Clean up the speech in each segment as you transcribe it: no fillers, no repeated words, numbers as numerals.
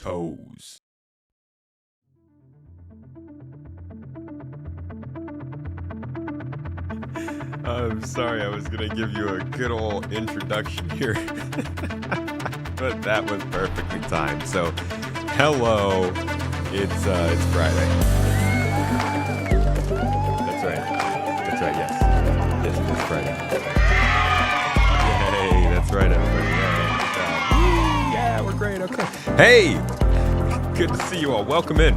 toes. I'm sorry, I was gonna give you a good old introduction here, but that was perfectly timed. So, hello, it's Friday. That's right. Yes, it is Friday. Yay, that's right, everybody. Yeah, we're great. Okay. Hey, good to see you all. Welcome in,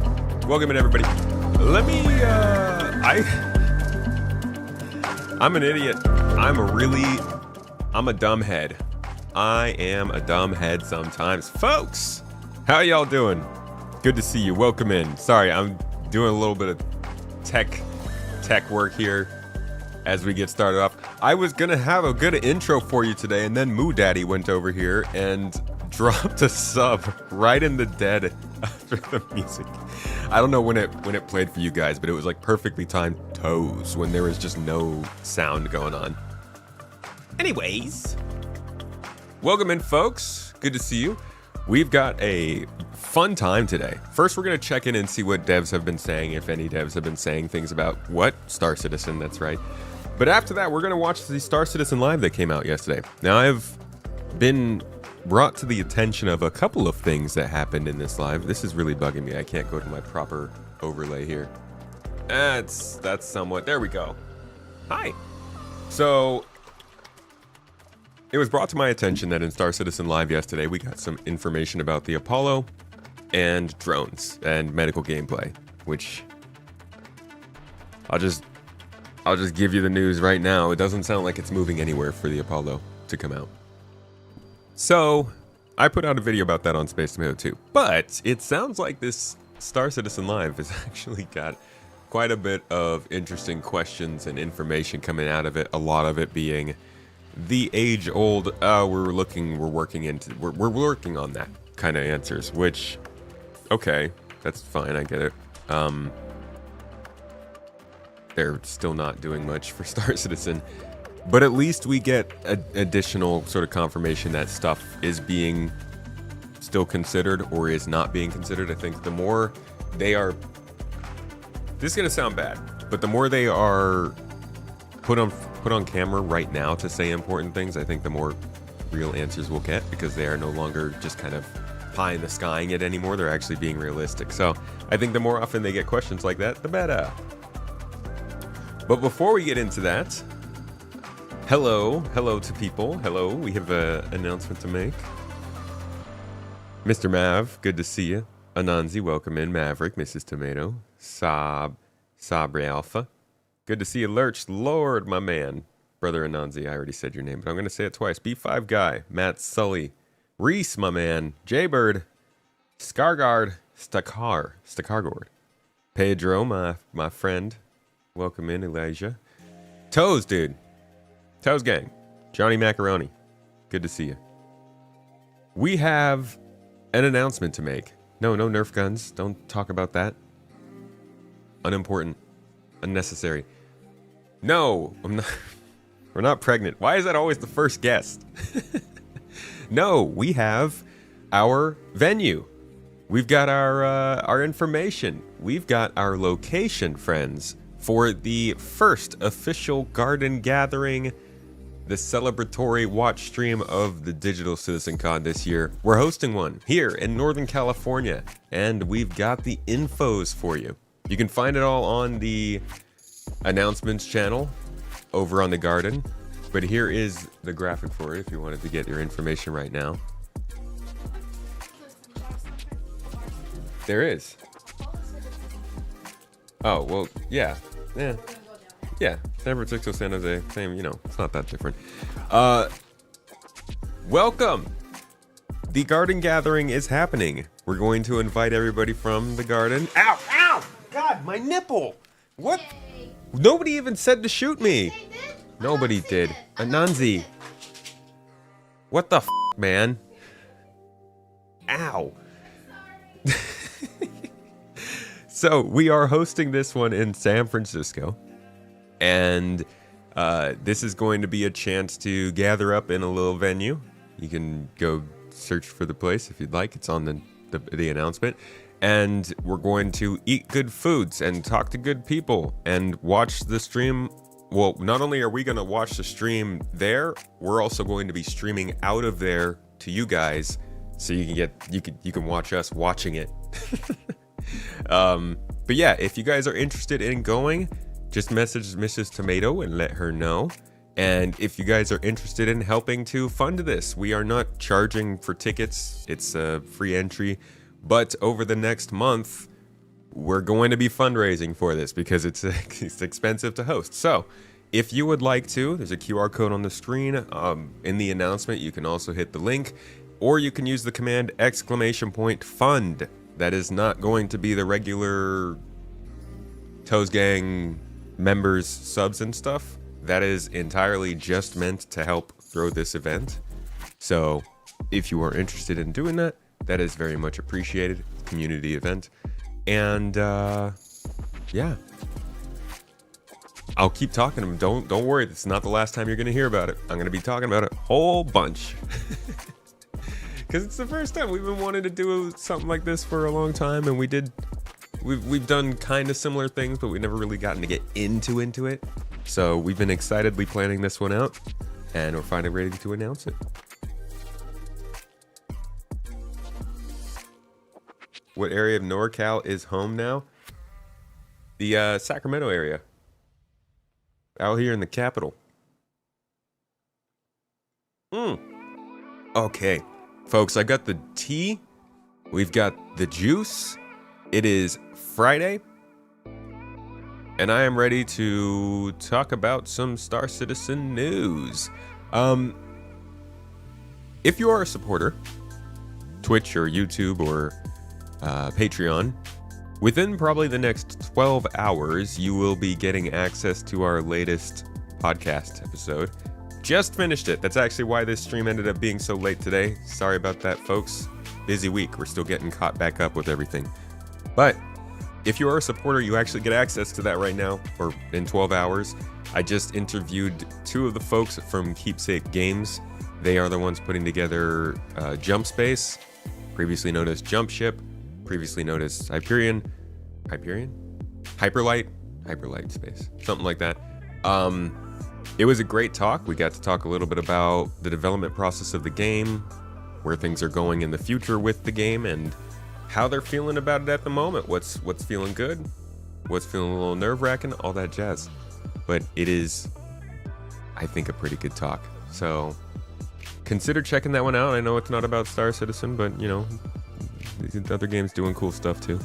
everybody. Let me. I'm an idiot. I'm a dumb head. I am a dumb head sometimes. Folks, how y'all doing? Good to see you. Welcome in. Sorry, I'm doing a little bit of tech work here as we get started off. I was going to have a good intro for you today, and then Moo Daddy went over here and dropped a sub right in the dead after the music. I don't know when it played for you guys, but it was like perfectly timed toes when there was just no sound going on. Anyways, welcome in, folks. Good to see you. We've got a fun time today. First, we're going to check in and see what devs have been saying, if any devs have been saying things about what? Star Citizen, that's right. But after that, we're going to watch the Star Citizen Live that came out yesterday. Now, I've been brought to the attention of a couple of things that happened in this live. This is really bugging me. I can't go to my proper overlay here. That's somewhat. There we go. Hi. So, it was brought to my attention that in Star Citizen Live yesterday, we got some information about the Apollo and drones and medical gameplay, which I'll just give you the news right now. It doesn't sound like it's moving anywhere for the Apollo to come out. So, I put out a video about that on Space Tomato too. But it sounds like this Star Citizen Live has actually got quite a bit of interesting questions and information coming out of it. A lot of it being the age-old, we're working on that kind of answers, which, okay, that's fine, I get it. They're still not doing much for Star Citizen. But at least we get additional sort of confirmation that stuff is being still considered or is not being considered. I think the more they are... This is going to sound bad, but the more they are put on camera right now to say important things, I think the more real answers we'll get, because they are no longer just kind of pie in the skying it anymore. They're actually being realistic. So I think the more often they get questions like that, the better. But before we get into that... Hello to people. Hello, we have an announcement to make. Mr. Mav, good to see you. Ananzi, welcome in. Maverick, Mrs. Tomato, Sabre Alpha. Good to see you, Lurch. Lord, my man. Brother Ananzi, I already said your name, but I'm going to say it twice. B5 Guy, Matt Sully, Reese, my man, Jaybird, Scargard, Stakargord, Pedro, my friend. Welcome in, Elijah. Toes, dude. Toes Gang, Johnny Macaroni, good to see you. We have an announcement to make. No Nerf guns. Don't talk about that. Unimportant. Unnecessary. No, I'm not. We're not pregnant. Why is that always the first guest? No, we have our venue. We've got our information. We've got our location, friends, for the first official garden gathering, the celebratory watch stream of the Digital Citizen Con this year. We're hosting one here in Northern California, and we've got the infos for you. You can find it all on the announcements channel over on the garden, but here is the graphic for it if you wanted to get your information right now. There is. Oh, well, yeah. Yeah, San Francisco, San Jose, same, it's not that different. Welcome! The garden gathering is happening. We're going to invite everybody from the garden. Ow! Ow! God, my nipple! What? Yay. Nobody even said to shoot me. They did? Nobody did. Ananzi. What the f***, man? Ow. So, we are hosting this one in San Francisco. And this is going to be a chance to gather up in a little venue. You can go search for the place if you'd like. It's on the the announcement. And we're going to eat good foods and talk to good people and watch the stream. Well, not only are we going to watch the stream there, we're also going to be streaming out of there to you guys, so you can watch us watching it. But yeah, if you guys are interested in going, just message Mrs. Tomato and let her know. And if you guys are interested in helping to fund this, we are not charging for tickets. It's a free entry. But over the next month, we're going to be fundraising for this because it's expensive to host. So if you would like to, there's a QR code on the screen. In the announcement, you can also hit the link, or you can use the command !fund. That is not going to be the regular Toes Gang members, subs and stuff. That is entirely just meant to help throw this event. So if you are interested in doing that, that is very much appreciated. Community event. And yeah, I'll keep talking to him. Don't worry, it's not the last time you're gonna hear about it. I'm gonna be talking about it a whole bunch. Because it's the first time we've been wanting to do something like this for a long time, and we've done kind of similar things, but we've never really gotten to get into it. So we've been excitedly planning this one out, and we're finally ready to announce it. What area of NorCal is home now? The Sacramento area. Out here in the capital. Okay, folks, I got the tea. We've got the juice. It is Friday. And I am ready to talk about some Star Citizen news. If you are a supporter, Twitch or YouTube or Patreon, within probably the next 12 hours, you will be getting access to our latest podcast episode. Just finished it. That's actually why this stream ended up being so late today. Sorry about that, folks. Busy week. We're still getting caught back up with everything. But if you are a supporter, you actually get access to that right now, or in 12 hours. I just interviewed two of the folks from Keepsake Games. They are the ones putting together Jump Space, previously known as Jump Ship, previously known as Hyperion? Hyperlight Space, something like that. It was a great talk. We got to talk a little bit about the development process of the game, where things are going in the future with the game, and how they're feeling about it at the moment. What's feeling good, what's feeling a little nerve-wracking, all that jazz. But it is, I think, a pretty good talk. So consider checking that one out. I know it's not about Star Citizen, but you know, these other games doing cool stuff too.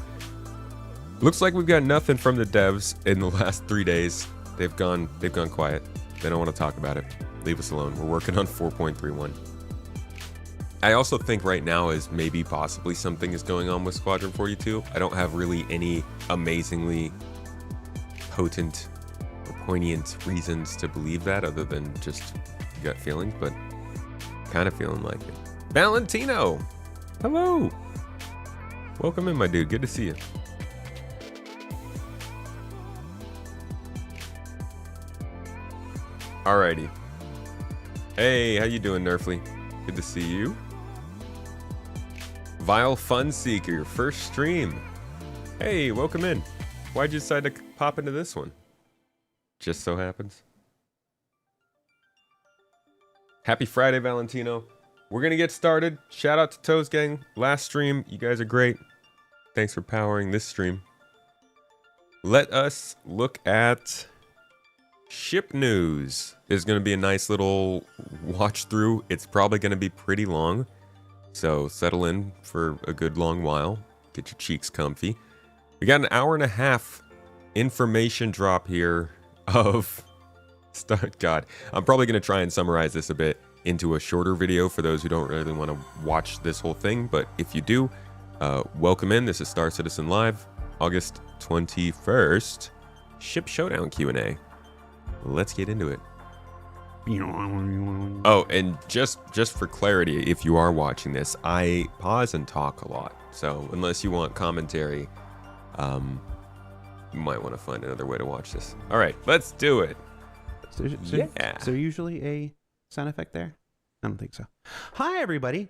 Looks like we've got nothing from the devs in the last 3 days. They've gone quiet. They don't want to talk about it. Leave us alone. We're working on 4.31. I also think right now is maybe possibly something is going on with Squadron 42. I don't have really any amazingly potent or poignant reasons to believe that, other than just gut feelings, but kind of feeling like it. Valentino! Hello! Welcome in, my dude. Good to see you. Alrighty. Hey, how you doing, Nerfly? Good to see you. Vile Fun Seeker, your first stream. Hey, welcome in. Why'd you decide to pop into this one? Just so happens. Happy Friday, Valentino. We're gonna get started. Shout out to Toes Gang. Last stream, you guys are great. Thanks for powering this stream. Let us look at ship news. There's going to be a nice little watch through. It's probably going to be pretty long, so settle in for a good long while. Get your cheeks comfy. We got an hour and a half information drop here of God. I'm probably going to try and summarize this a bit into a shorter video for those who don't really want to watch this whole thing, but if you do, welcome in. This is Star Citizen Live, August 21st, Ship Showdown Q&A. Let's get into it. Oh, and just for clarity, if you are watching this, I pause and talk a lot. So unless you want commentary, you might want to find another way to watch this. All right, let's do it. Is there usually a sound effect there? I don't think so. Hi, everybody.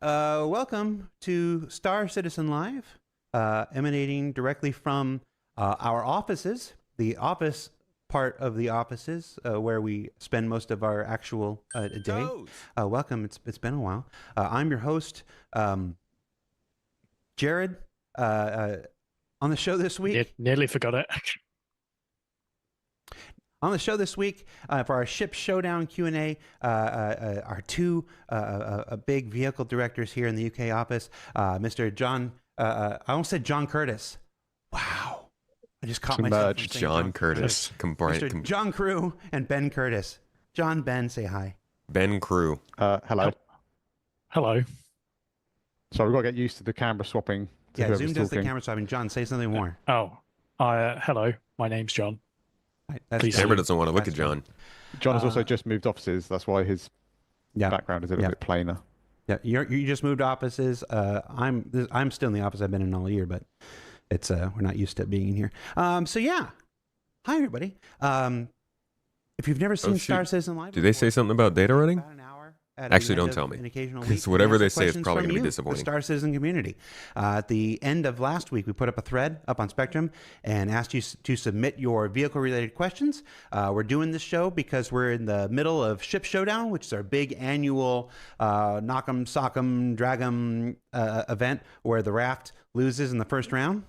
Welcome to Star Citizen Live, emanating directly from our offices, the office part of the offices where we spend most of our actual day. Toes. Welcome. It's been a while. I'm your host, Jared. On the show this week. Nearly forgot it. On the show this week, for our Ship Showdown Q&A, our two big vehicle directors here in the UK office, Mr. John, I almost said John Curtis. Wow. I just caught myself. John Curtis. Mr. John Crew and Ben Curtis. John, Ben, say hi. Ben Crew. Hello. Hello. So we've got to get used to the camera swapping. Yeah, Zoom does the camera swapping. John, say something more. Hello. My name's John. Right, Camera doesn't want to look at John. John has also just moved offices. That's why his background is a little bit plainer. Yeah, you just moved offices. I'm still in the office I've been in all year, but it's we're not used to being in here. So yeah, hi everybody. If you've never seen Star Citizen Live, do they say something about data running? Actually, don't tell me. Because whatever they say is probably going to be disappointing. The Star Citizen community. At the end of last week, we put up a thread up on Spectrum and asked you to submit your vehicle-related questions. We're doing this show because we're in the middle of Ship Showdown, which is our big annual knock 'em, sock 'em, drag 'em event where the raft loses in the first round.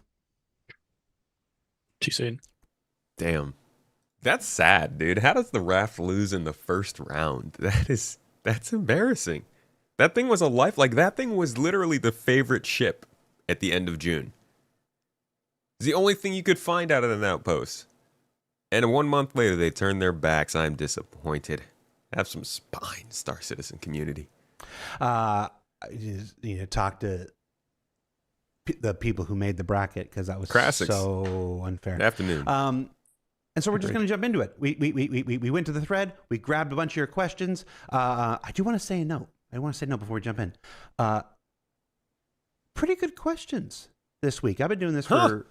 Too soon. Damn. That's sad, dude. How does the raft lose in the first round? That's embarrassing. That thing was that thing was literally the favorite ship at the end of June. It's the only thing you could find out of an outpost. And 1 month later, they turned their backs. I'm disappointed. Have some spine, Star Citizen community. Talk to the people who made the bracket because that was Crassics. So unfair. Good afternoon. And so we're just going to jump into it. We went to the thread. We grabbed a bunch of your questions. I do want to say a note. I want to say no before we jump in. Pretty good questions this week. I've been doing this for,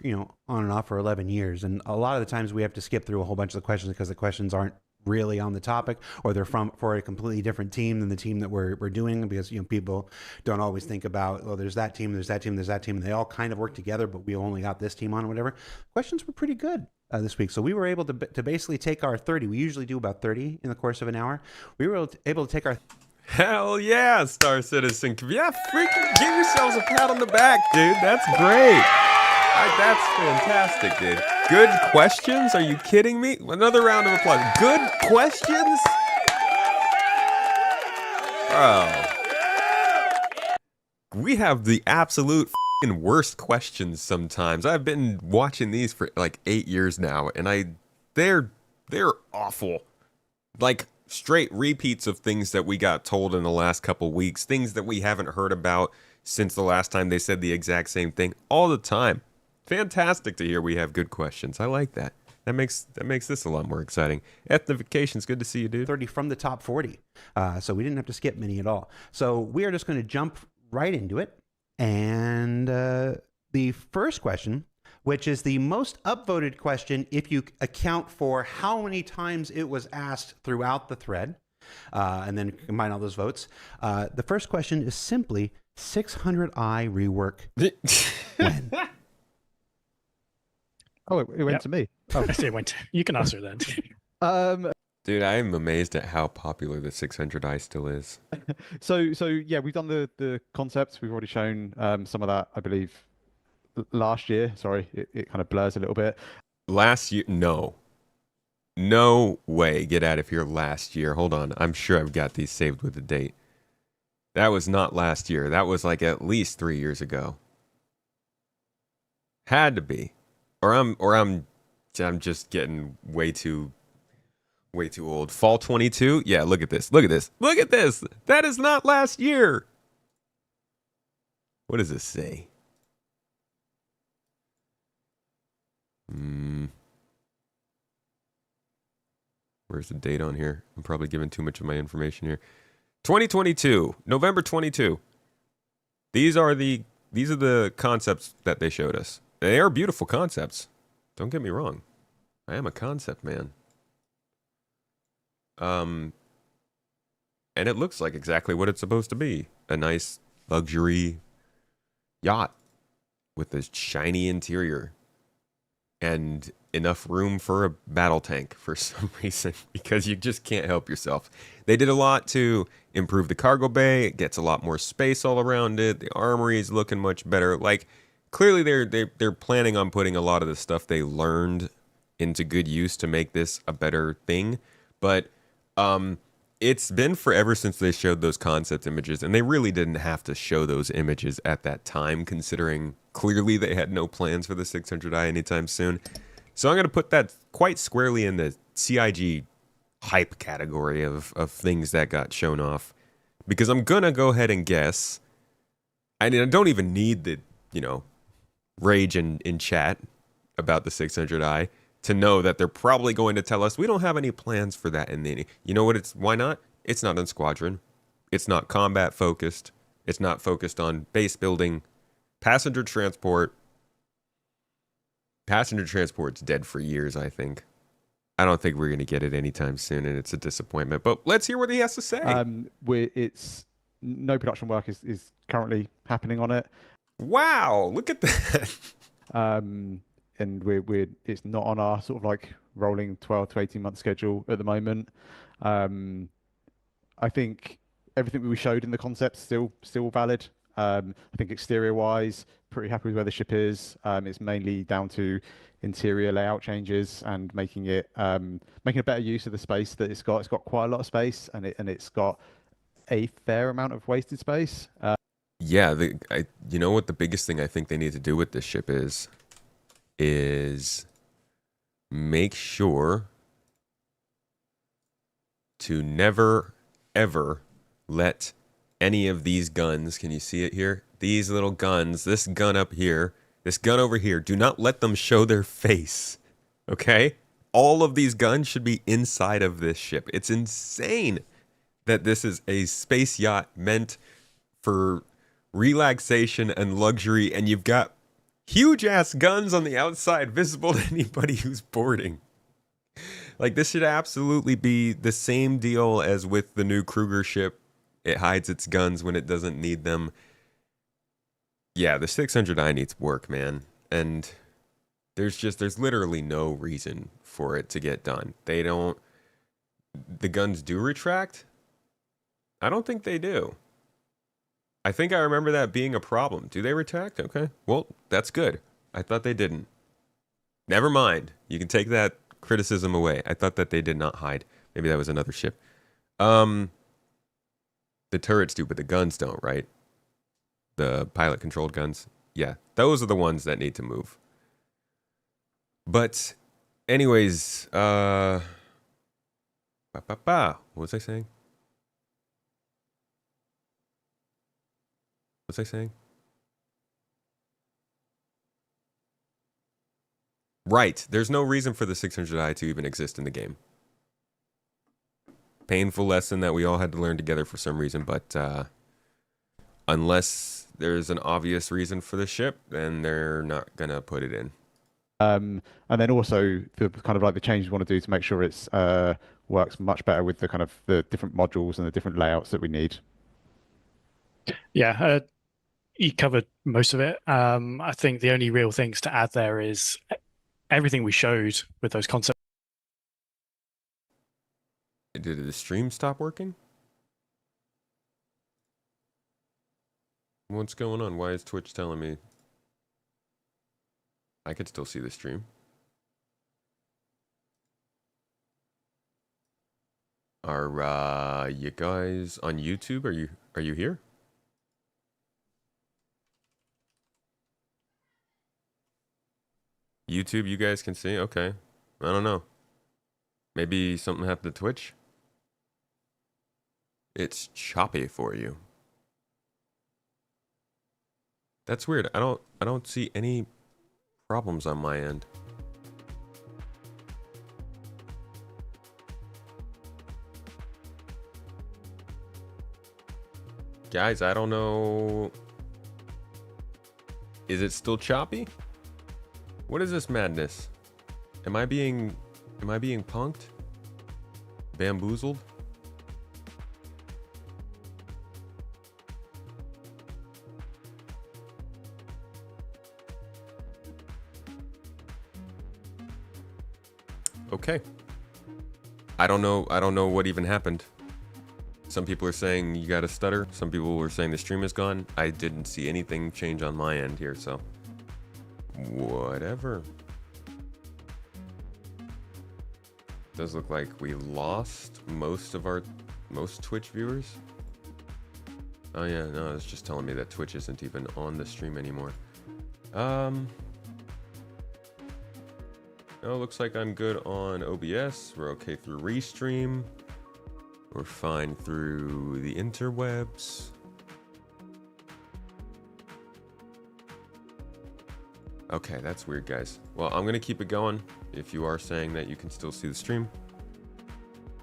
on and off for 11 years. And a lot of the times we have to skip through a whole bunch of the questions because the questions aren't really on the topic or they're for a completely different team than the team that we're doing because, people don't always think about, there's that team, there's that team, there's that team. And they all kind of work together, but we only got this team on or whatever. Questions were pretty good. This week. So we were able to basically take our 30. We usually do about 30 in the course of an hour. We were able to take our... Hell yeah, Star Citizen. Yeah, freaking give yourselves a pat on the back, dude. That's great. That's fantastic, dude. Good questions? Are you kidding me? Another round of applause. Good questions? Bro. We have the absolute worst questions sometimes. I've been watching these for like 8 years now, and they're awful. Like straight repeats of things that we got told in the last couple weeks, things that we haven't heard about since the last time they said the exact same thing all the time. Fantastic to hear we have good questions. I like that. That makes this a lot more exciting. Ethnification's good to see you, dude. 30 from the top 40. So we didn't have to skip many at all. So we are just going to jump right into it. And the first question, which is the most upvoted question if you account for how many times it was asked throughout the thread, and then combine all those votes. The first question is simply 600i rework when? Oh, it went to me. Oh. It went. You can answer then. Dude, I am amazed at how popular the 600i still is. So yeah, we've done the concepts. We've already shown some of that, I believe, last year. Sorry, it kind of blurs a little bit. Last year? No way. Get out of here last year. Hold on. I'm sure I've got these saved with a date. That was not last year. That was like at least 3 years ago. Had to be. Or I'm just getting way too old. Fall 22? Yeah, look at this. Look at this. Look at this. That is not last year. What does this say? Where's the date on here? I'm probably giving too much of my information here. 2022, November 22. These are the concepts that they showed us. They are beautiful concepts. Don't get me wrong. I am a concept man. And it looks like exactly what it's supposed to be. A nice luxury yacht with a shiny interior and enough room for a battle tank for some reason, because you just can't help yourself. They did a lot to improve the cargo bay. It gets a lot more space all around it. The armory is looking much better. Like, clearly they're planning on putting a lot of the stuff they learned into good use to make this a better thing. But it's been forever since they showed those concept images, and they really didn't have to show those images at that time, considering clearly they had no plans for the 600i anytime soon. So I'm going to put that quite squarely in the CIG hype category of things that got shown off, because I'm going to go ahead and guess. I mean, I don't even need the, rage in chat about the 600i to know that they're probably going to tell us we don't have any plans for that. And then, you know what? Why not? It's not on squadron. It's not combat focused. It's not focused on base building. Passenger transport's dead for years, I think. I don't think we're going to get it anytime soon, and it's a disappointment. But let's hear what he has to say. It's no production work is currently happening on it. Wow, look at that. And it's not on our sort of like rolling 12 to 18 month schedule at the moment. I think everything that we showed in the concept still valid. I think exterior wise, pretty happy with where the ship is. It's mainly down to interior layout changes and making a better use of the space that it's got. It's got quite a lot of space, and it's got a fair amount of wasted space. Yeah, you know what the biggest thing I think they need to do with this ship is make sure to never, ever let any of these guns, can you see it here? These little guns, this gun up here, this gun over here, do not let them show their face, okay? All of these guns should be inside of this ship. It's insane that this is a space yacht meant for relaxation and luxury, and you've got huge-ass guns on the outside visible to anybody who's boarding. Like, this should absolutely be the same deal as with the new Kruger ship. It hides its guns when it doesn't need them. Yeah, the 600i needs work, man. And there's literally no reason for it to get done. The guns do retract? I don't think they do. I think I remember that being a problem. Do they retract? Okay. Well, that's good. I thought they didn't. Never mind. You can take that criticism away. I thought that they did not hide. Maybe that was another ship. The turrets do, but the guns don't, right? The pilot-controlled guns. Yeah, those are the ones that need to move. But, anyways, what was I saying? What was I saying? Right, there's no reason for the 600i to even exist in the game. Painful lesson that we all had to learn together for some reason, but unless there's an obvious reason for the ship, then they're not gonna put it in. And then also the kind of like the changes we want to do to make sure it's works much better with the kind of the different modules and the different layouts that we need. Yeah, you covered most of it. I think the only real things to add there is everything we showed with those concepts. Did the stream stop working? What's going on? Why is Twitch telling me? I could still see the stream. Are you guys on YouTube? Are you here? YouTube, you guys can see? Okay. I don't know. Maybe something happened to Twitch? It's choppy for you. That's weird. I don't see any problems on my end. Guys, I don't know. Is it still choppy? What is this madness? Am I being punked? Bamboozled? Okay. I don't know what even happened. Some people are saying you got a stutter. Some people were saying the stream is gone. I didn't see anything change on my end here, so whatever. Does look like we lost most Twitch viewers. Oh yeah, no, it's just telling me that Twitch isn't even on the stream anymore. Oh, looks like I'm good on OBS. We're okay through Restream. We're fine through the interwebs. Okay, that's weird, guys. Well, I'm gonna keep it going. If you are saying that you can still see the stream.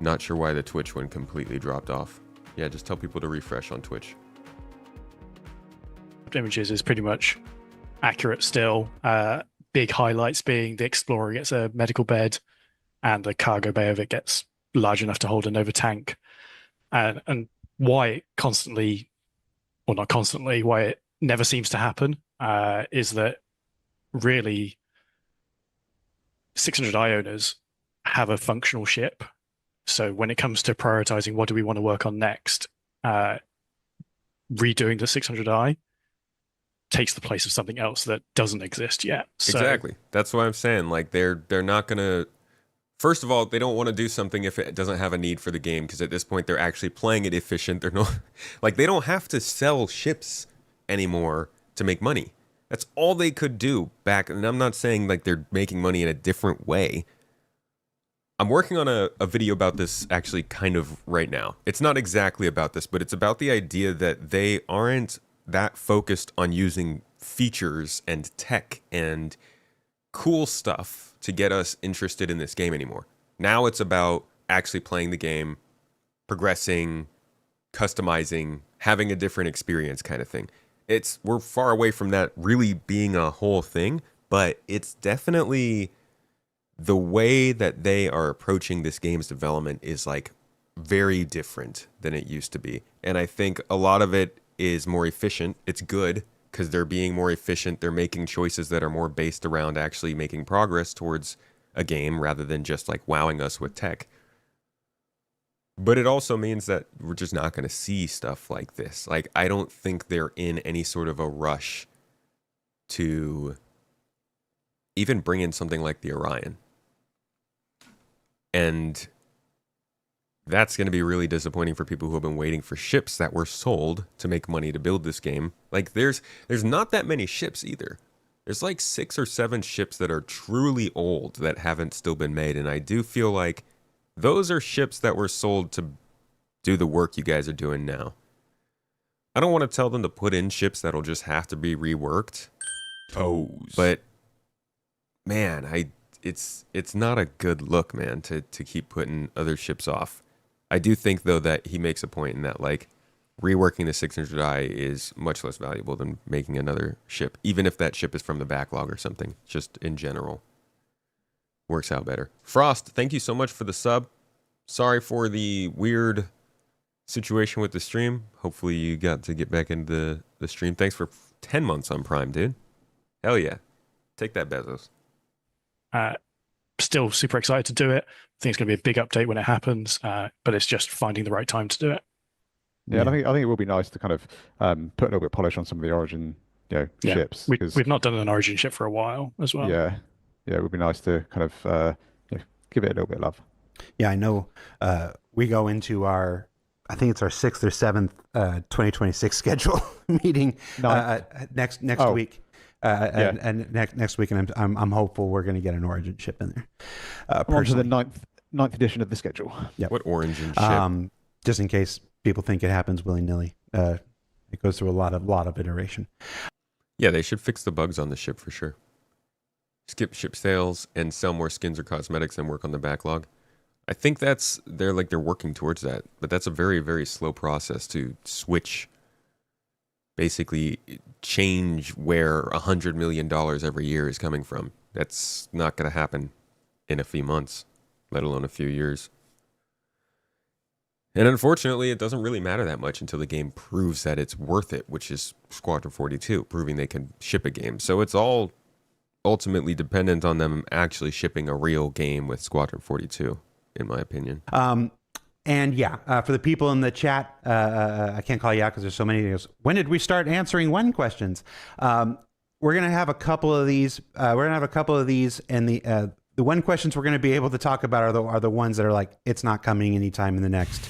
Not sure why the Twitch one completely dropped off. Yeah, just tell people to refresh on Twitch. Images is pretty much accurate still. Big highlights being the Explorer gets a medical bed and the cargo bay of it gets large enough to hold a Nova tank. And why it constantly, or not constantly, why it never seems to happen is that really 600i owners have a functional ship. So when it comes to prioritizing what do we want to work on next, redoing the 600i takes the place of something else that doesn't exist yet. So, exactly. That's what I'm saying. Like they're not gonna. First of all, they don't want to do something if it doesn't have a need for the game, because at this point they're actually playing it efficient. They're not like they don't have to sell ships anymore to make money. That's all they could do back. And I'm not saying like they're making money in a different way. I'm working on a video about this actually kind of right now. It's not exactly about this, but it's about the idea that they aren't that focused on using features and tech and cool stuff to get us interested in this game anymore. Now it's about actually playing the game, progressing, customizing, having a different experience kind of thing. We're far away from that really being a whole thing, but it's definitely the way that they are approaching this game's development is like very different than it used to be. And I think a lot of it is more efficient. It's good because they're being more efficient. They're making choices that are more based around actually making progress towards a game rather than just like wowing us with tech. But it also means that we're just not going to see stuff like this. Like, I don't think they're in any sort of a rush to even bring in something like the Orion. And that's going to be really disappointing for people who have been waiting for ships that were sold to make money to build this game. Like, there's not that many ships either. There's like 6 or 7 ships that are truly old that haven't still been made. And I do feel like those are ships that were sold to do the work you guys are doing now. I don't want to tell them to put in ships that'll just have to be reworked. But man, it's not a good look, man, to keep putting other ships off. I do think though that he makes a point in that like reworking the 600i is much less valuable than making another ship, even if that ship is from the backlog or something. Just in general, works out better. Frost, thank you so much for the sub. Sorry for the weird situation with the stream. Hopefully you got to get back into the stream. Thanks for 10 months on Prime, dude. Hell yeah. Take that, Bezos. Still super excited to do it. I think it's going to be a big update when it happens, but it's just finding the right time to do it. Yeah, and I think it will be nice to kind of put a little bit of polish on some of the Origin, ships. We've not done an Origin ship for a while as well. Yeah, it would be nice to kind of give it a little bit of love. Yeah, I know. We go into I think it's our 6th or 7th 2026 schedule meeting next week. And next week, and I'm hopeful we're going to get an Origin ship in there. On to the ninth edition of the schedule. Yeah. What Origin ship? Just in case people think it happens willy nilly. It goes through a lot of iteration. Yeah, they should fix the bugs on the ship for sure. Skip ship sales and sell more skins or cosmetics and work on the backlog. I think they're working towards that, but that's a very, very slow process to switch. Basically, change where $100 million every year is coming from. That's not going to happen in a few months, let alone a few years. And unfortunately, it doesn't really matter that much until the game proves that it's worth it, which is Squadron 42, proving they can ship a game. So it's all ultimately dependent on them actually shipping a real game with Squadron 42, in my opinion. And yeah, for the people in the chat, I can't call you out because there's so many. When did we start answering when questions? We're gonna have a couple of these. And the when questions we're gonna be able to talk about are the ones that are like, it's not coming anytime in the next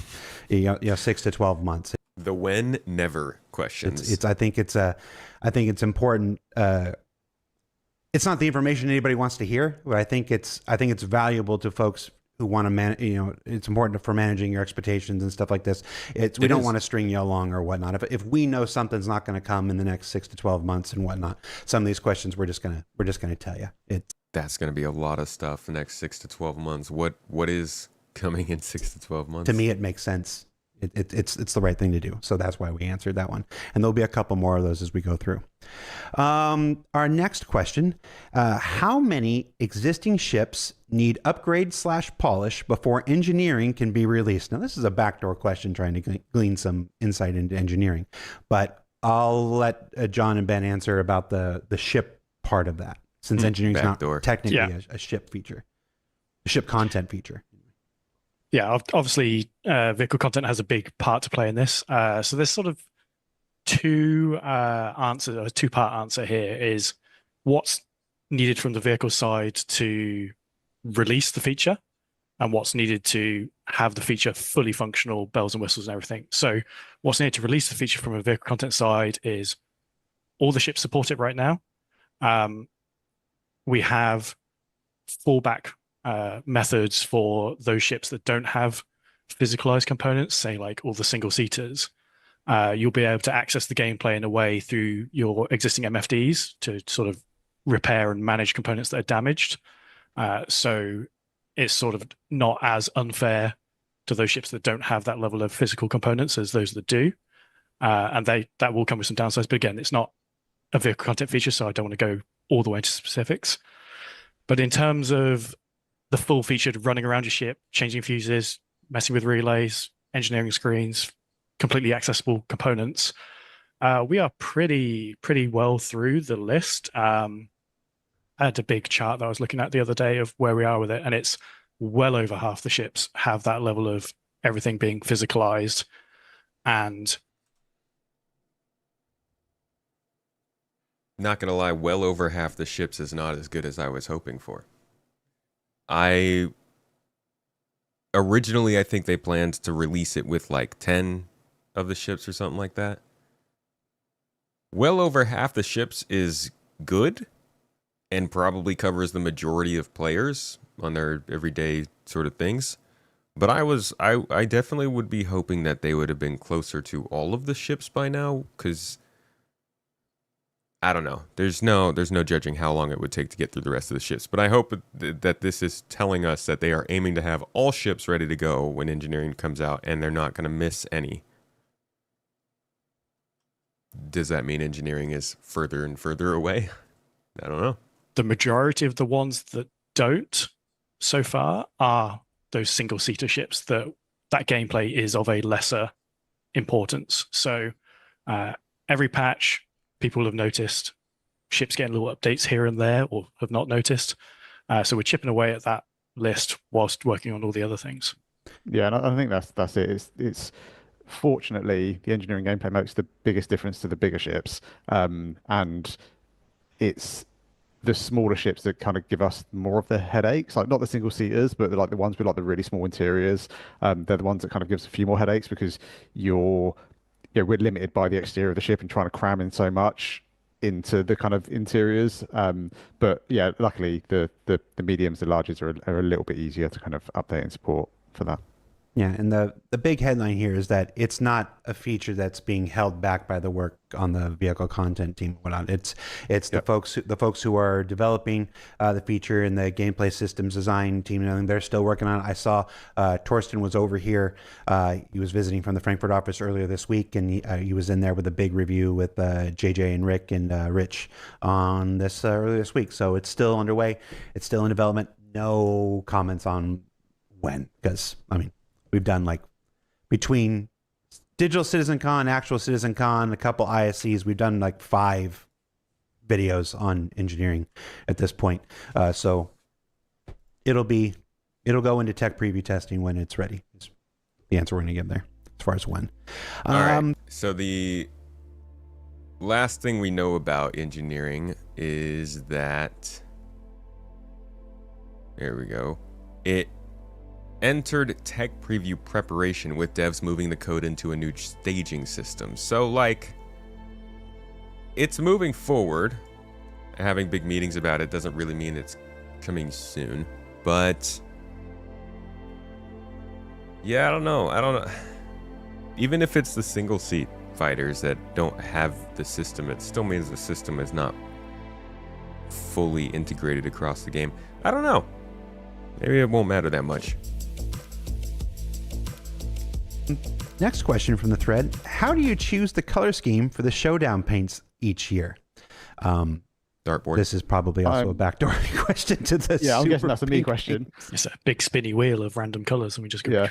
6 to 12 months. The when never questions. I think it's important. It's not the information anybody wants to hear, but I think it's valuable to folks who want to manage. It's important for managing your expectations and stuff like this. We don't want to string you along or whatnot. If we know something's not going to come in the next 6 to 12 months and whatnot, some of these questions we're just gonna tell you. That's going to be a lot of stuff the next 6 to 12 months. What is coming in 6 to 12 months? To me, it makes sense. It's the right thing to do. So that's why we answered that one. And there'll be a couple more of those as we go through. Our next question, how many existing ships need upgrade/polish before engineering can be released? Now, this is a backdoor question trying to glean some insight into engineering, but I'll let John and Ben answer about the ship part of that, since engineering is not technically a ship feature, a ship content feature. Yeah, obviously, vehicle content has a big part to play in this. So there's sort of two-part answer here is what's needed from the vehicle side to release the feature and what's needed to have the feature fully functional, bells and whistles and everything. So what's needed to release the feature from a vehicle content side is all the ships support it right now. We have fallback methods for those ships that don't have physicalized components, say like all the single seaters. You'll be able to access the gameplay in a way through your existing MFDs to sort of repair and manage components that are damaged. So it's sort of not as unfair to those ships that don't have that level of physical components as those that do. And that will come with some downsides. But again, it's not a vehicle content feature, so I don't want to go all the way into specifics. But in terms of the full featured running around your ship, changing fuses, messing with relays, engineering screens, completely accessible components, we are pretty well through the list. I had a big chart that I was looking at the other day of where we are with it, and it's well over half the ships have that level of everything being physicalized. And not going to lie, well over half the ships is not as good as I was hoping for. Originally, I think they planned to release it with like 10 of the ships or something like that. Well over half the ships is good and probably covers the majority of players on their everyday sort of things. But I definitely would be hoping that they would have been closer to all of the ships by now, because I don't know. There's no judging how long it would take to get through the rest of the ships. But I hope that this is telling us that they are aiming to have all ships ready to go when engineering comes out, and they're not going to miss any. Does that mean engineering is further and further away? I don't know. The majority of the ones that don't so far are those single-seater ships that gameplay is of a lesser importance. So every patch, people have noticed ships getting little updates here and there, or have not noticed. So we're chipping away at that list whilst working on all the other things. Yeah, and I think that's it. It's fortunately the engineering gameplay makes the biggest difference to the bigger ships, and it's the smaller ships that kind of give us more of the headaches, like not the single seaters, but like the ones with like the really small interiors. They're the ones that kind of gives a few more headaches, because we're limited by the exterior of the ship and trying to cram in so much into the kind of interiors. But yeah, luckily the mediums, the larges are a little bit easier to kind of update and support for that. Yeah, and the big headline here is that it's not a feature that's being held back by the work on the vehicle content team. It's the folks who are developing the feature and the gameplay systems design team, and they're still working on it. I saw Torsten was over here. He was visiting from the Frankfurt office earlier this week, and he was in there with a big review with JJ and Rick and Rich on this earlier this week. So it's still underway. It's still in development. No comments on when, because we've done like between Digital CitizenCon, actual CitizenCon, a couple ISCs, we've done like 5 videos on engineering at this point. So it'll go into tech preview testing when it's ready. Is the answer we're going to give there as far as when. All right. So the last thing we know about engineering is that, there we go, it entered tech preview preparation with devs moving the code into a new staging system. So like, it's moving forward. Having big meetings about it doesn't really mean it's coming soon, but yeah, I don't know. Even if it's the single seat fighters that don't have the system, it still means the system is not fully integrated across the game. I don't know. Maybe it won't matter that much. Next question from the thread. How do you choose the color scheme for the showdown paints each year? Dartboard. This is probably also a backdoor question to the Yeah, I'm guessing super that's a me pink question. It's a big spinny wheel of random colors, and we just go. Yeah.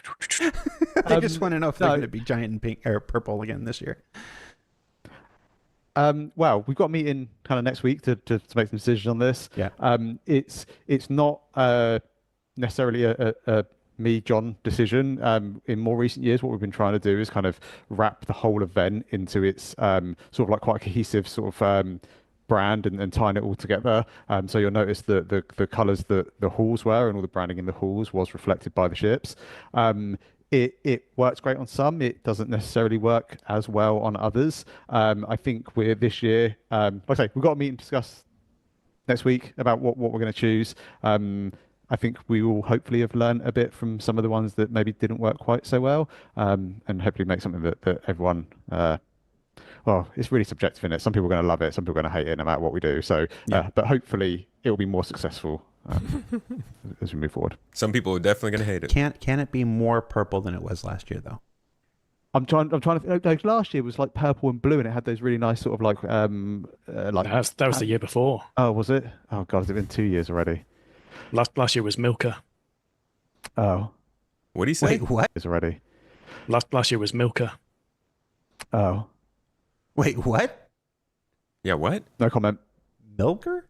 I just want to know if they're going to be giant and pink or purple again this year. Well, we've got a meeting kind of next week to make some decisions on this. Yeah. It's not necessarily a me, John decision. In more recent years, what we've been trying to do is kind of wrap the whole event into its sort of like quite a cohesive sort of brand and tying it all together. So you'll notice that the colors that the halls were and all the branding in the halls was reflected by the ships. It works great on some. It doesn't necessarily work as well on others. I think we're this year, like I say, we've got a meeting to discuss next week about what we're going to choose. I think we will hopefully have learned a bit from some of the ones that maybe didn't work quite so well, and hopefully make something that everyone, well, it's really subjective in it. Some people are going to love it, some people are going to hate it no matter what we do. So, but hopefully it will be more successful as we move forward. Some people are definitely going to hate it. Can it be more purple than it was last year, though? I'm trying to. Like last year was like purple and blue, and it had those really nice sort of like That was the year before. Oh, was it? Oh God, has it been 2 years already? Last year was Milka. Oh, What do you say? Wait, what? it's already. Last year was Milka. Oh, Wait, what? Yeah, what? no comment. Milker?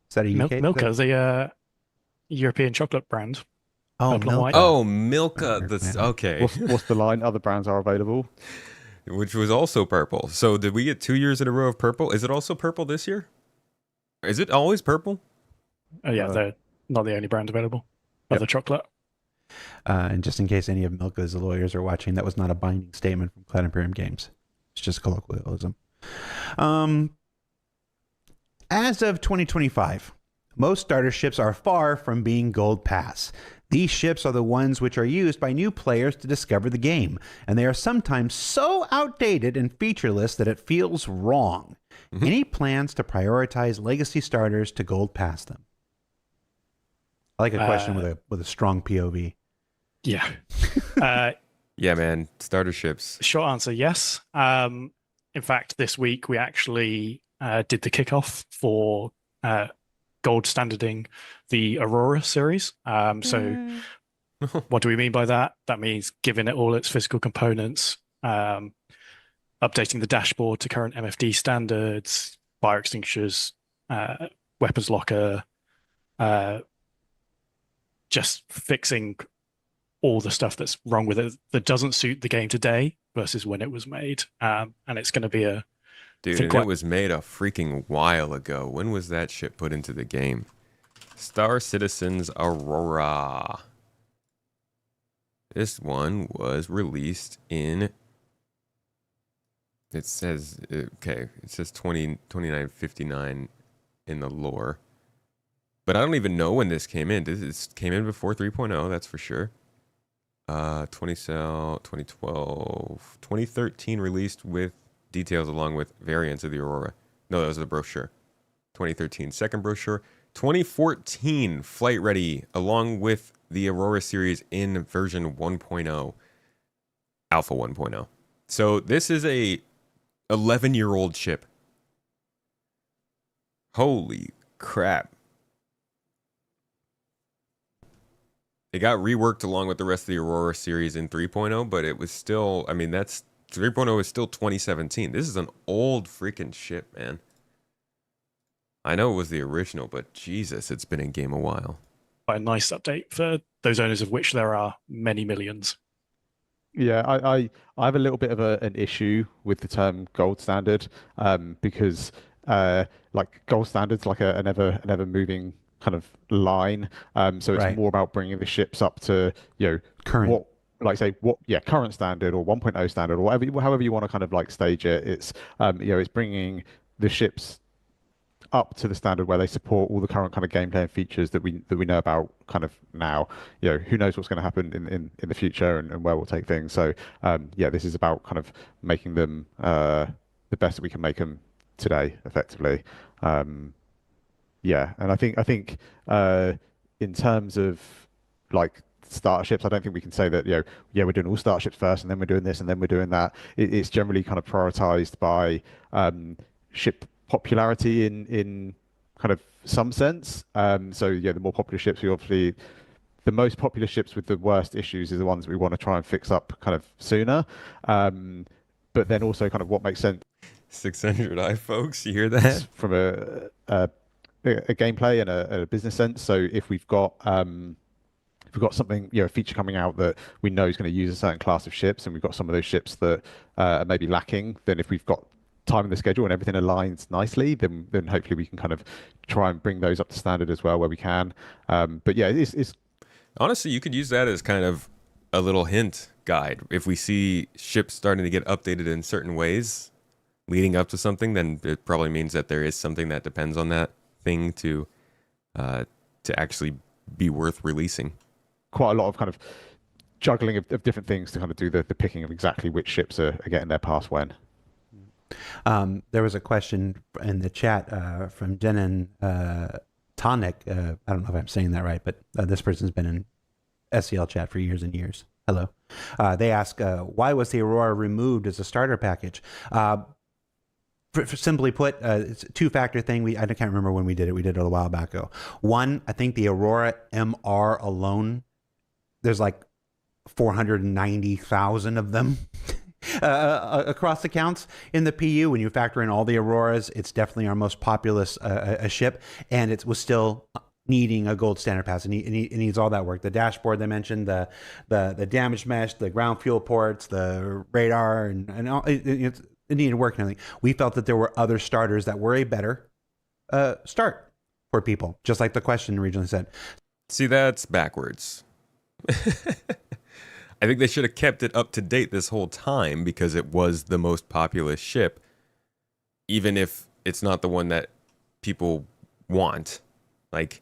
Is that a UK? Milka, the European chocolate brand. Oh, Purple and Milka. white. Oh, Milka. Okay. What's the line? Other brands are available. Which was also purple. So did we get 2 years in a row of purple? Is it also purple this year? Is it always purple? Oh yeah, they're not the only brand available. Other chocolate. And just in case any of Milka's lawyers are watching, that was not a binding statement from Cloud Imperium Games. It's just colloquialism. As of 2025, most starter ships are far from being Gold Pass. These ships are the ones which are used by new players to discover the game, and they are sometimes so outdated and featureless that it feels wrong. Any plans to prioritize legacy starters to Gold Pass them? I like a question with a strong POV. Yeah. Yeah, man. Starter ships. Short answer, yes. In fact, this week we actually did the kickoff for gold standarding the Aurora series. So what do we mean by that? That means giving it all its physical components, updating the dashboard to current MFD standards, fire extinguishers, weapons locker, just fixing all the stuff that's wrong with it that doesn't suit the game today versus when it was made. And it's going to be a... Dude, and it was made a freaking while ago. When was that shit put into the game? Star Citizens Aurora. This one was released in... It says... Okay, it says 2959 in the lore. But I don't even know when this came in. This came in before 3.0, that's for sure. 2012, 2013 released with details along with variants of the Aurora. No, that was the brochure. 2013 second brochure. 2014 flight ready along with the Aurora series in version 1.0. Alpha 1.0. So this is a 11-year-old ship. Holy crap. It got reworked along with the rest of the Aurora series in 3.0, but it was still, I mean, that's 3.0 is still 2017. This is an old freaking ship, man. I know it was the original, but Jesus, it's been in game a while. Quite a nice update for those owners, of which there are many millions. Yeah, I have a little bit of an issue with the term gold standard, because like gold standard's like an ever moving kind of line. So it's Right. more about bringing the ships up to, Current. what, like say what, yeah, current standard or 1.0 standard or whatever, however you want to kind of like stage it. It's it's bringing the ships up to the standard where they support all the current kind of gameplay and features that we know about kind of now. Who knows what's going to happen in the future, and where we'll take things. So yeah, this is about kind of making them the best that we can make them today, effectively. Yeah, and I think in terms of like starships, I don't think we can say that, yeah, we're doing all starships first, and then we're doing this, and then we're doing that. It's generally kind of prioritized by ship popularity in kind of some sense. So yeah, the more popular ships, we obviously, the most popular ships with the worst issues is the ones we want to try and fix up kind of sooner. But then also kind of what makes sense 600i, folks. You hear that? from a gameplay and a business sense. So if we've got something, a feature coming out that we know is going to use a certain class of ships, and we've got some of those ships that are maybe lacking, then if we've got time in the schedule and everything aligns nicely, then hopefully we can kind of try and bring those up to standard as well where we can. But yeah, it's Honestly, you could use that as kind of a little hint guide. If we see ships starting to get updated in certain ways leading up to something, then it probably means that there is something that depends on that thing to actually be worth releasing. quite a lot of kind of juggling of different things to kind of do the picking of exactly which ships are getting their pass when. There was a question in the chat from Denon Tonic. I don't know if I'm saying that right, but this person's been in SCL chat for years and years. Hello. They ask, why was the Aurora removed as a starter package? Simply put, it's a two-factor thing. I can't remember when we did it. We did it a while back ago. One, I think the Aurora MR alone, there's like 490,000 of them across accounts in the PU. When you factor in all the Auroras, it's definitely our most populous ship, and it was still needing a gold standard pass. It needs all that work. The dashboard they mentioned, the damage mesh, the ground fuel ports, the radar, and all, it needed work and everything. We felt that there were other starters that were a better start for people, just like the question originally said. See, that's backwards. I think they should have kept it up to date this whole time because it was the most populous ship, even if it's not the one that people want. Like,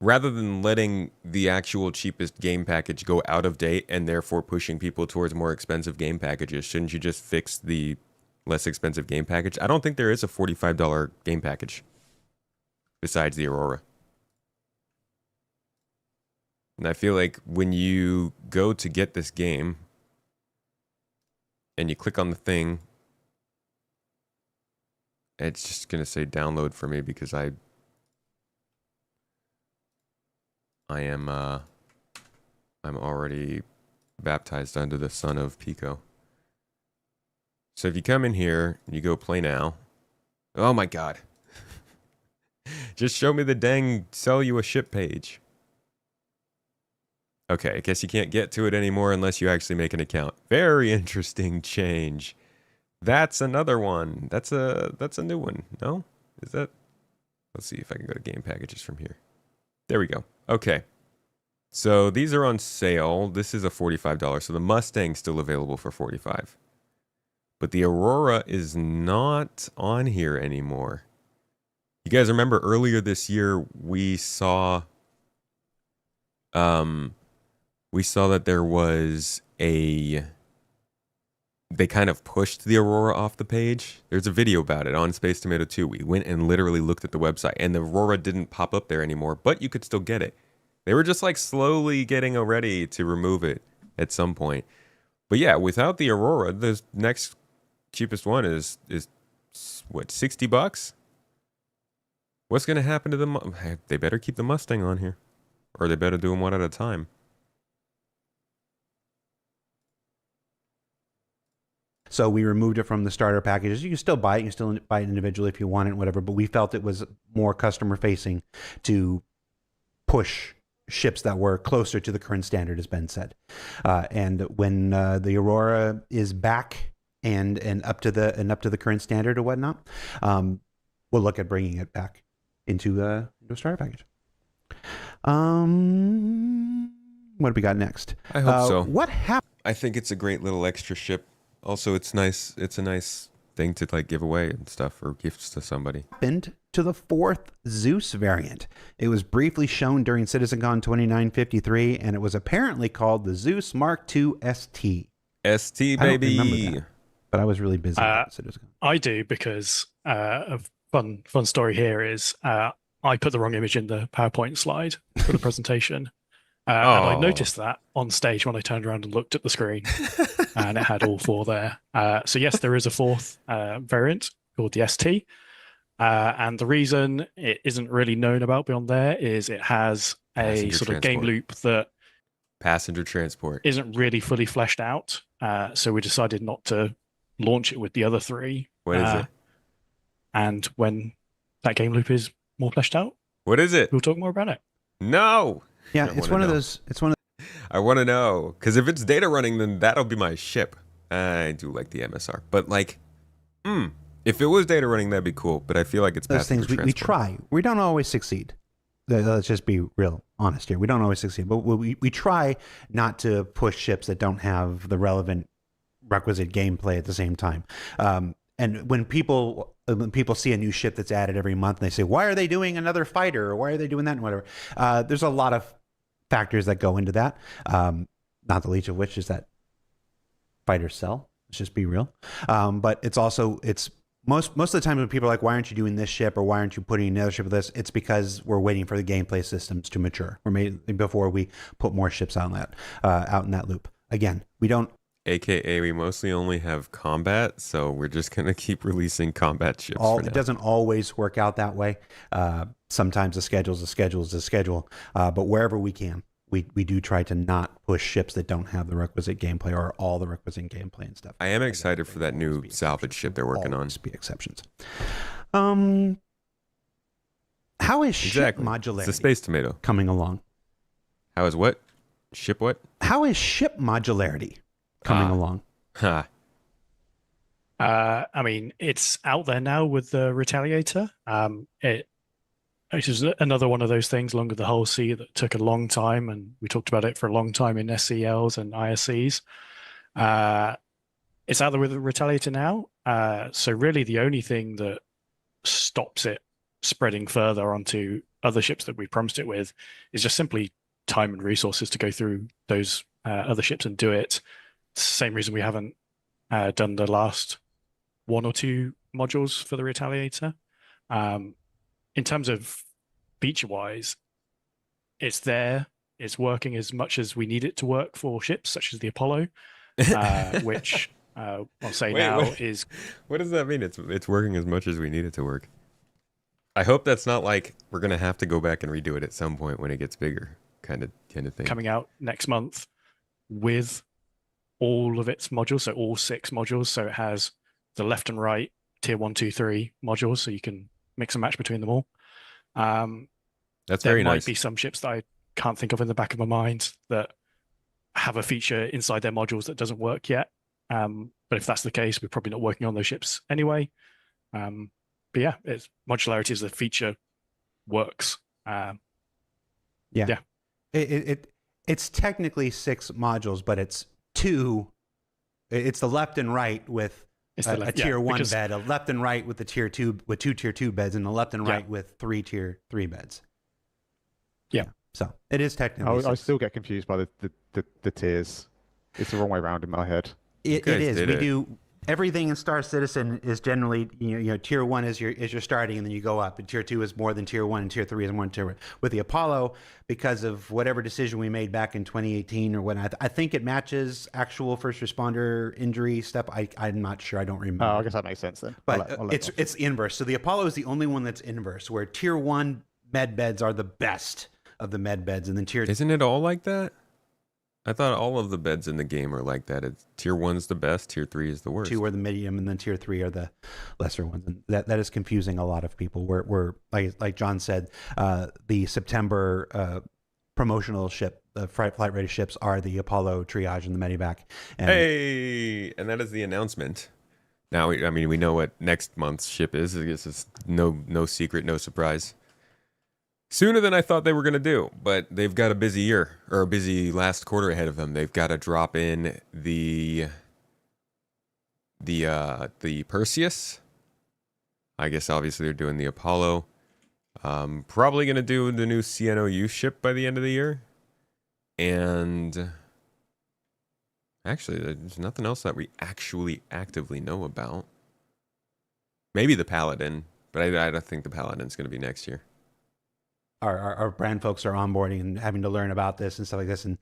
rather than letting the actual cheapest game package go out of date and therefore pushing people towards more expensive game packages, shouldn't you just fix the less expensive game package? I don't think there is a $45 game package besides the Aurora. And I feel like when you go to get this game and you click on the thing, it's just going to say download for me because I'm already baptized under the son of Pico. So if you come in here, you go play now. Oh my God. Just show me the dang sell you a ship page. Okay, I guess you can't get to it anymore unless you actually make an account. Very interesting change. That's another one. That's a new one. No? Is that? Let's see if I can go to game packages from here. There we go. Okay. So these are on sale. This is a $45. So the Mustang's still available for $45. But the Aurora is not on here anymore. You guys remember earlier this year we saw that there was they kind of pushed the Aurora off the page. There's a video about it on Space Tomato 2. We went and literally looked at the website, and the Aurora didn't pop up there anymore, but you could still get it. They were just like slowly getting ready to remove it at some point. But yeah, without the Aurora, the next cheapest one is what, $60? What's going to happen to them? They better keep the Mustang on here, or they better do them one at a time. So we removed it from the starter packages. You can still buy it. You can still buy it individually if you want it, whatever. But we felt it was more customer facing to push ships that were closer to the current standard, as Ben said. And when the Aurora is back and up to the current standard or whatnot, we'll look at bringing it back into a starter package. What have we got next? I hope so. What happened? I think it's a great little extra ship. Also, it's nice. It's a nice thing to like give away and stuff or gifts to somebody. Happened to the 4th Zeus variant? It was briefly shown during CitizenCon 2953, and it was apparently called the Zeus Mark II ST. ST, I don't baby. remember that, but I was really busy at CitizenCon. I do, because a fun story here is I put the wrong image in the PowerPoint slide for the presentation. And I noticed that on stage when I turned around and looked at the screen, and it had all 4 there. So yes, there is a 4th variant called the ST. And the reason it isn't really known about beyond there is it has a Passenger sort of game transport. loop that Passenger transport. isn't really fully fleshed out. So we decided not to launch it with the other 3. What is it? And when that game loop is more fleshed out, What is it? we'll talk more about it. No. Yeah, I it's wanna one of know. those. It's one of I want to know, because if it's data running, then that'll be my ship. I do like the MSR, but like, if it was data running, that'd be cool. But I feel like it's those things passenger we transport. try. We don't always succeed. Let's just be real honest here. We don't always succeed, but we try not to push ships that don't have the relevant requisite gameplay at the same time. And when people see a new ship that's added every month, and they say, "Why are they doing another fighter? Or why are they doing that?" and whatever. There's a lot of factors that go into that. Not the least of which is that fighters sell. Let's just be real. But it's also most of the time when people are like, "Why aren't you doing this ship?" or "Why aren't you putting another ship with this?" It's because we're waiting for the gameplay systems to mature. We're made before we put more ships out in that loop. Again, we don't. AKA, we mostly only have combat, so we're just gonna keep releasing combat ships. for now. It doesn't always work out that way. Sometimes a schedule is a schedule. But wherever we can, we do try to not push ships that don't have the requisite gameplay or all the requisite gameplay and stuff. I am excited for that new salvage ship they're working on. Always be exceptions. How is ship Exactly. modularity It's a space tomato. coming along? How is what? Ship what? How is ship modularity coming along? Ha. I mean, it's out there now with the Retaliator. It is another one of those things along with the whole sea that took a long time, and we talked about it for a long time in SCLs and ISCs. It's out there with the Retaliator now. So really the only thing that stops it spreading further onto other ships that we promised it with is just simply time and resources to go through those other ships and do it. It's the same reason we haven't done the last 1 or 2 modules for the Retaliator. In terms of feature-wise, it's there. It's working as much as we need it to work for ships such as the Apollo, which I'll say is... What does that mean? It's working as much as we need it to work. I hope that's not like we're gonna have to go back and redo it at some point when it gets bigger, kind of thing. coming out next month with all of its modules, so all 6 modules. So it has the left and right tier 1, 2, 3 modules, so you can mix and match between them all. That's There very might nice. be some ships that I can't think of in the back of my mind that have a feature inside their modules that doesn't work yet. But if that's the case, we're probably not working on those ships anyway. But yeah, it's modularity as a feature works. Yeah. It's technically 6 modules, but it's 2. It's the left and right with It's a the left- tier 1 because- bed, a left and right with the tier 2 with 2 tier 2 beds, and a left and right with 3 tier 3 beds. Yeah. So it is technically. I 6. still get confused by the tiers. It's the wrong way around in my head. It guys is. did We it. do everything in Star Citizen is generally tier 1 is your starting, and then you go up. And tier 2 is more than tier 1, and tier 3 is more than tier 1. With the Apollo, because of whatever decision we made back in 2018 or when I think it matches actual first responder injury stuff. I'm not sure. I don't remember. Oh, I guess that makes sense then. But I'll let it's inverse. So the Apollo is the only one that's inverse, where tier 1 med beds are the best of the med beds, and then tier Isn't it all like that? I thought all of the beds in the game are like that. It's tier 1's the best, tier 3 is the worst. 2 are the medium, and then tier 3 are the lesser ones, and that is confusing a lot of people. We're like John said, the September promotional ship, the flight ready ships are the Apollo triage and the Medivac. And Hey, and that is the announcement. Now, I mean, we know what next month's ship is. I guess it's no secret, no surprise. Sooner than I thought they were going to do, but they've got a busy year, or a busy last quarter ahead of them. They've got to drop in the Perseus. I guess obviously they're doing the Apollo. Probably going to do the new CNOU ship by the end of the year. And actually, there's nothing else that we actually actively know about. Maybe the Paladin, but I don't think the Paladin's going to be next year. our brand folks are onboarding and having to learn about this and stuff like this, and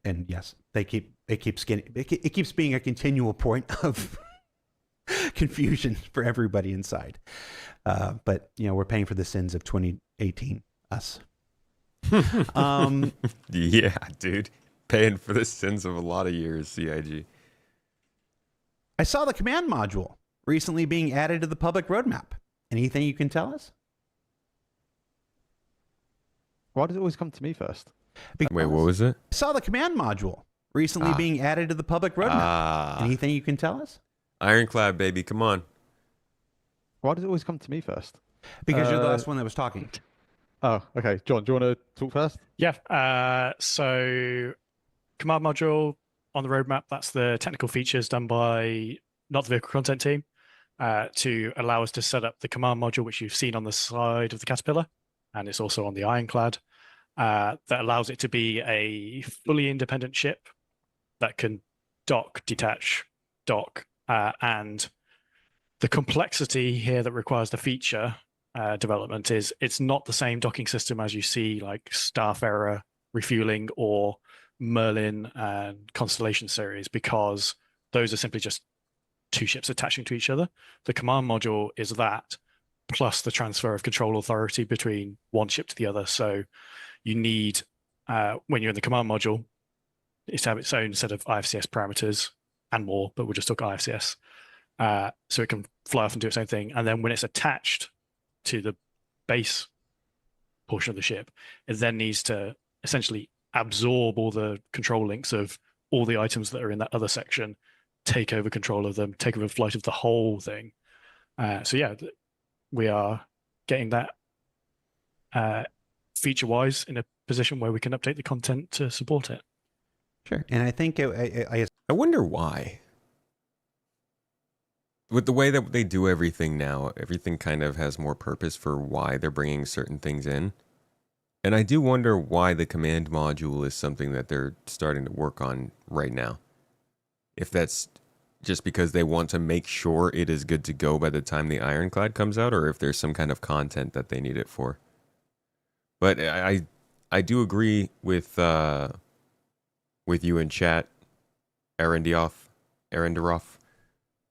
and yes, it keeps being a continual point of confusion for everybody inside. But we're paying for the sins of 2018, us. Yeah, dude, paying for the sins of a lot of years. CIG. I saw the command module recently being added to the public roadmap. Anything you can tell us? Why does it always come to me first? Wait, what was it? I saw the command module recently being added to the public roadmap. Anything you can tell us? Ironclad, baby, come on. Why does it always come to me first? Because you're the last one that was talking. Oh, okay. John, do you want to talk first? Yeah. So command module on the roadmap, that's the technical features done by not the vehicle content team to allow us to set up the command module, which you've seen on the side of the Caterpillar, and it's also on the Ironclad, that allows it to be a fully independent ship that can dock, detach, dock, and the complexity here that requires the feature development is it's not the same docking system as you see like Starfarer refueling or Merlin and Constellation series, because those are simply just two ships attaching to each other. The command module is that plus the transfer of control authority between one ship to the other. So you need, when you're in the command module, it's to have its own set of IFCS parameters and more, but we'll just talk IFCS. So it can fly off and do its own thing. And then when it's attached to the base portion of the ship, it then needs to essentially absorb all the control links of all the items that are in that other section, take over control of them, take over flight of the whole thing. So yeah, we are getting that feature-wise in a position where we can update the content to support it. Sure. And I think I wonder why. With the way that they do everything now, everything kind of has more purpose for why they're bringing certain things in. And I do wonder why the command module is something that they're starting to work on right now. If that's just because they want to make sure it is good to go by the time the Ironclad comes out, or if there's some kind of content that they need it for. But I do agree with you in chat, Arenderoff.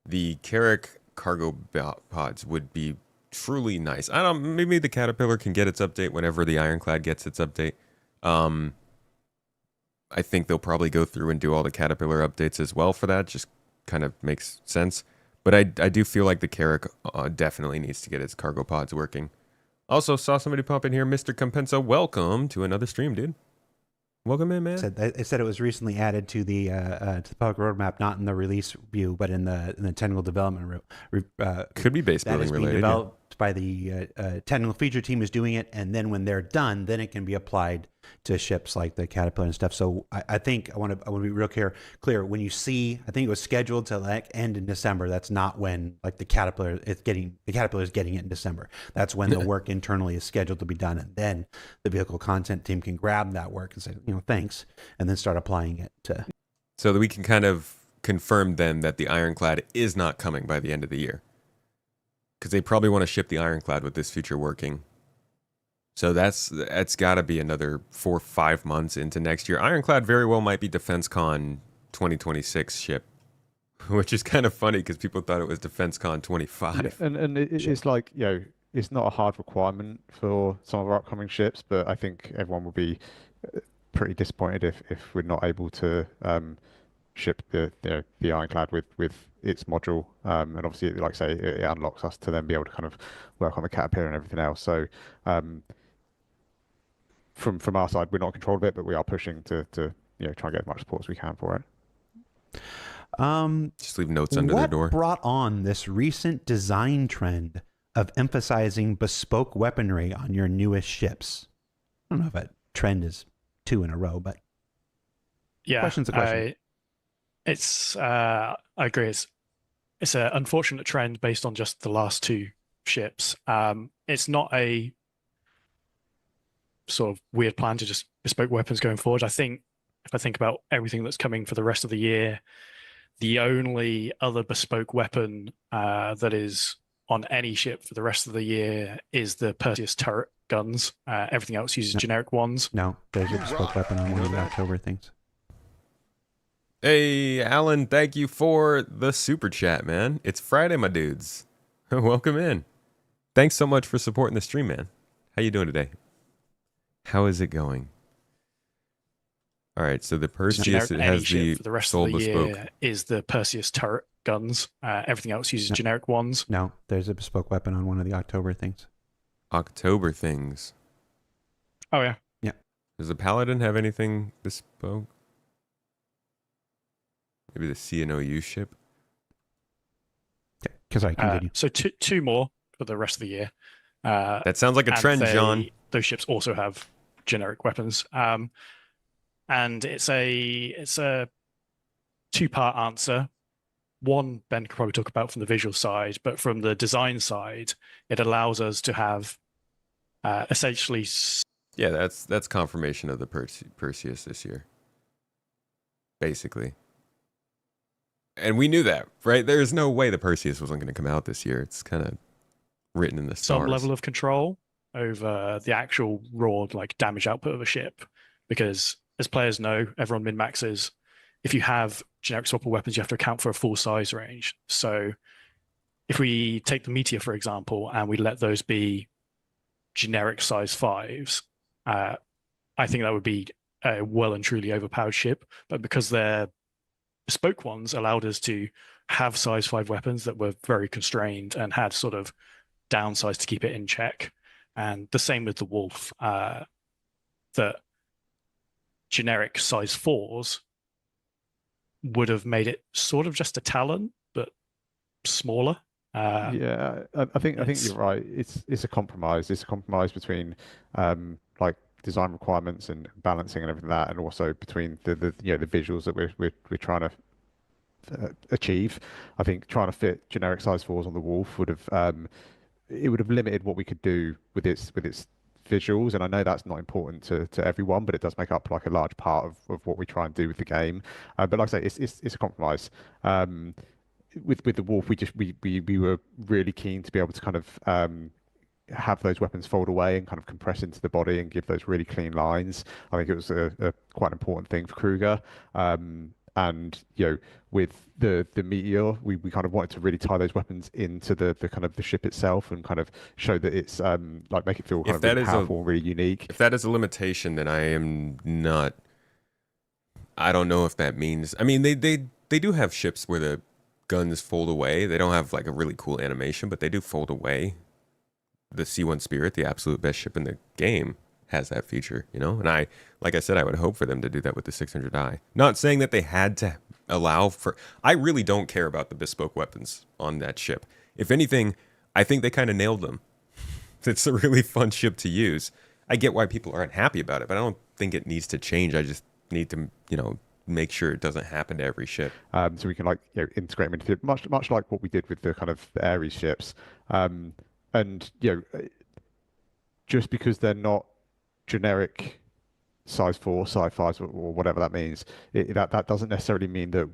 The Carrack cargo pods would be truly nice. I don't. Maybe the Caterpillar can get its update whenever the Ironclad gets its update. I think they'll probably go through and do all the Caterpillar updates as well for that. Just kind of makes sense. But I do feel like the Carrack definitely needs to get its cargo pods working. Also, saw somebody pop in here, Mr. Compensa. Welcome to another stream, dude. Welcome in, man. It said it was recently added to the public roadmap, not in the release view, but in the technical development. Could be base building related. Developed by the technical feature team is doing it, and then when they're done, then it can be applied to ships like the Caterpillar and stuff. So I think I want to be real clear. When you see, I think it was scheduled to end in December. That's not when the Caterpillar is getting it in December. That's when the work internally is scheduled to be done, and then the vehicle content team can grab that work and say, thanks, and then start applying it to. So that we can kind of confirm then that the Ironclad is not coming by the end of the year, because they probably want to ship the Ironclad with this feature working. So that's got to be another 4 or 5 months into next year. Ironclad very well might be DefenseCon 2026 ship, which is kind of funny because people thought it was DefenseCon 25. And it's like, it's not a hard requirement for some of our upcoming ships, but I think everyone will be pretty disappointed if we're not able to ship the Ironclad with its module. And obviously, like I say, it unlocks us to then be able to kind of work on the Caterpillar and everything else. So from our side, we're not in control of it, but we are pushing to try and get as much support as we can for it. Just leave notes under their door. What brought on this recent design trend of emphasizing bespoke weaponry on your newest ships? I don't know if that trend is 2 in a row, but question's a question. I agree. It's an unfortunate trend based on just the last 2 ships. It's not a sort of weird plan to just bespoke weapons going forward. I think if I think about everything that's coming for the rest of the year, the only other bespoke weapon that is on any ship for the rest of the year is the Perseus turret guns. Everything else uses generic ones. No, there's a bespoke weapon on one of the October things. Hey, Alan, thank you for the super chat, man. It's Friday, my dudes. Welcome in. Thanks so much for supporting the stream, man. How you doing today? How is it going? All right, so the Perseus, it has the for the rest sole of the bespoke. year is the Perseus turret guns. Everything else uses generic ones. No, there's a bespoke weapon on one of the October things. October things. Oh, yeah. Yeah. Does the Paladin have anything bespoke? Maybe the CNOU ship? Okay, sorry, continue. So two more for the rest of the year. That sounds like a trend, John. Those ships also have generic weapons. And it's a 2-part answer. One, Ben could probably talk about from the visual side, but from the design side, it allows us to have essentially... Yeah, that's confirmation of the Perseus this year. Basically. And we knew that, right? There's no way the Perseus wasn't going to come out this year. It's kind of written in the stars. Some level of control over the actual raw damage output of a ship, because as players know, everyone min-maxes. If you have generic swappable weapons, you have to account for a full size range. So if we take the Meteor, for example, and we let those be generic size 5s, I think that would be a well and truly overpowered ship. But because they're bespoke ones, allowed us to have size 5 weapons that were very constrained and had sort of downsize to keep it in check. And the same with the Wolf, that generic size 4s would have made it sort of just a Talon, but smaller. Yeah, I think you're right. It's a compromise. It's a compromise between design requirements and balancing and everything like that, and also between the visuals that we're trying to achieve. I think trying to fit generic size 4s on the Wolf would have limited what we could do with its visuals, and I know that's not important to everyone, but it does make up a large part of what we try and do with the game. But like I say, it's a compromise. With the Wolf, we were really keen to be able to kind of have those weapons fold away and kind of compress into the body and give those really clean lines. I think it was a quite important thing for Kruger. And with the Meteor, we kind of wanted to really tie those weapons into the kind of the ship itself and kind of show that it's make it feel kind of really powerful, really unique. If that is a limitation, then I am not. I don't know if that means. I mean, they do have ships where the guns fold away. They don't have a really cool animation, but they do fold away. The C1 Spirit, the absolute best ship in the game, has that feature, And like I said, I would hope for them to do that with the 600i. Not saying that they had to allow for... I really don't care about the bespoke weapons on that ship. If anything, I think they kind of nailed them. It's a really fun ship to use. I get why people aren't happy about it, but I don't think it needs to change. I just need to, make sure it doesn't happen to every ship. So we can integrate them into much like what we did with the kind of the Ares ships. And just because they're not generic size 4, size 5, or whatever that means, that doesn't necessarily mean that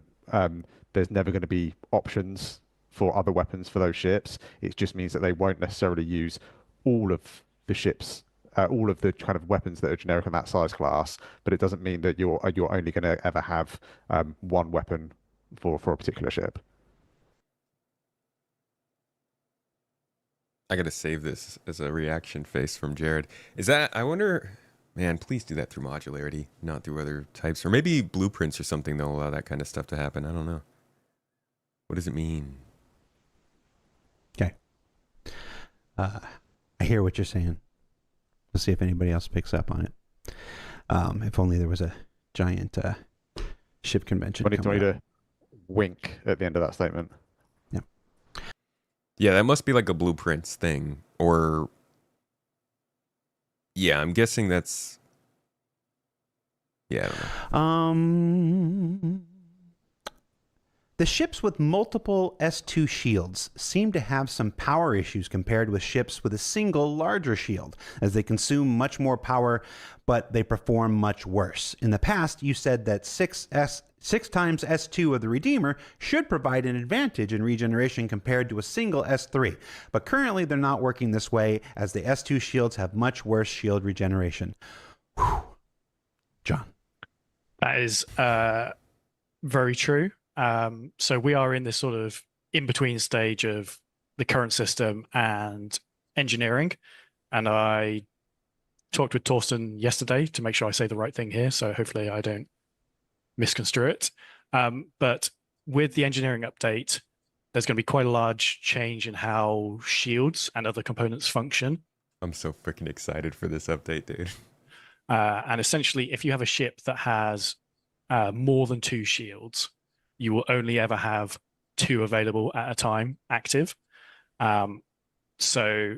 there's never going to be options for other weapons for those ships. It just means that they won't necessarily use all of the ships, all of the kind of weapons that are generic in that size class. But it doesn't mean that you're only going to ever have one weapon for a particular ship. I gotta save this as a reaction face from Jared. Is that, I wonder, Man, please do that through modularity, not through other types. Or maybe blueprints or something that'll allow that kind of stuff to happen. I don't know. What does it mean? Okay. I hear what you're saying. We'll see if anybody else picks up on it. If only there was a giant ship convention. We need coming up. to wink at the end of that statement. Yeah, that must be like a blueprints thing. Or... yeah, I'm guessing that's... yeah, I don't know. The ships with multiple S2 shields seem to have some power issues compared with ships with a single larger shield, as they consume much more power, but they perform much worse. In the past, you said that 6 times S2 of the Redeemer should provide an advantage in regeneration compared to a single S3, but currently they're not working this way, as the S2 shields have much worse shield regeneration. Whew. John. That is very true. So we are in this sort of in-between stage of the current system and engineering. And I talked with Torsten yesterday to make sure I say the right thing here. So hopefully I don't misconstrue it. But with the engineering update, there's going to be quite a large change in how shields and other components function. I'm so freaking excited for this update, dude. And essentially, if you have a ship that has more than 2 shields, you will only ever have 2 available at a time active. So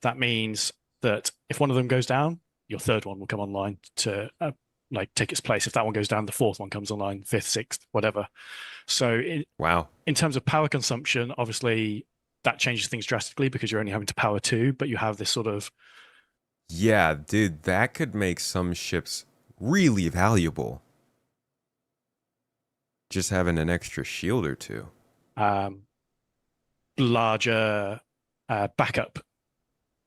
that means that if one of them goes down, your third one will come online to take its place. If that one goes down, the fourth one comes online, 5th, 6th, whatever. So Wow. In terms of power consumption, obviously that changes things drastically because you're only having to power 2, but you have this sort of... yeah, dude, that could make some ships really valuable. Just having an extra shield or 2. larger backup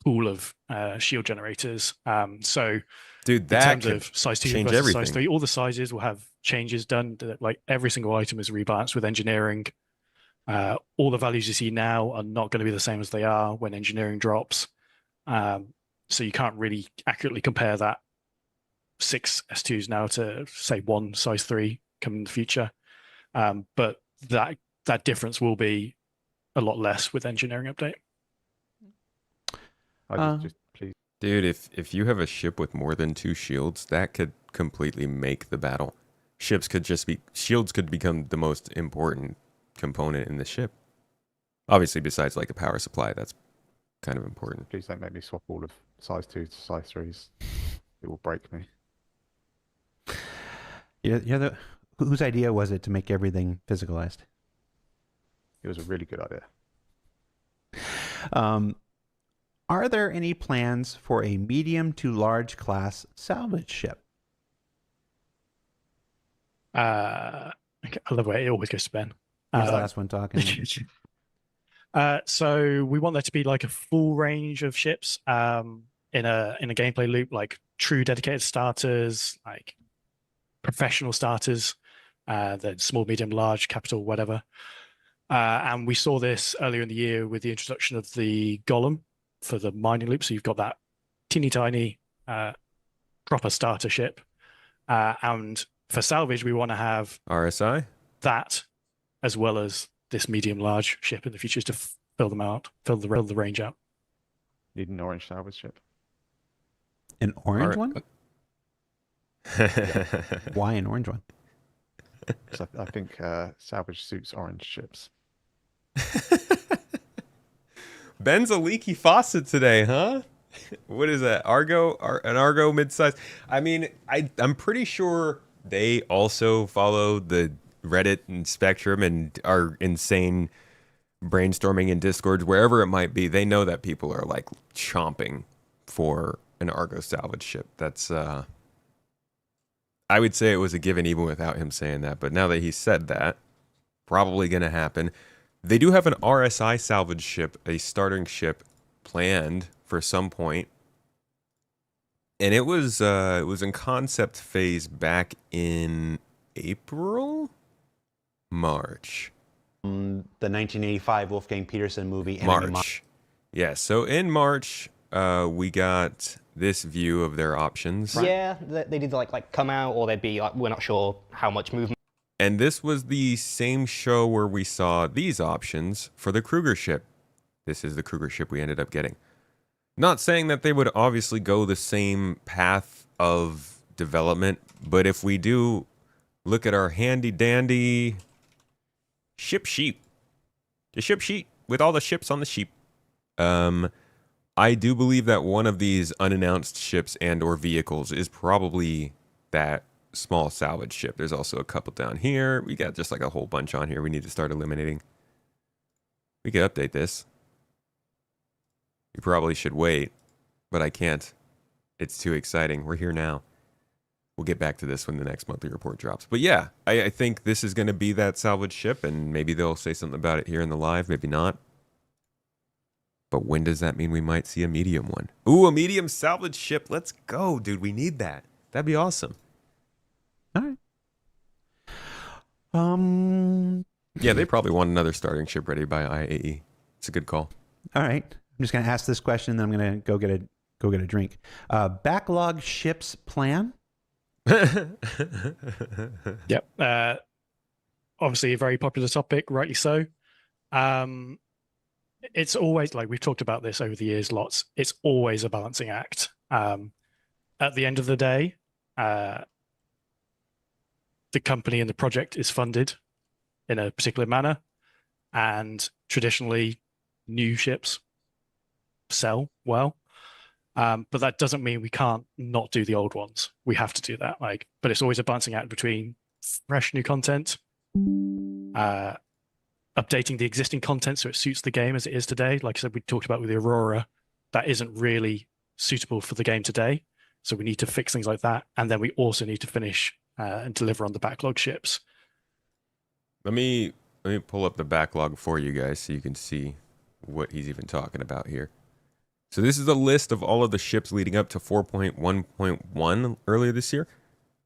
pool of shield generators. So dude, that in terms of size 2 change versus everything. size 3, all the sizes will have changes done. Like every single item is rebalanced with engineering. All the values you see now are not going to be the same as they are when engineering drops. So you can't really accurately compare that 6 S2s now to, say, 1 size 3 coming in the future. But that difference will be a lot less with engineering update. Please. Dude, if you have a ship with more than 2 shields, that could completely make the battle. Shields could become the most important component in the ship. Obviously, besides like a power supply, that's kind of important. Please don't make me swap all of size 2 to size 3s. It will break me. Whose idea was it to make everything physicalized? It was a really good idea. Are there any plans for a medium to large class salvage ship? Okay, I love the way it always goes to Ben. Who's the last one talking? So we want there to be like a full range of ships in a gameplay loop, like true dedicated starters, like professional starters, then small, medium, large, capital, whatever. And we saw this earlier in the year with the introduction of the Golem for the mining loop. So you've got that teeny tiny proper starter ship. And for salvage, we want to have RSI? that as well as this medium large ship in the future to fill them out, fill the range out. Need an orange salvage ship. An orange one? Why an orange one? So I think salvage suits orange ships. Ben's a leaky faucet today, huh? What is that? An Argo mid-size? I mean, I'm pretty sure they also follow the Reddit and Spectrum and are insane brainstorming in Discords, wherever it might be. They know that people are like chomping for an Argo salvage ship. That's I would say it was a given even without him saying that, but now that he said that, probably going to happen. They do have an RSI salvage ship, a starting ship planned for some point. And it was in concept phase back in March. The 1985 Wolfgang Peterson movie. March. Yeah, so in March, we got this view of their options. Yeah, they did like come out, or they'd be like, we're not sure how much movement. And this was the same show where we saw these options for the Kruger ship. This is the Kruger ship we ended up getting. Not saying that they would obviously go the same path of development, but if we do look at our handy dandy ship sheet, the ship sheet with all the ships on the sheet, I do believe that one of these unannounced ships and or vehicles is probably that small salvage ship. There's also a couple down here. We got just like a whole bunch on here we need to start eliminating. We could update this. You probably should wait, but I can't. It's too exciting. We're here now. We'll get back to this when the next monthly report drops. But yeah, I think this is going to be that salvage ship, and maybe they'll say something about it here in the live, maybe not. But when does that mean we might see a medium one? Ooh, a medium salvage ship. Let's go, dude. We need that. That'd be awesome. All right. Yeah, they probably want another starting ship ready by IAE. It's a good call. All right. I'm just going to ask this question, then I'm going to go get a drink. Backlog ships plan? Yep. Obviously a very popular topic, rightly so. It's always, like we've talked about this over the years lots, it's always a balancing act. At the end of the day, the company and the project is funded in a particular manner, and traditionally new ships sell well. But that doesn't mean we can't not do the old ones. We have to do that. But it's always a balancing act between fresh new content, updating the existing content so it suits the game as it is today. Like I said, we talked about with the Aurora, that isn't really suitable for the game today. So we need to fix things like that. And then we also need to finish and deliver on the backlog ships. Let me pull up the backlog for you guys so you can see what he's even talking about here. So this is a list of all of the ships leading up to 4.1.1 earlier this year,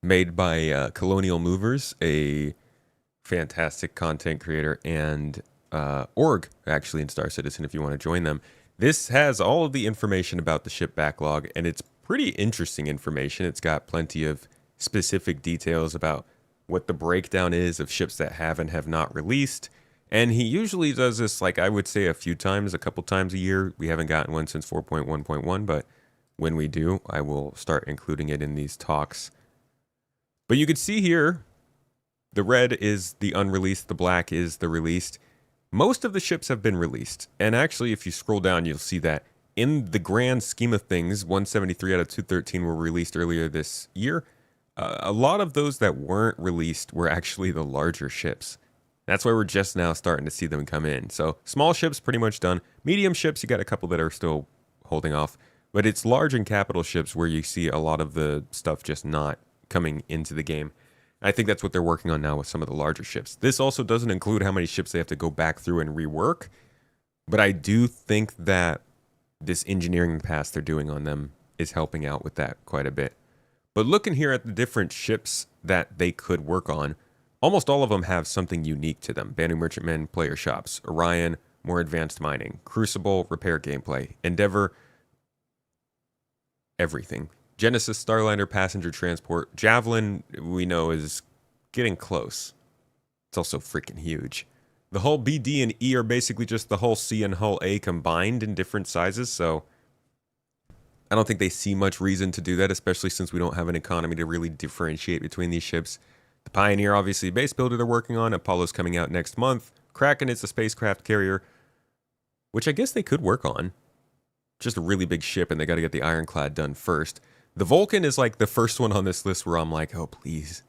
made by Colonial Movers, a fantastic content creator, and org, actually, in Star Citizen, if you want to join them. This has all of the information about the ship backlog, and it's pretty interesting information. It's got plenty of specific details about what the breakdown is of ships that have and have not released. And he usually does this, like I would say, a couple times a year. We haven't gotten one since 4.1.1, but when we do, I will start including it in these talks. But you can see here, the red is the unreleased, the black is the released. Most of the ships have been released. And actually, if you scroll down, you'll see that in the grand scheme of things, 173 out of 213 were released earlier this year. A lot of those that weren't released were actually the larger ships. That's why we're just now starting to see them come in. So small ships pretty much done. Medium ships, you got a couple that are still holding off. But it's large and capital ships where you see a lot of the stuff just not coming into the game. I think that's what they're working on now with some of the larger ships. This also doesn't include how many ships they have to go back through and rework. But I do think that this engineering pass they're doing on them is helping out with that quite a bit. But looking here at the different ships that they could work on, almost all of them have something unique to them. Banu Merchantmen, player shops. Orion, more advanced mining. Crucible, repair gameplay. Endeavor, everything. Genesis, Starliner, passenger transport. Javelin, we know, is getting close. It's also freaking huge. The hull B, D, and E are basically just the hull C and hull A combined in different sizes, so I don't think they see much reason to do that, especially since we don't have an economy to really differentiate between these ships. The Pioneer, obviously, a base builder they're working on. Apollo's coming out next month. Kraken is a spacecraft carrier, which I guess they could work on. Just a really big ship, and they got to get the Ironclad done first. The Vulcan is like the first one on this list where I'm like, oh, please.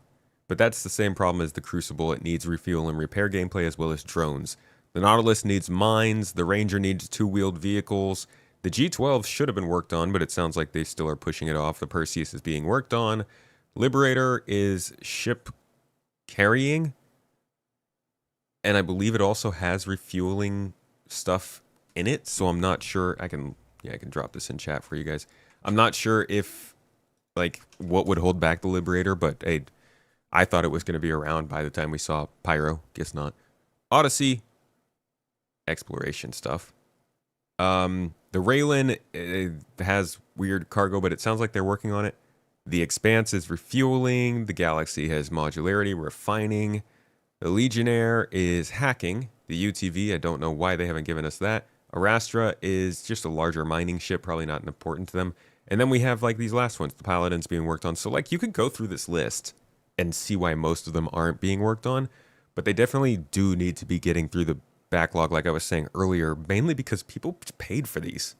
But that's the same problem as the Crucible. It needs refuel and repair gameplay as well as drones. The Nautilus needs mines. The Ranger needs two-wheeled vehicles. The G-12 should have been worked on, but it sounds like they still are pushing it off. The Perseus is being worked on. Liberator is ship carrying, and I believe it also has refueling stuff in it, so I'm not sure. I can drop this in chat for you guys. I'm not sure if, like, what would hold back the Liberator, but hey, I thought it was going to be around by the time we saw Pyro. Guess not. Odyssey, exploration stuff. The Raylan has weird cargo, but it sounds like they're working on it. The Expanse is refueling. The Galaxy has modularity, refining. The Legionnaire is hacking. The UTV, I don't know why they haven't given us that. Arastra is just a larger mining ship, probably not important to them. And then we have like these last ones, the Paladins being worked on. So like you could go through this list and see why most of them aren't being worked on, but they definitely do need to be getting through the backlog, like I was saying earlier, mainly because people paid for these.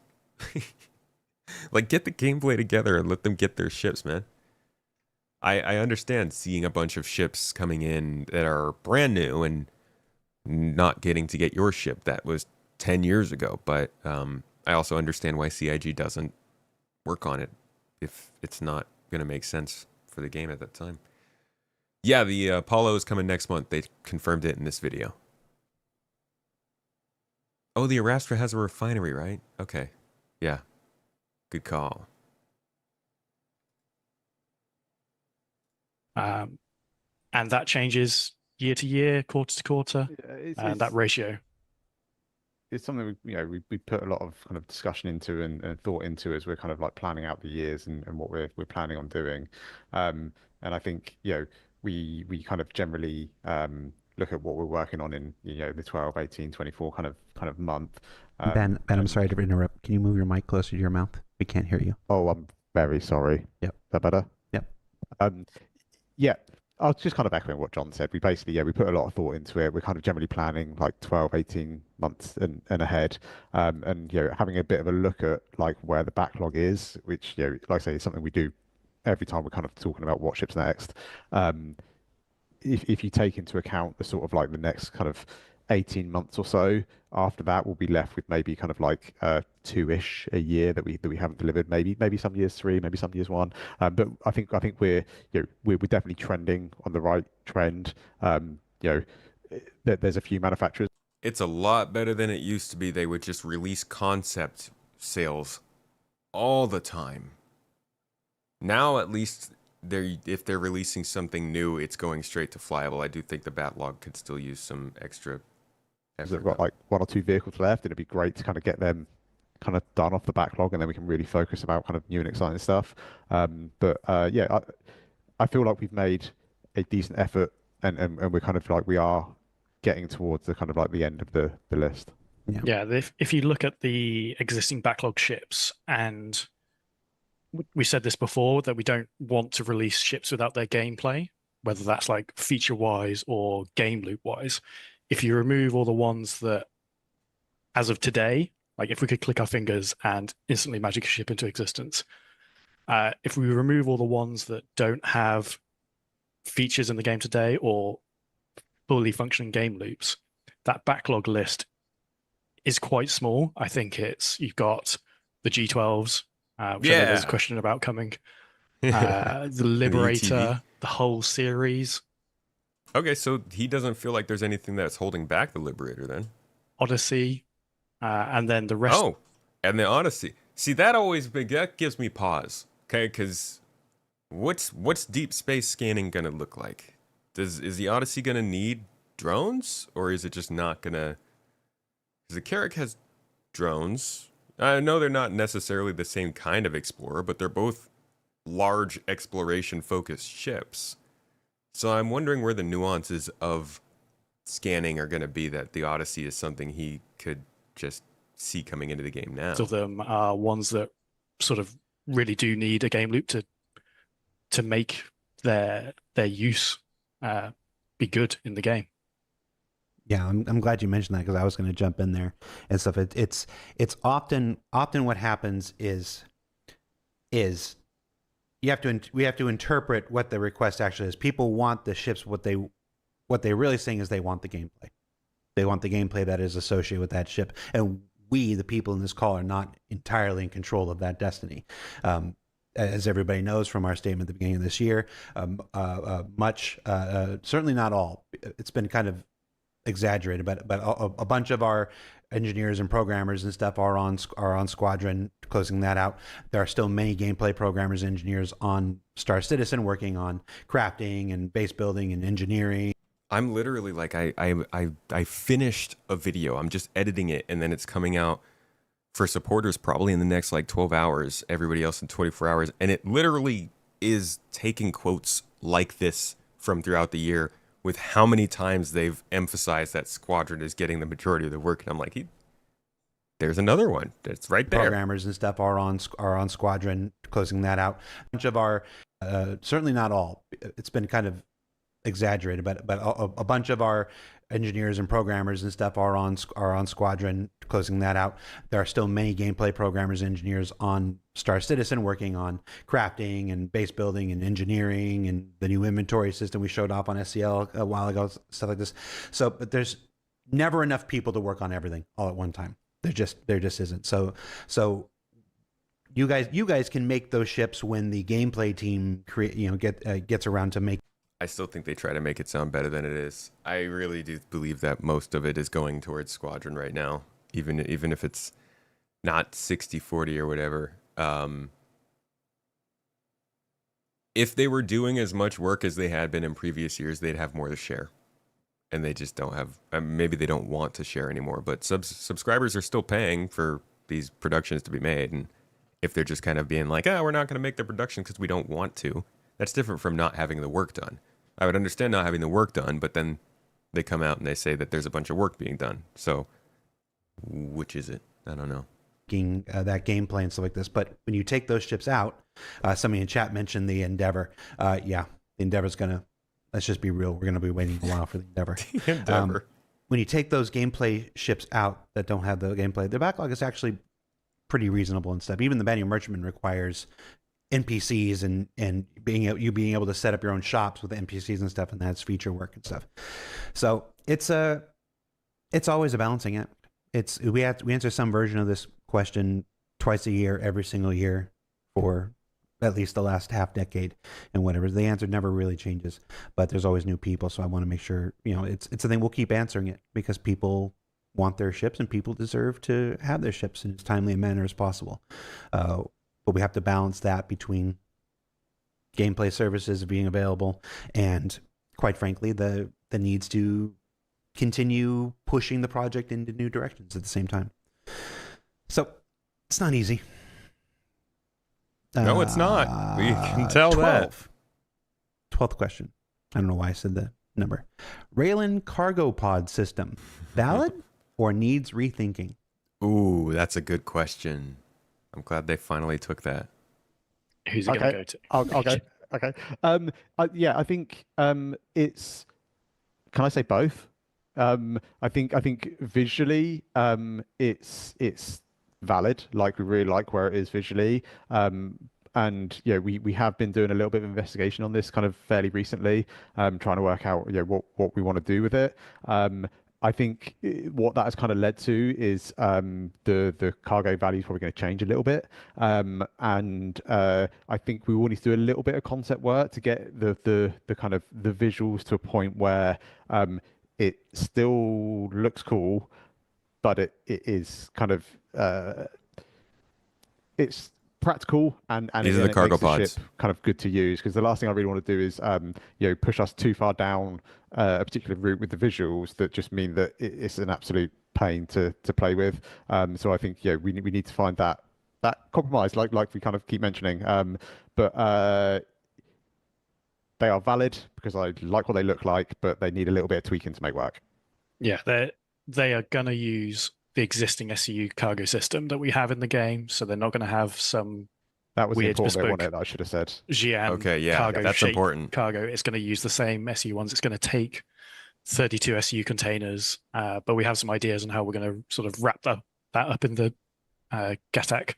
Like, get the gameplay together and let them get their ships, man. I understand seeing a bunch of ships coming in that are brand new and not getting to get your ship that was 10 years ago, but I also understand why CIG doesn't work on it if it's not going to make sense for the game at that time. Yeah, the Apollo is coming next month. They confirmed it in this video. Oh, the Arastra has a refinery, right? Okay. Yeah. Good call. And that changes year to year, quarter to quarter, Yeah, that ratio. it's something we put a lot of kind of discussion into and thought into as we're kind of like planning out the years and what we're planning on doing. And I think we kind of generally look at what we're working on in the 12, 18, 24 kind of month. Ben, I'm sorry to interrupt. Can you move your mic closer to your mouth? We can't hear you. Oh, I'm very sorry. Yep. Is that better? Yep. Yeah. I was just kind of echoing what John said. We basically, we put a lot of thought into it. We're kind of generally planning like 12, 18 months and ahead. And having a bit of a look at like where the backlog is, which, like I say, is something we do every time we're kind of talking about what ships next. If you take into account the sort of like the next kind of 18 months or so, after that we'll be left with maybe kind of like two-ish a year that we haven't delivered. Maybe some years three, maybe some years one. But I think we're we're definitely trending on the right trend. There's a few manufacturers. It's a lot better than it used to be. They would just release concept sales all the time. Now at least if they're releasing something new, it's going straight to flyable. I do think the backlog could still use some extra effort. They've got like one or two vehicles left. It'd be great to kind of get them kind of done off the backlog, and then we can really focus about kind of new and exciting stuff. But I feel like we've made a decent effort, and we're kind of like we are getting towards the kind of like the end of the list. Yeah, if you look at the existing backlog ships, and we said this before, that we don't want to release ships without their gameplay, whether that's like feature-wise or game loop-wise. If you remove all the ones that, as of today, like if we could click our fingers and instantly magic a ship into existence, if we remove all the ones that don't have features in the game today or fully functioning game loops, that backlog list is quite small. I think you've got the G12s, which I know there's a question about coming, the Liberator, the whole series. Okay, so he doesn't feel like there's anything that's holding back the Liberator then. Odyssey, and then the rest. Oh, and the Odyssey. See, that gives me pause. Okay, because what's deep space scanning gonna look like? Is the Odyssey gonna need drones, or is it just not gonna? Because the Carrack has drones. I know they're not necessarily the same kind of explorer, but they're both large exploration-focused ships. So I'm wondering where the nuances of scanning are going to be, that the Odyssey is something he could just see coming into the game now. Of them are ones that sort of really do need a game loop to make their use be good in the game. Yeah, I'm glad you mentioned that, because I was going to jump in there and stuff. It's often what happens is we have to interpret what the request actually is. People want the ships. What they're really saying is they want the gameplay. They want the gameplay that is associated with that ship, and we, the people in this call, are not entirely in control of that destiny. As everybody knows from our statement at the beginning of this year, certainly not all. It's been kind of exaggerated, but a bunch of our engineers and programmers and stuff are on Squadron, closing that out. There are still many gameplay programmers and engineers on Star Citizen working on crafting and base building and engineering. I'm literally like, I finished a video. I'm just editing it, and then it's coming out for supporters probably in the next like 12 hours, everybody else in 24 hours. And it literally is taking quotes like this from throughout the year with how many times they've emphasized that Squadron is getting the majority of the work. And I'm like, there's another one. It's right there. Programmers and stuff are on Squadron, closing that out. A bunch of our, certainly not all, it's been kind of exaggerated, but a bunch of our engineers and programmers and stuff are on Squadron, closing that out. There are still many gameplay programmers and engineers on Star Citizen working on crafting and base building and engineering and the new inventory system we showed off on SCL a while ago, stuff like this. So, but there's never enough people to work on everything all at one time. There just isn't. So you guys can make those ships when the gameplay team gets around to make. I still think they try to make it sound better than it is. I really do believe that most of it is going towards Squadron right now, even if it's not 60-40 or whatever. If they were doing as much work as they had been in previous years, they'd have more to share. And they just don't have, maybe they don't want to share anymore, but subscribers are still paying for these productions to be made. And if they're just kind of being like, we're not going to make the production because we don't want to, that's different from not having the work done. I would understand not having the work done, but then they come out and they say that there's a bunch of work being done. So which is it? I don't know. That gameplay and stuff like this. But when you take those ships out, somebody in chat mentioned the Endeavor. The Endeavor's going to, let's just be real, we're going to be waiting a while for the Endeavor. The Endeavor. When you take those gameplay ships out that don't have the gameplay, the backlog is actually pretty reasonable and stuff. Even the Banning Merchantman requires NPCs and being able to set up your own shops with NPCs and stuff, and that's feature work and stuff. So it's always a balancing act. We answer some version of this question twice a year, every single year for at least the last half decade and whatever. The answer never really changes, but there's always new people. So I want to make sure, it's a thing. We'll keep answering it because people want their ships and people deserve to have their ships in as timely a manner as possible. But we have to balance that between gameplay services being available and, quite frankly, the needs to continue pushing the project into new directions at the same time. So it's not easy. No, it's not. We can tell 12. that. 12th question. I don't know why I said the number. Raylan cargo pod system, valid or needs rethinking? Ooh, that's a good question. I'm glad they finally took that. Who's it going to go to? I'll go. Okay. I think it's. Can I say both? I think visually, it's valid. Like we really like where it is visually. And we have been doing a little bit of investigation on this kind of fairly recently, trying to work out what we want to do with it. I think what that has kind of led to is the cargo value is probably going to change a little bit, and I think we will need to do a little bit of concept work to get the kind of the visuals to a point where it still looks cool, but it is kind of it's practical and these are the cargo pods, ship kind of good to use, because the last thing I really want to do is push us too far down a particular route with the visuals that just mean that it's an absolute pain to play with. So I think we need to find that compromise, like we kind of keep mentioning. But they are valid because I like what they look like, but they need a little bit of tweaking to make work. Yeah, they are going to use the existing SCU cargo system that we have in the game, so they're not going to have some that was weird important bespoke that I should have said. GM cargo that's important. Cargo. It's going to use the same SCU ones. It's going to take 32 SCU containers, but we have some ideas on how we're going to sort of wrap that up in the GATAC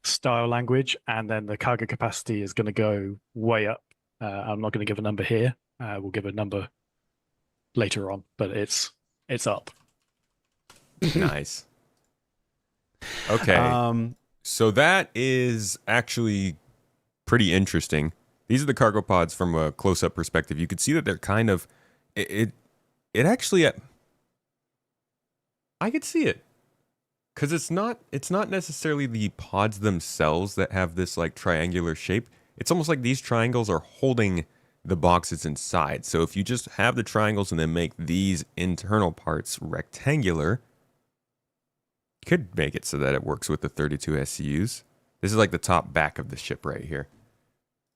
style language, and then the cargo capacity is going to go way up. I'm not going to give a number here. We'll give a number later on, but it's up. Nice. Okay. So that is actually pretty interesting. These are the cargo pods from a close-up perspective. You could see that they're kind of it actually I could see it. Cuz it's not necessarily the pods themselves that have this like triangular shape. It's almost like these triangles are holding the boxes inside. So if you just have the triangles and then make these internal parts rectangular, Could make it so that it works with the 32 SCUs. This is like the top back of the ship right here.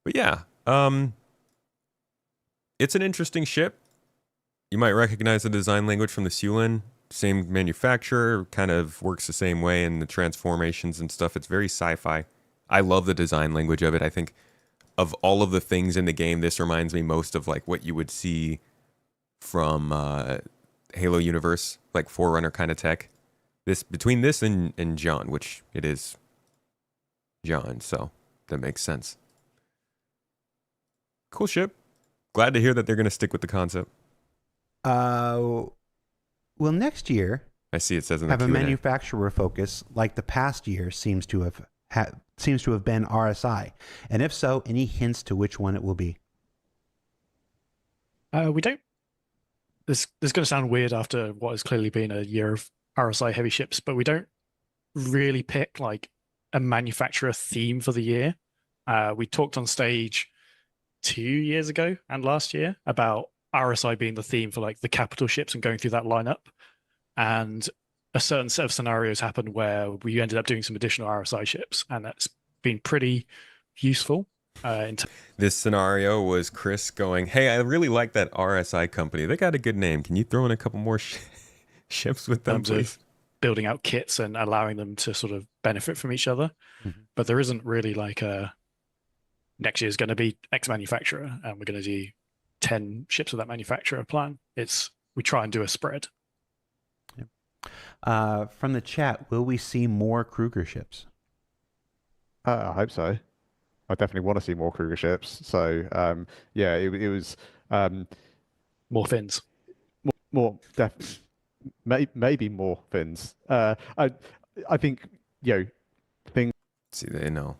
But yeah, it's an interesting ship. You might recognize the design language from the Sulin. Same manufacturer, kind of works the same way in the transformations and stuff. It's very sci-fi. I love the design language of it. I think of all of the things in the game, this reminds me most of like what you would see from Halo universe, like Forerunner kind of tech. This between this and John, which it is John, so that makes sense. Cool ship. Glad to hear that they're going to stick with the concept. Will next year I see it says in the have a Q&A. manufacturer focus like the past year seems to have been RSI? And if so, any hints to which one it will be? We don't. This is going to sound weird after what has clearly been a year of RSI heavy ships, but we don't really pick like a manufacturer theme for the year. We talked on stage 2 years ago and last year about RSI being the theme for like the capital ships and going through that lineup. And a certain set of scenarios happened where we ended up doing some additional RSI ships, and that's been pretty useful. This scenario was Chris going, "Hey, I really like that RSI company. They got a good name. Can you throw in a couple more ships with them, please?" Building out kits and allowing them to sort of benefit from each other. Mm-hmm. But there isn't really like a next year's going to be X manufacturer and we're going to do 10 ships with that manufacturer plan. We try and do a spread. From the chat, will we see more Kruger ships? I hope so. I definitely want to see more Kruger ships. So yeah, it was more fins. More definitely. Maybe more fins. I think things. See, they know.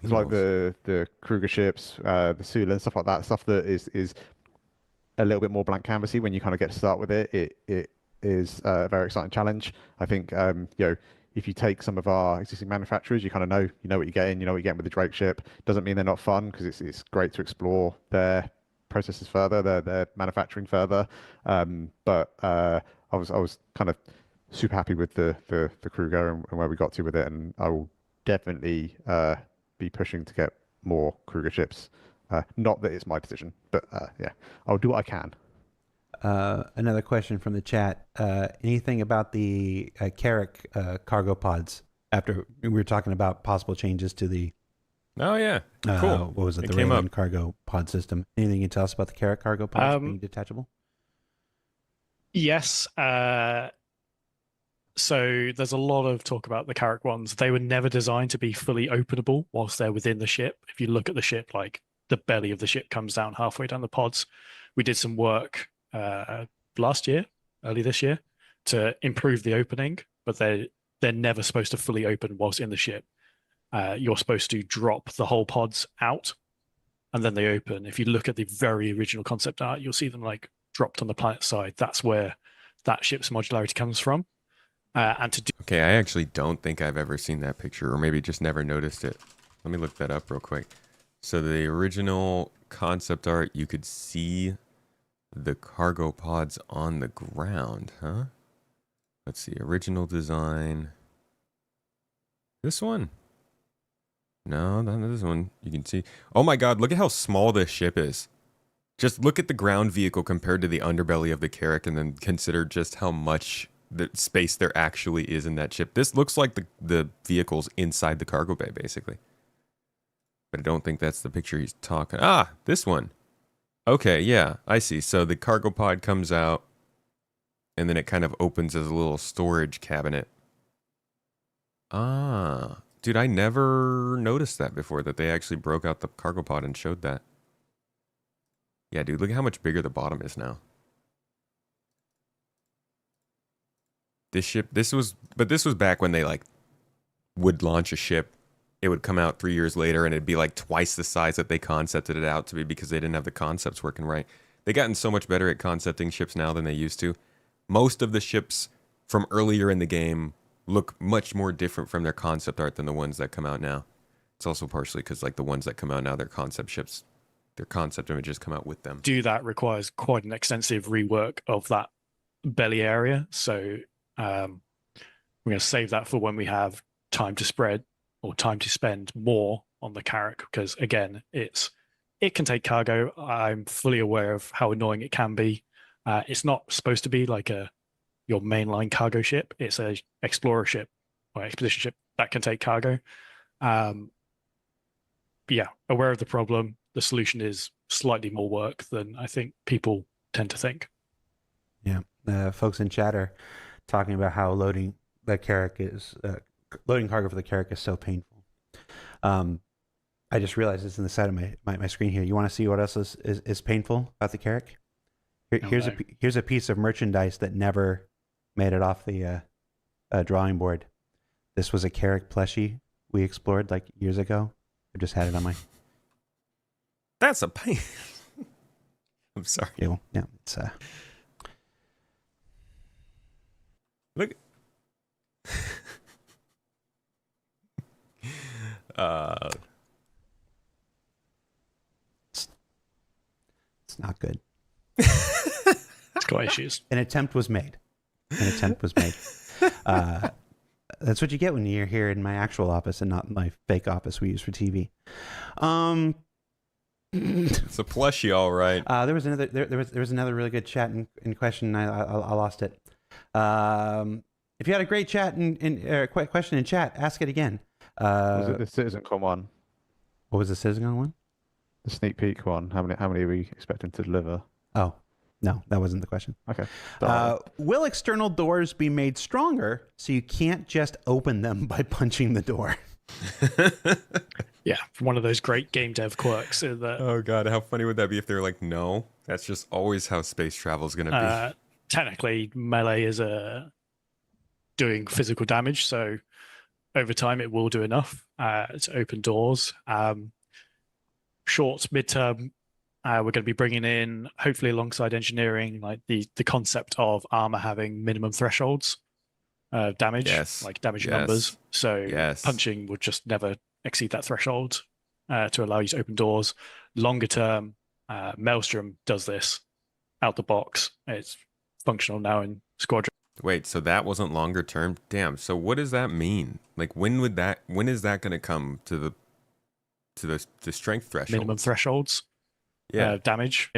It's like the Kruger ships, the Sula and stuff like that. Stuff that is a little bit more blank canvassy when you kind of get to start with it. It is a very exciting challenge. I think if you take some of our existing manufacturers, you kind of know what you're getting. You know what you're getting with the Drake ship. Doesn't mean they're not fun because it's great to explore their processes further, their manufacturing further. But I was kind of super happy with the Kruger and where we got to with it, and I will definitely be pushing to get more Kruger ships. Not that it's my decision, but yeah, I'll do what I can. Another question from the chat. Anything about the Carrick cargo pods after we were talking about possible changes to the Oh yeah, cool. What was it? The came Raylan up. cargo pod system. Anything you can tell us about the Carrick cargo pods being detachable? Yes. So there's a lot of talk about the Carrick ones. They were never designed to be fully openable whilst they're within the ship. If you look at the ship, like the belly of the ship comes down halfway down the pods. We did some work early this year, to improve the opening, but they're never supposed to fully open whilst in the ship. You're supposed to drop the whole pods out and then they open. If you look at the very original concept art, you'll see them like dropped on the planet side. That's where that ship's modularity comes from. Okay, I actually don't think I've ever seen that picture, or maybe just never noticed it. Let me look that up real quick. So the original concept art, you could see the cargo pods on the ground, huh? Let's see, original design. This one? No, not this one. You can see. Oh my god, look at how small this ship is. Just look at the ground vehicle compared to the underbelly of the Carrick, and then consider just how much the space there actually is in that ship. This looks like the vehicles inside the cargo bay, basically. But I don't think that's the picture he's talking. Ah, this one. Okay, yeah, I see. So the cargo pod comes out, and then it kind of opens as a little storage cabinet. Ah, dude, I never noticed that before, that they actually broke out the cargo pod and showed that. Yeah, dude, look at how much bigger the bottom is now. This ship, this was back when they like would launch a ship. It would come out 3 years later and it'd be like twice the size that they concepted it out to be, because they didn't have the concepts working right. They've gotten so much better at concepting ships now than they used to. Most of the ships from earlier in the game look much more different from their concept art than the ones that come out now. It's also partially because like the ones that come out now, they're concept ships. Their concept images come out with them. Do that requires quite an extensive rework of that belly area. So we're going to save that for when we have time to spread or time to spend more on the Carrack, because again, it can take cargo. I'm fully aware of how annoying it can be. It's not supposed to be like your mainline cargo ship. It's a explorer ship or expedition ship that can take cargo. Yeah, aware of the problem. The solution is slightly more work than I think people tend to think. Yeah, folks in chat are talking about how loading cargo for the Carrack is so painful. I just realized it's in the side of my screen here. You want to see what else is painful about the Carrack? Here's a piece of merchandise that never made it off the drawing board. This was a Carrack plushie we explored like years ago. I just had it on my. That's a pain. I'm sorry. Yeah, well, yeah, it's Look. it's not good. It's got issues. An attempt was made. That's what you get when you're here in my actual office and not my fake office we use for TV. It's a plushie, all right. There was another really good chat in question. I lost it. If you had a great chat and question in chat, ask it again. Was it the CitizenCon one? What was the CitizenCon one? The sneak peek one. How many are we expecting to deliver? Oh, no, that wasn't the question. Okay. Will external doors be made stronger so you can't just open them by punching the door? Yeah, one of those great game dev quirks. Oh god, how funny would that be if they're like, no, that's just always how space travel is going to be. Technically, melee is doing physical damage, so over time it will do enough to open doors. Short, midterm, we're going to be bringing in, hopefully alongside engineering, like the concept of armor having minimum thresholds of damage, like damage numbers. So punching would just never exceed that threshold to allow you to open doors. Longer term, Maelstrom does this out the box. It's functional now in Squadron. Wait, so that wasn't longer term? Damn. So what does that mean? Like, when is that going to come to the strength threshold? Minimum thresholds. Damage.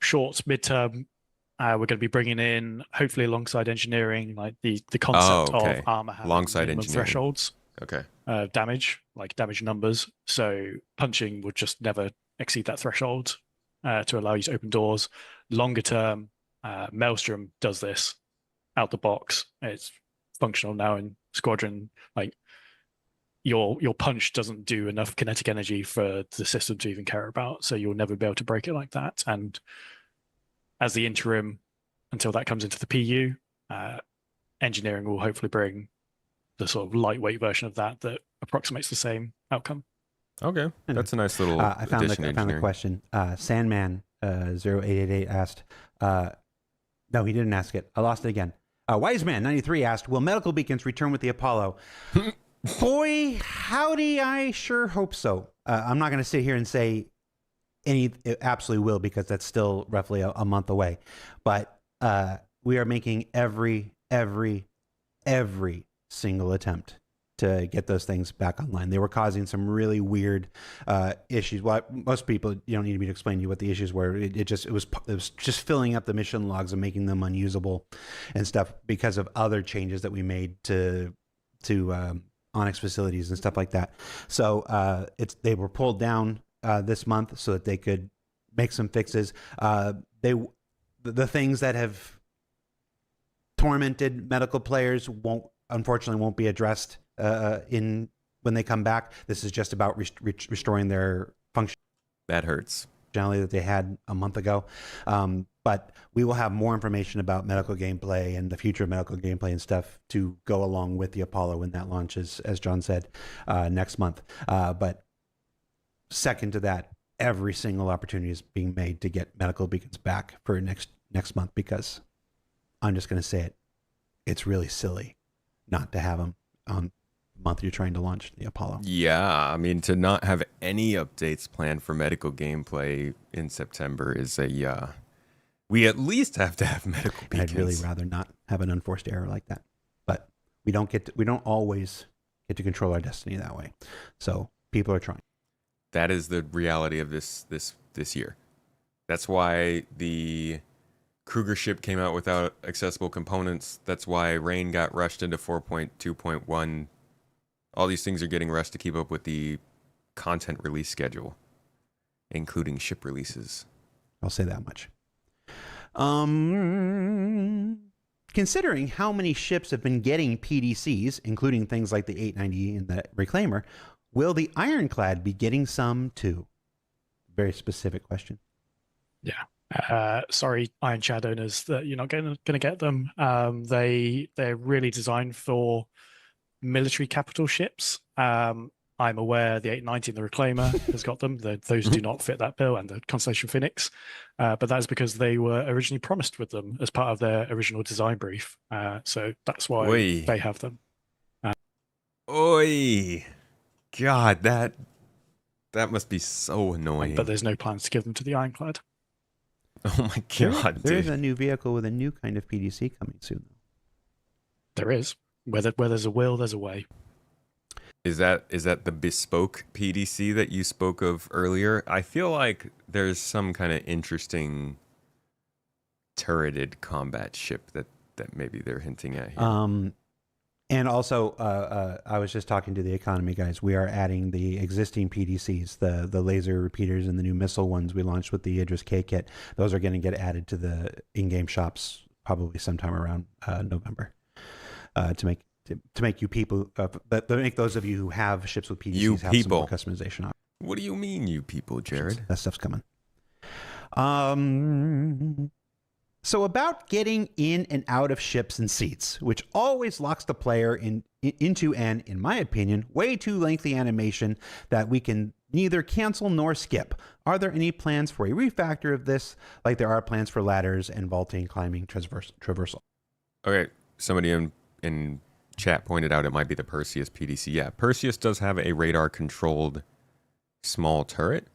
Short, midterm, we're going to be bringing in, hopefully alongside engineering, like the concept of armor having alongside minimum engineering thresholds. Okay. Damage, like damage numbers. So punching would just never exceed that threshold to allow you to open doors. Longer term, Maelstrom does this out the box. It's functional now in Squadron. Like your punch doesn't do enough kinetic energy for the system to even care about, so you'll never be able to break it like that. And as the interim, until that comes into the PU, engineering will hopefully bring the sort of lightweight version of that approximates the same outcome. Okay, that's a nice little I found the question. Sandman 0888 asked, no, he didn't ask it. I lost it again. Wiseman 93 asked, will medical beacons return with the Apollo? Boy, howdy, I sure hope so. I'm not going to sit here and say it absolutely will, because that's still roughly a month away. But we are making every single attempt to get those things back online. They were causing some really weird issues. Well, most people, you don't need me to explain to you what the issues were. It was just filling up the mission logs and making them unusable and stuff because of other changes that we made to Onyx facilities and stuff like that. So they were pulled down this month so that they could make some fixes. The things that have tormented medical players unfortunately won't be addressed when they come back. This is just about restoring their function. That hurts. That they had a month ago. But we will have more information about medical gameplay and the future of medical gameplay and stuff to go along with the Apollo when that launches, as John said, next month. But second to that, every single opportunity is being made to get medical beacons back for next month, because I'm just going to say it. It's really silly not to have them on the month you're trying to launch the Apollo. Yeah, I mean, to not have any updates planned for medical gameplay in September is we at least have to have medical beacons. And I'd really rather not have an unforced error like that. But We don't always get to control our destiny that way. So people are trying. That is the reality of this year. That's why the Kruger ship came out without accessible components. That's why Rain got rushed into 4.2.1. All these things are getting rushed to keep up with the content release schedule, including ship releases. I'll say that much. Considering how many ships have been getting PDCs, including things like the 890 and the Reclaimer, will the Ironclad be getting some too? Very specific question. Yeah. Sorry, Iron Chad owners, that you're not going to get them. They're really designed for military capital ships. I'm aware the 890 and the Reclaimer has got them. Those do not fit that bill, and the Constellation Phoenix. But that is because they were originally promised with them as part of their original design brief. So that's why Oi. they have them. Oi! God, that must be so annoying. But there's no plans to give them to the Ironclad. Oh my God, There is dude. a new vehicle with a new kind of PDC coming soon. There is. Where there's a will, there's a way. Is that the bespoke PDC that you spoke of earlier? I feel like there's some kind of interesting turreted combat ship that maybe they're hinting at here. And also, I was just talking to the economy guys. We are adding the existing PDCs, the laser repeaters and the new missile ones we launched with the Idris K kit. Those are going to get added to the in-game shops probably sometime around November to make you people, to make those of you who have ships with PDCs You have people. some more customization. What do you mean, you people, Jared? That stuff's coming. So about getting in and out of ships and seats, which always locks the player into an, in my opinion, way too lengthy animation that we can neither cancel nor skip. Are there any plans for a refactor of this, like there are plans for ladders and vaulting, climbing, traversal? Okay, somebody in chat pointed out it might be the Perseus PDC. Yeah, Perseus does have a radar-controlled small turret,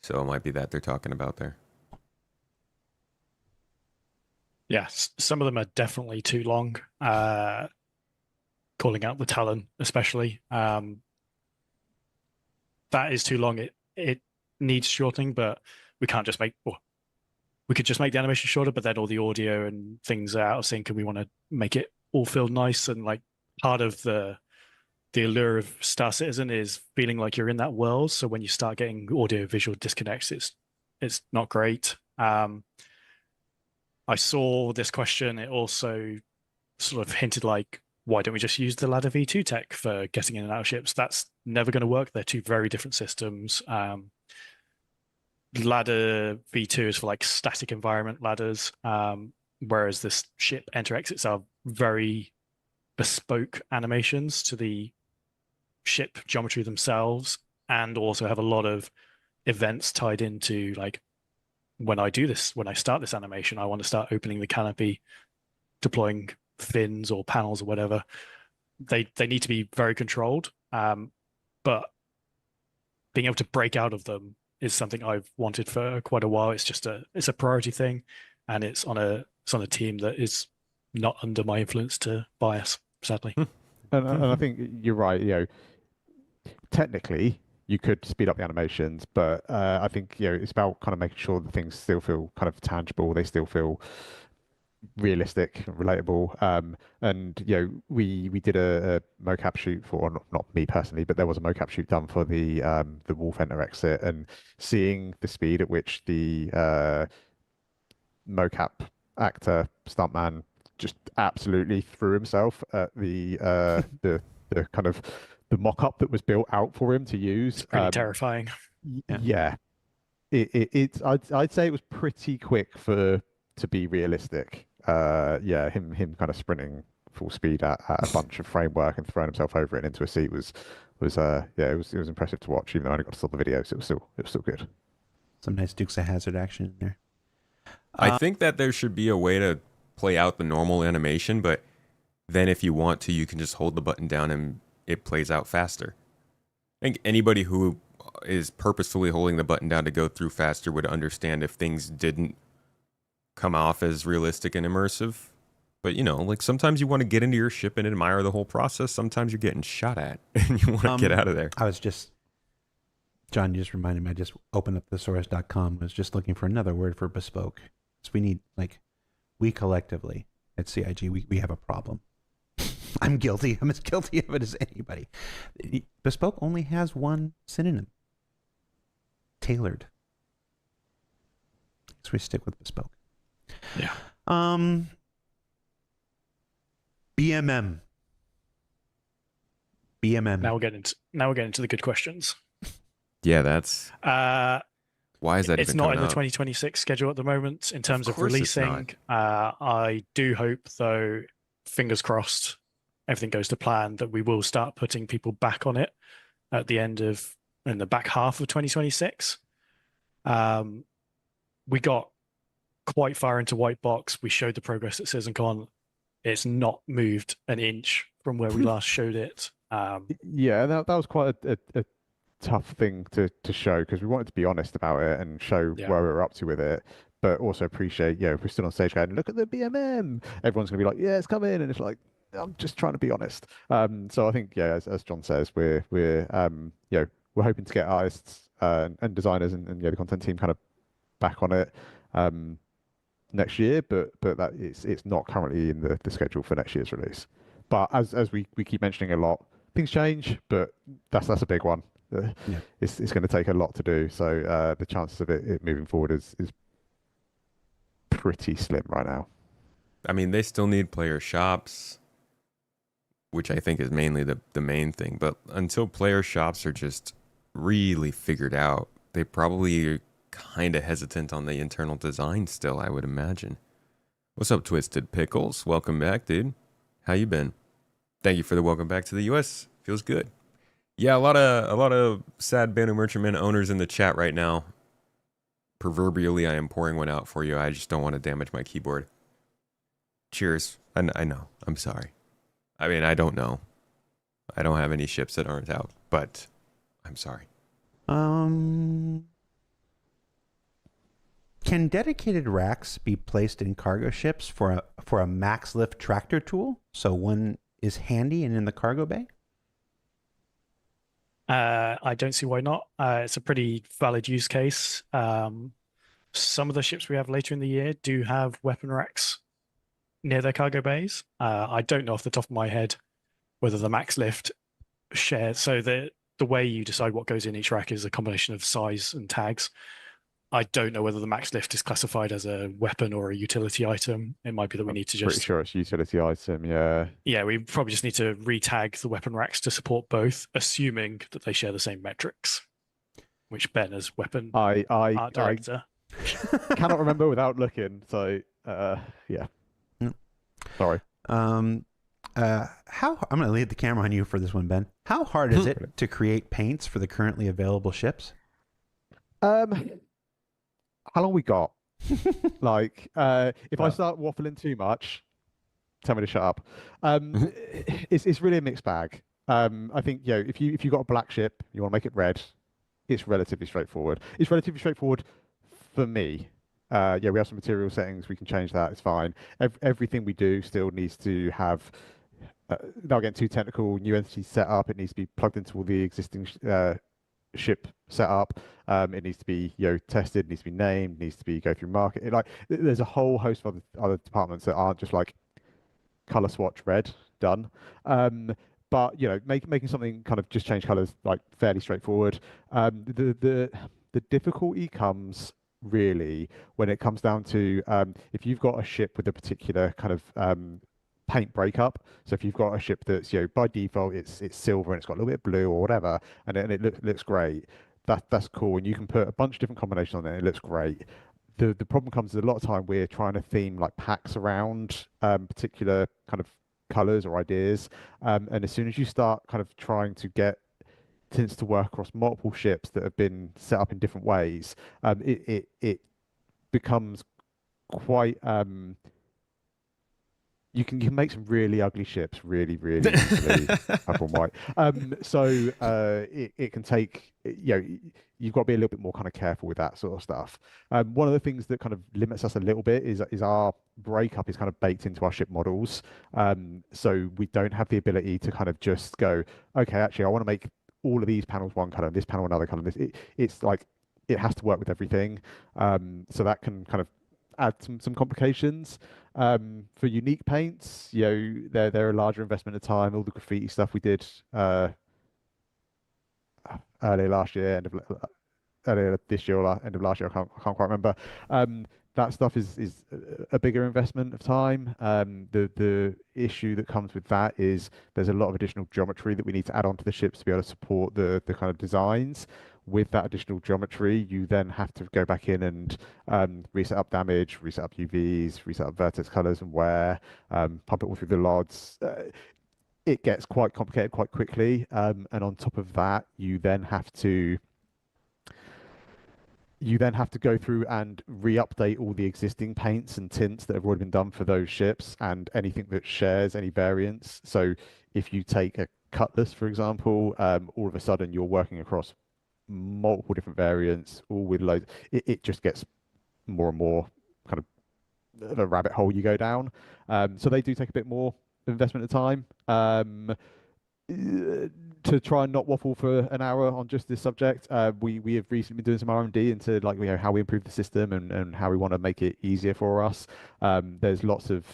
so it might be that they're talking about there. Yes, some of them are definitely too long. Calling out the Talon, especially. That is too long. It needs shortening, but we can't just make. Well, we could just make the animation shorter, but then all the audio and things are out of sync, and we want to make it all feel nice. And like part of the allure of Star Citizen is feeling like you're in that world. So when you start getting audio visual disconnects, it's not great. I saw this question. It also sort of hinted like, why don't we just use the Ladder V2 tech for getting in and out of ships? That's never going to work. They're two very different systems. Ladder V2 is for like static environment ladders, whereas this ship enter exits are very bespoke animations to the ship geometry themselves, and also have a lot of events tied into like, when I start this animation, I want to start opening the canopy, deploying fins or panels or whatever. They need to be very controlled, but being able to break out of them is something I've wanted for quite a while. It's a priority thing, and it's on a team that is not under my influence to bias, sadly. And I think you're right. Technically, you could speed up the animations, but I think it's about kind of making sure that things still feel kind of tangible. They still feel realistic, relatable. And we did a mocap shoot for, not me personally, but there was a mocap shoot done for the Wolf Enter exit, and seeing the speed at which the mocap actor stuntman just absolutely threw himself at the kind of the mock-up that was built out for him to use. It's pretty terrifying. Yeah. I'd say it was pretty quick to be realistic. Him kind of sprinting full speed at a bunch of framework and throwing himself over it into a seat was impressive to watch, even though I only got to stop the video, so it was still good. Some nice Dukes of Hazzard action in there. I think that there should be a way to play out the normal animation, but then if you want to, you can just hold the button down and it plays out faster. I think anybody who is purposefully holding the button down to go through faster would understand if things didn't come off as realistic and immersive. But like sometimes you want to get into your ship and admire the whole process. Sometimes you're getting shot at and you want to get out of there. John, you just reminded me, I just opened up thesaurus.com, was just looking for another word for bespoke. So we need, we collectively at CIG, we have a problem. I'm guilty. I'm as guilty of it as anybody. Bespoke only has one synonym. Tailored. So we stick with bespoke. Yeah. BMM. Now we're getting into the good questions. Yeah, that's why is that it's even not coming in the up? 2026 schedule at the moment in terms of course it's releasing. I do hope, though, fingers crossed, everything goes to plan, that we will start putting people back on it at the end of, in the back half of 2026. We got quite far into white box. We showed the progress at CitizenCon. It's not moved an inch from where we last showed it. Yeah, that was quite a tough thing to show, because we wanted to be honest about it and show Yeah. where we were up to with it, but also appreciate, if we're still on stage going, look at the BMM, everyone's going to be like, yeah, it's coming, and it's like, I'm just trying to be honest. So I think, as John says, we're hoping to get artists and designers and the content team kind of back on it next year, but that it's not currently in the schedule for next year's release. But as we keep mentioning a lot, things change, but that's a big one. It's going to take a lot to do, so the chances of it moving forward is pretty slim right now. I mean, they still need player shops, which I think is mainly the main thing. But until player shops are just really figured out, they probably are kind of hesitant on the internal design still, I would imagine. What's up, Twisted Pickles? Welcome back, dude. How you been? Thank you for the welcome back to the US. Feels good. Yeah, a lot of sad Banu Merchantman owners in the chat right now. Proverbially, I am pouring one out for you. I just don't want to damage my keyboard. Cheers. I know. I'm sorry. I mean, I don't know. I don't have any ships that aren't out, but I'm sorry. Can dedicated racks be placed in cargo ships for a max lift tractor tool, so one is handy and in the cargo bay? I don't see why not. It's a pretty valid use case. Some of the ships we have later in the year do have weapon racks near their cargo bays. I don't know off the top of my head whether the max lift shares. So the way you decide what goes in each rack is a combination of size and tags. I don't know whether the max lift is classified as a weapon or a utility item. It might be that we need to just... Pretty sure it's a utility item, yeah. Yeah, we probably just need to retag the weapon racks to support both, assuming that they share the same metrics, which Ben, as weapon art director... cannot remember without looking, so yeah. Sorry. I'm going to leave the camera on you for this one, Ben. How hard is it to create paints for the currently available ships? How long we got? If I start waffling too much, tell me to shut up. It's really a mixed bag. I think if you've got a black ship, you want to make it red, it's relatively straightforward. It's relatively straightforward for me. We have some material settings, we can change that, it's fine. Everything we do still needs to have, now getting too technical, new entities set up, it needs to be plugged into all the existing ship setup. It needs to be tested, needs to be named, needs to be go through market. There's a whole host of other departments that aren't just like color swatch red done. But making something kind of just change colors fairly straightforward. The difficulty comes really when it comes down to if you've got a ship with a particular kind of paint breakup. So if you've got a ship that's by default it's silver and it's got a little bit of blue or whatever, and it looks great, that's cool, and you can put a bunch of different combinations on it and it looks great. The problem comes is a lot of time we're trying to theme packs around particular kind of colors or ideas, and as soon as you start kind of trying to get tints to work across multiple ships that have been set up in different ways, it becomes quite you can make some really ugly ships really easily, purple and white. It can take, you've got to be a little bit more kind of careful with that sort of stuff. One of the things that kind of limits us a little bit is our breakup is kind of baked into our ship models. So we don't have the ability to kind of just go, okay, actually I want to make all of these panels one color, this panel another color. It's like it has to work with everything. So that can kind of add some complications. For unique paints, they're a larger investment of time. All the graffiti stuff we did earlier last year, earlier this year or end of last year, I can't quite remember. That stuff is a bigger investment of time. The issue that comes with that is there's a lot of additional geometry that we need to add onto the ships to be able to support the kind of designs. With that additional geometry, you then have to go back in and reset up damage, reset up UVs, reset up vertex colors and wear, pump it all through the LODs. It gets quite complicated quite quickly. And on top of that, you then have to go through and re-update all the existing paints and tints that have already been done for those ships and anything that shares any variants. So if you take a Cutlass, for example, all of a sudden you're working across multiple different variants, all with loads. It just gets more and more kind of a rabbit hole you go down. So they do take a bit more investment of time. To try and not waffle for an hour on just this subject, we have recently been doing some R&D into how we improve the system and how we want to make it easier for us. There's lots of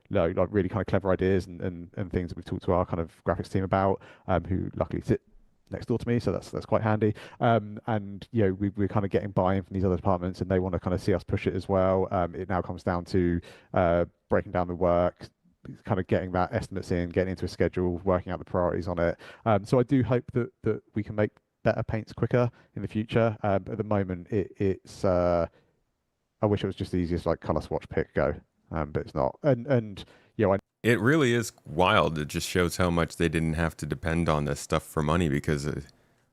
really kind of clever ideas and things that we've talked to our kind of graphics team about, who luckily sit next door to me, so that's quite handy. We're kind of getting buy-in from these other departments, and they want to kind of see us push it as well. It now comes down to breaking down the work, kind of getting that estimates in, getting into a schedule, working out the priorities on it. So I do hope that we can make better paints quicker in the future. At the moment, it's I wish it was just the easiest like color swatch pick go, but it's not. It really is wild. It just shows how much they didn't have to depend on this stuff for money, because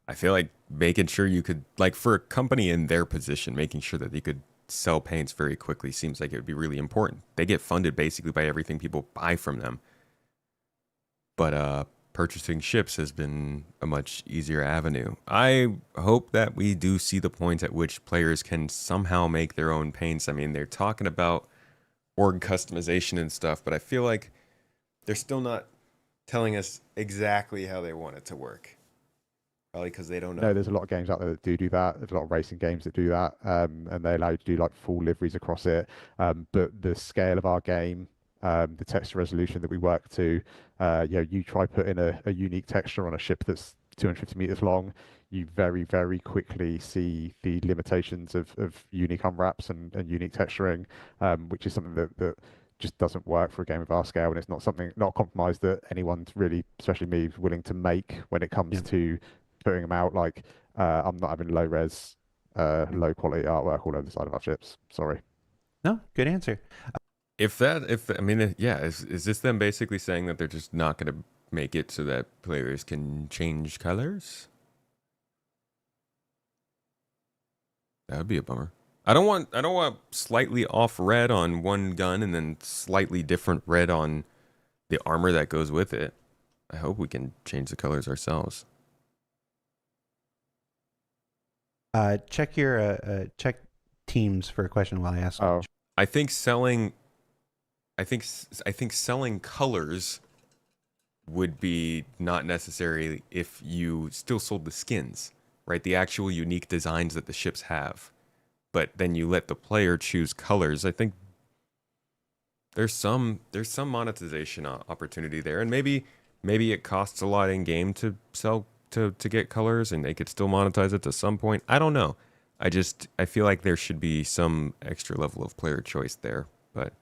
I feel like making sure you could, like, for a company in their position, making sure that they could sell paints very quickly seems like it would be really important. They get funded basically by everything people buy from them. But purchasing ships has been a much easier avenue. I hope that we do see the point at which players can somehow make their own paints. I mean, they're talking about org customization and stuff, but I feel like they're still not telling us exactly how they want it to work. Probably because they don't know. No, there's a lot of games out there that do that. There's a lot of racing games that do that, and they allow you to do like full liveries across it. But the scale of our game, the texture resolution that we work to, you try putting a unique texture on a ship that's 250 meters long, you very, very quickly see the limitations of unique unwraps and unique texturing, which is something that just doesn't work for a game of our scale, and it's not a compromise that anyone's really, especially me, is willing to make when it comes to putting them out. Like, I'm not having low res, low quality artwork all over the side of our ships. Sorry. No, good answer. Is this them basically saying that they're just not going to make it so that players can change colors? That would be a bummer. I don't want slightly off red on one gun and then slightly different red on the armor that goes with it. I hope we can change the colors ourselves. Check Teams for a question while I ask. Oh. I think selling colors would be not necessary if you still sold the skins, right? The actual unique designs that the ships have. But then you let the player choose colors. I think there's some monetization opportunity there, and maybe it costs a lot in game to sell to get colors, and they could still monetize it to some point. I don't know. I feel like there should be some extra level of player choice there, but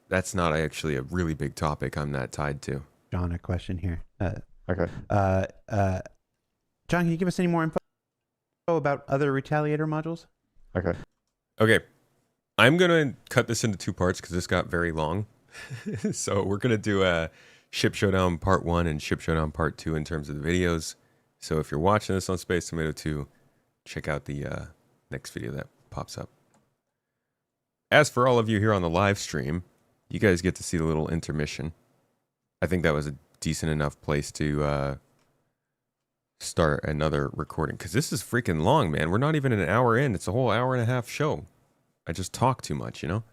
that's not actually a really big topic I'm not tied to. John, a question here. Okay. John, can you give us any more info about other Retaliator modules? Okay. I'm going to cut this into two parts because this got very long. So we're going to do a Ship Showdown Part 1 and Ship Showdown Part 2 in terms of the videos. So if you're watching this on Space Tomato 2, check out the next video that pops up. As for all of you here on the live stream, You guys get to see the little intermission. I think that was a decent enough place to start another recording, because this is freaking long, man. We're not even an hour in. It's a whole hour and a half show. I just talk too much, you know?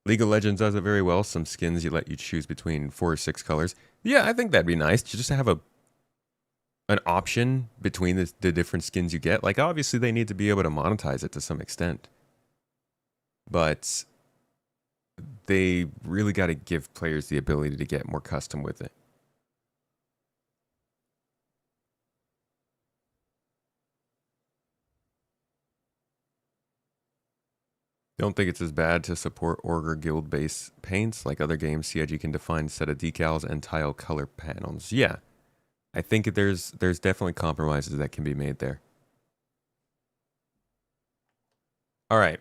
League of Legends does it very well. Some skins you let you choose between 4 or 6 colors. Yeah, I think that'd be nice to just have an option between the different skins you get. Like, obviously, they need to be able to monetize it to some extent. But they really got to give players the ability to get more custom with it. Don't think it's as bad to support org or guild based paints like other games. CIG can define set of decals and tile color panels. Yeah, I think there's definitely compromises that can be made there. All right,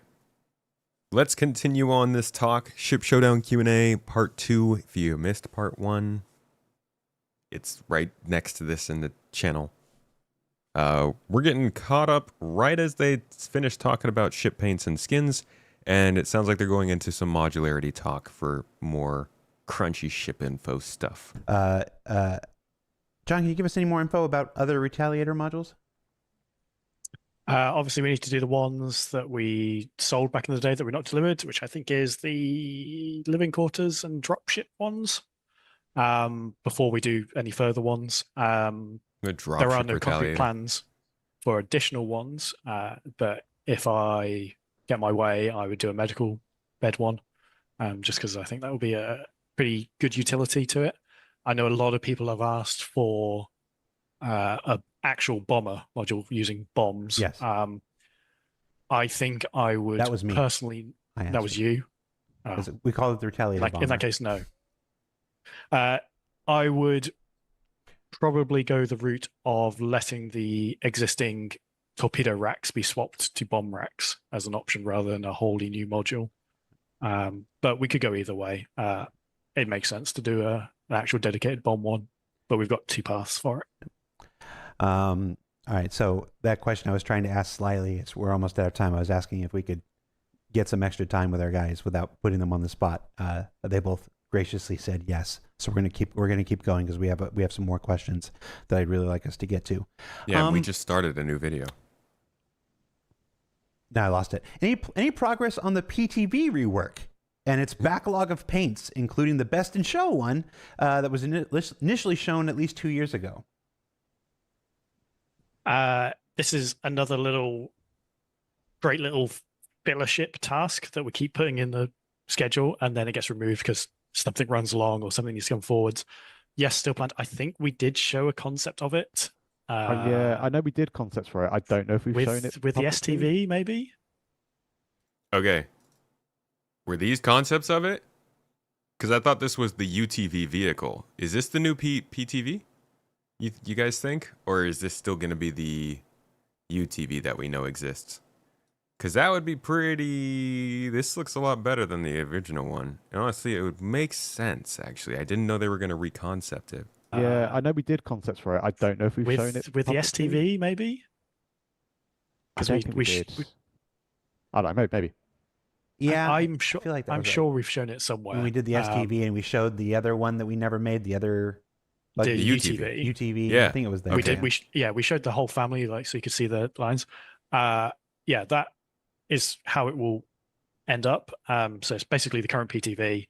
let's continue on this talk. Ship Showdown Q&A Part 2. If you missed Part 1, it's right next to this in the channel. We're getting caught up right as they finish talking about ship paints and skins. And it sounds like they're going into some modularity talk for more crunchy ship info stuff. John, can you give us any more info about other Retaliator modules? Obviously, we need to do the ones that we sold back in the day that were not delivered, which I think is the living quarters and dropship ones. Before we do any further ones, there are no concrete plans for additional ones. But if I get my way, I would do a medical bed one, just because I think that would be a pretty good utility to it. I know a lot of people have asked for a actual bomber module using bombs. Yes. I think I would. That was me. Personally. That was you. We call it the Retaliator bomber. In that case, no. I would probably go the route of letting the existing torpedo racks be swapped to bomb racks as an option rather than a wholly new module. But we could go either way. It makes sense to do an actual dedicated bomb one, but we've got 2 paths for it. All right. So that question I was trying to ask slyly, we're almost out of time. I was asking if we could get some extra time with our guys without putting them on the spot. They both graciously said yes. So we're gonna keep going because we have some more questions that I'd really like us to get to. Yeah, we just started a new video. No, I lost it. Any progress on the PTV rework and its backlog of paints, including the Best in Show one that was initially shown at least 2 years ago? This is another great little fellowship task that we keep putting in the schedule, and then it gets removed because something runs long or something needs to come forwards. Yes, still planned. I think we did show a concept of it. Yeah, I know we did concepts for it. I don't know if we've shown it with the STV, maybe. Okay, were these concepts of it? Because I thought this was the UTV vehicle. Is this the new PTV? You guys think, or is this still going to be the UTV that we know exists? Because that would be pretty... This looks a lot better than the original one. And honestly, it would make sense, actually. I didn't know they were going to reconcept it. Yeah, I know we did concepts for it. I don't know if we've shown it. With the STV, maybe? Because we did. I don't know, maybe. Yeah, I'm sure. I'm sure we've shown it somewhere. When we did the STV and we showed the other one that we never made, the other... Like the UTV. UTV, yeah. I think it was there. We did. We showed the whole family, so you could see the lines. Yeah, that is how it will end up. So it's basically the current PTV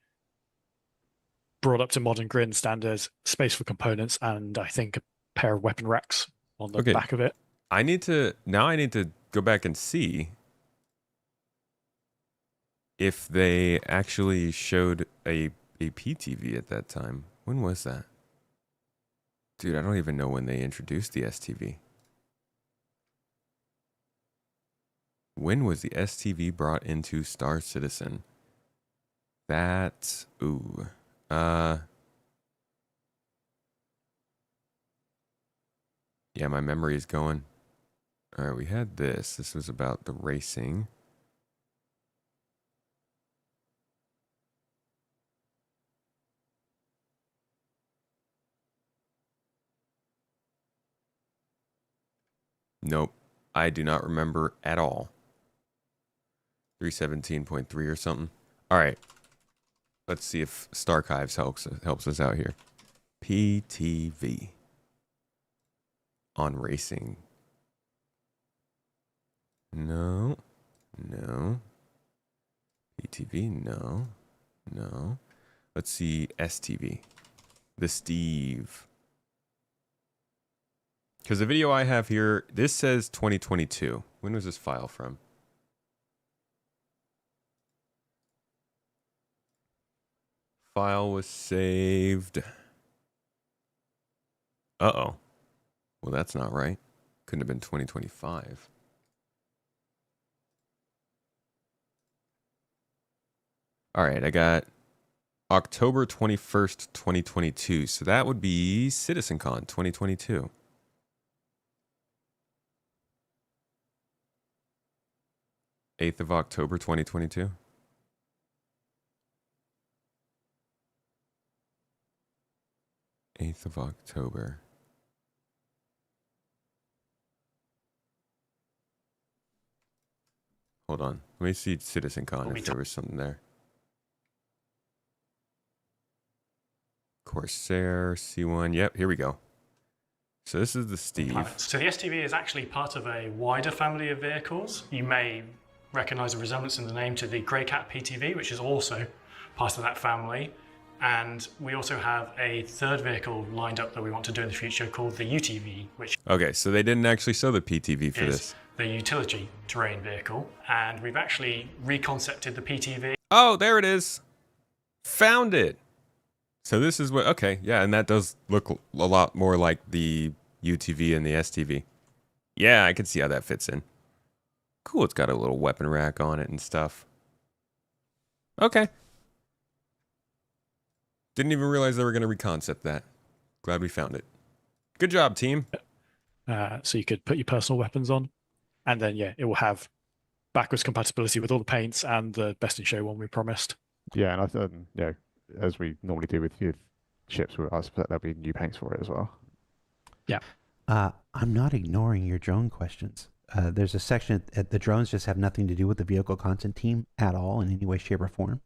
brought up to modern grid standards, space for components, and I think a pair of weapon racks on the back of it. I need to go back and see if they actually showed a PTV at that time. When was that? Dude, I don't even know when they introduced the STV. When was the STV brought into Star Citizen? Yeah, my memory is going. All right, we had this. This was about the racing. Nope, I do not remember at all. 317.3 or something. All right. Let's see if Starchives helps us out here. PTV on racing. No. PTV, no. Let's see STV. The Steve. Because the video I have here, this says 2022. When was this file from? File was saved. Uh-oh. Well, that's not right. Couldn't have been 2025. All right, I got October 21st, 2022. So that would be CitizenCon 2022. October 8th, 2022. October 8th. Hold on. Let me see CitizenCon if there was something there. Corsair, C1. Yep, here we go. So this is the Steve. So the STV is actually part of a wider family of vehicles. You may recognize a resemblance in the name to the Grey Cat PTV, which is also part of that family. And we also have a third vehicle lined up that we want to do in the future called the UTV, which Okay, so they didn't actually show the PTV for is this. the utility terrain vehicle. And we've actually reconcepted the PTV. Oh, there it is. Found it. So this is what, okay, yeah, and that does look a lot more like the UTV and the STV. Yeah, I can see how that fits in. Cool, it's got a little weapon rack on it and stuff. Okay. Didn't even realize they were going to reconcept that. Glad we found it. Good job, team. So you could put your personal weapons on. And then, yeah, it will have backwards compatibility with all the paints and the best in show one we promised. Yeah, and I thought, as we normally do with ships, I suspect there'll be new paints for it as well. Yeah. I'm not ignoring your drone questions. There's a section the drones just have nothing to do with the vehicle content team at all in any way, shape, or form.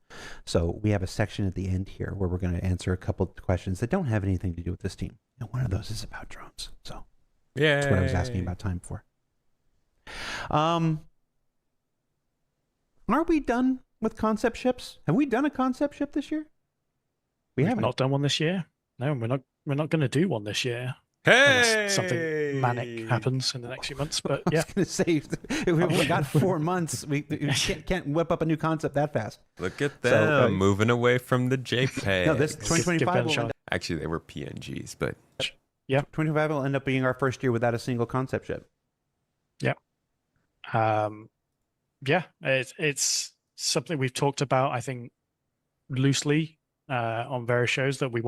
So we have a section at the end here where we're going to answer a couple of questions that don't have anything to do with this team. And one of those is about drones. So that's what I was asking about time for. Are we done with concept ships? Have we done a concept ship this year? We've haven't. not done one this year. No, we're not going to do one this year. Hey! Unless something manic happens in the next few months. But I yeah, was going to say, we only got 4 months. We can't whip up a new concept that fast. Look at them moving away from the JPEG. No, this 2025 will Actually, they were PNGs, but yeah, 2025 will end up being our first year without a single concept ship. Yeah. Yeah, it's something we've talked about, I think, loosely on various shows that we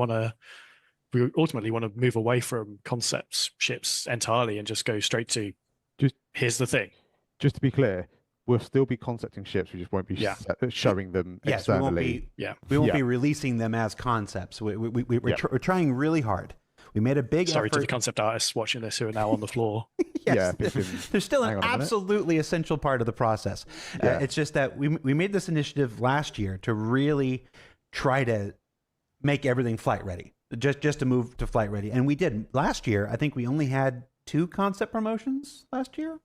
ultimately want to move away from concepts ships entirely and just go straight to here's the thing. Just to be clear, we'll still be concepting ships. We just won't be showing them externally. We won't be releasing them as concepts. We're trying really hard. We made a big Sorry effort. to the concept artists watching this who are now on the floor. Yes, they're still an absolutely essential part of the process. It's just that we made this initiative last year to really try to make everything flight ready, just to move to flight ready. And we did. Last year, I think we only had 2 concept promotions last year,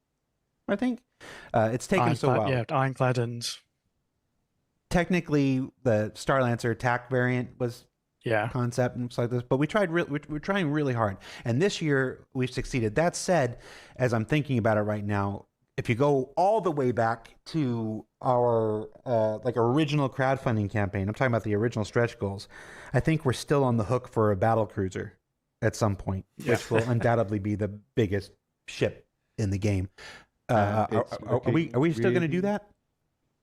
I think. It's taken so well. Yeah, Ironclad and... Technically, the Starlancer attack variant was concept and stuff like this, but we're trying really hard. And this year, we've succeeded. That said, as I'm thinking about it right now, if you go all the way back to our original crowdfunding campaign, I'm talking about the original stretch goals, I think we're still on the hook for a battle cruiser at some point, which will undoubtedly be the biggest ship in the game. Are we still going to do that?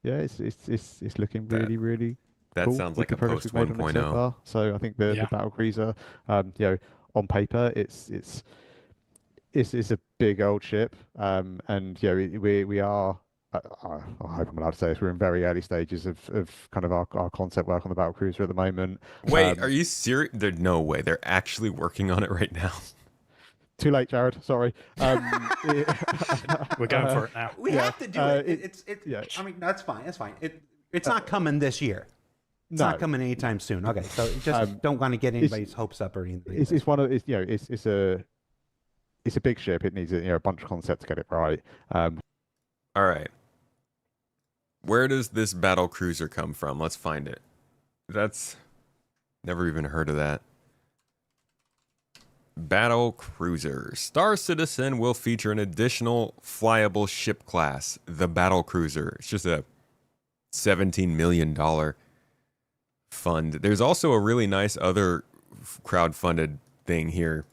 Yeah, it's looking really that cool sounds like a post 1.0. So I think the battle cruiser, on paper, it's a big old ship, and we are. I hope I'm allowed to say this. We're in very early stages of kind of our concept work on the battle cruiser at the moment. Wait, are you serious? There's no way they're actually working on it right now. Too late, Jared. Sorry. We're going for it now. We have to do it. I mean, that's fine. That's fine. It's not coming this year. It's No, not coming anytime soon. Okay, so just don't want to get anybody's hopes up or anything. it's one of it's a big ship. It needs a bunch of concept to get it right. All right. Where does this battle cruiser come from? Let's find it. That's never even heard of that. Battle cruiser. Star Citizen will feature an additional flyable ship class, the battle cruiser. It's just a $17 million fund. There's also a really nice other crowd-funded thing here.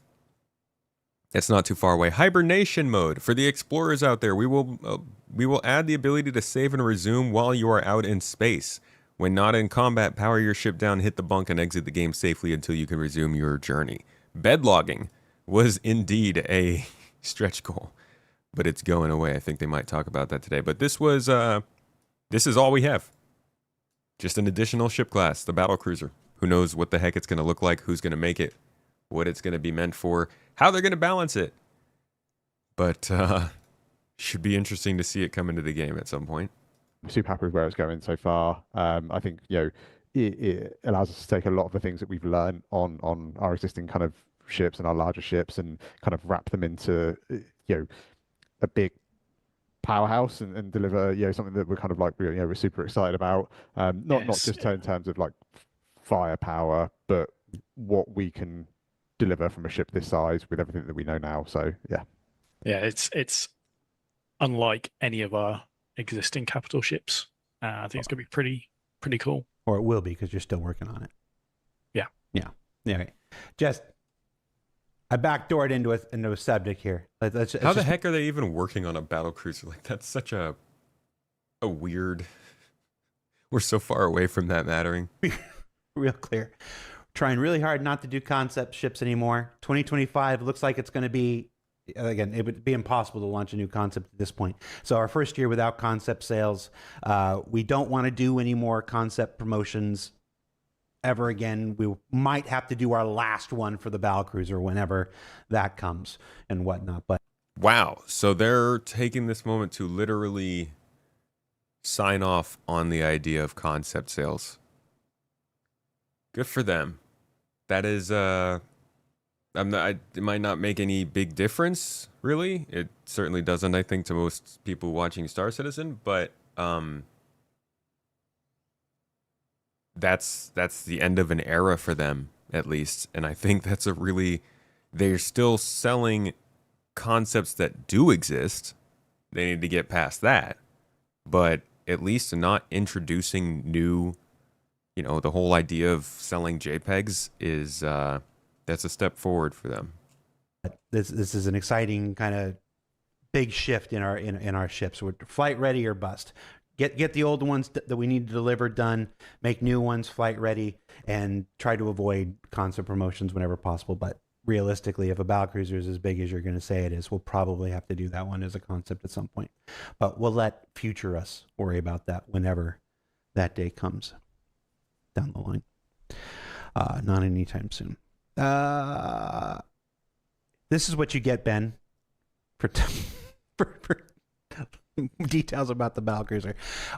It's not too far away. Hibernation mode for the explorers out there. We will add the ability to save and resume while you are out in space. When not in combat, power your ship down, hit the bunk, and exit the game safely until you can resume your journey. Bedlogging was indeed a stretch goal, but it's going away. I think they might talk about that today. But this is all we have. Just an additional ship class, the battle cruiser. Who knows what the heck it's going to look like, who's going to make it, what it's going to be meant for, how they're going to balance it. But should be interesting to see it come into the game at some point. I'm super happy with where it's going so far. I think it allows us to take a lot of the things that we've learned on our existing kind of ships and our larger ships and kind of wrap them into a big powerhouse and deliver something that we're kind of like we're super excited about. Not just in terms of like firepower, but what we can deliver from a ship this size with everything that we know now. So yeah, it's unlike any of our existing capital ships. I think it's gonna be pretty cool. Or it will be because you're still working on it. Yeah. Okay. Just I backdoored into a subject here. How the heck are they even working on a battle cruiser? Like that's such a weird. We're so far away from that mattering. Real clear. Trying really hard not to do concept ships anymore. 2025 looks like it's going to be, again, it would be impossible to launch a new concept at this point. So our first year without concept sales, we don't want to do any more concept promotions ever again. We might have to do our last one for the battle cruiser whenever that comes and whatnot. But wow, so they're taking this moment to literally sign off on the idea of concept sales. Good for them. That is, it might not make any big difference, really. It certainly doesn't, I think, to most people watching Star Citizen, but that's the end of an era for them, at least. And I think that's they're still selling concepts that do exist. They need to get past that. But at least not introducing new, the whole idea of selling JPEGs is, that's a step forward for them. this is an exciting kind of big shift in our ships. We're flight ready or bust. Get the old ones that we need to deliver done, make new ones flight ready, and try to avoid concept promotions whenever possible. But realistically, if a battlecruiser is as big as you're going to say it is, we'll probably have to do that one as a concept at some point. But we'll let future us worry about that whenever that day comes down the line. Not anytime soon. This is what you get, Ben, for details about the battlecruiser.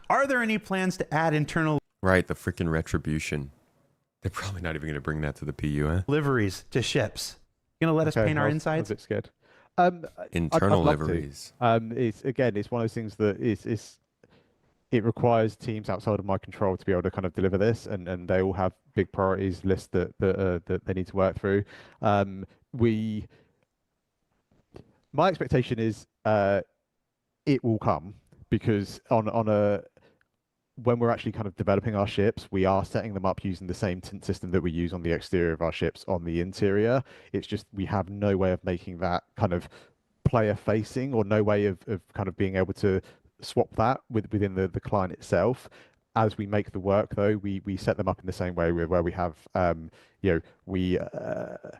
Are there any plans to add internal Right, the freaking retribution. They're probably not even going to bring that to the PU, huh? liveries to ships? You gonna let us paint our insides? I was a bit scared. Internal I'd love to. liveries. It's one of those things that it requires teams outside of my control to be able to kind of deliver this, and they all have big priorities lists that they need to work through. My expectation is it will come, because when we're actually kind of developing our ships, we are setting them up using the same tint system that we use on the exterior of our ships on the interior. It's just we have no way of making that kind of player facing, or no way of kind of being able to swap that within the client itself. As we make the work, though, we set them up in the same way where we have we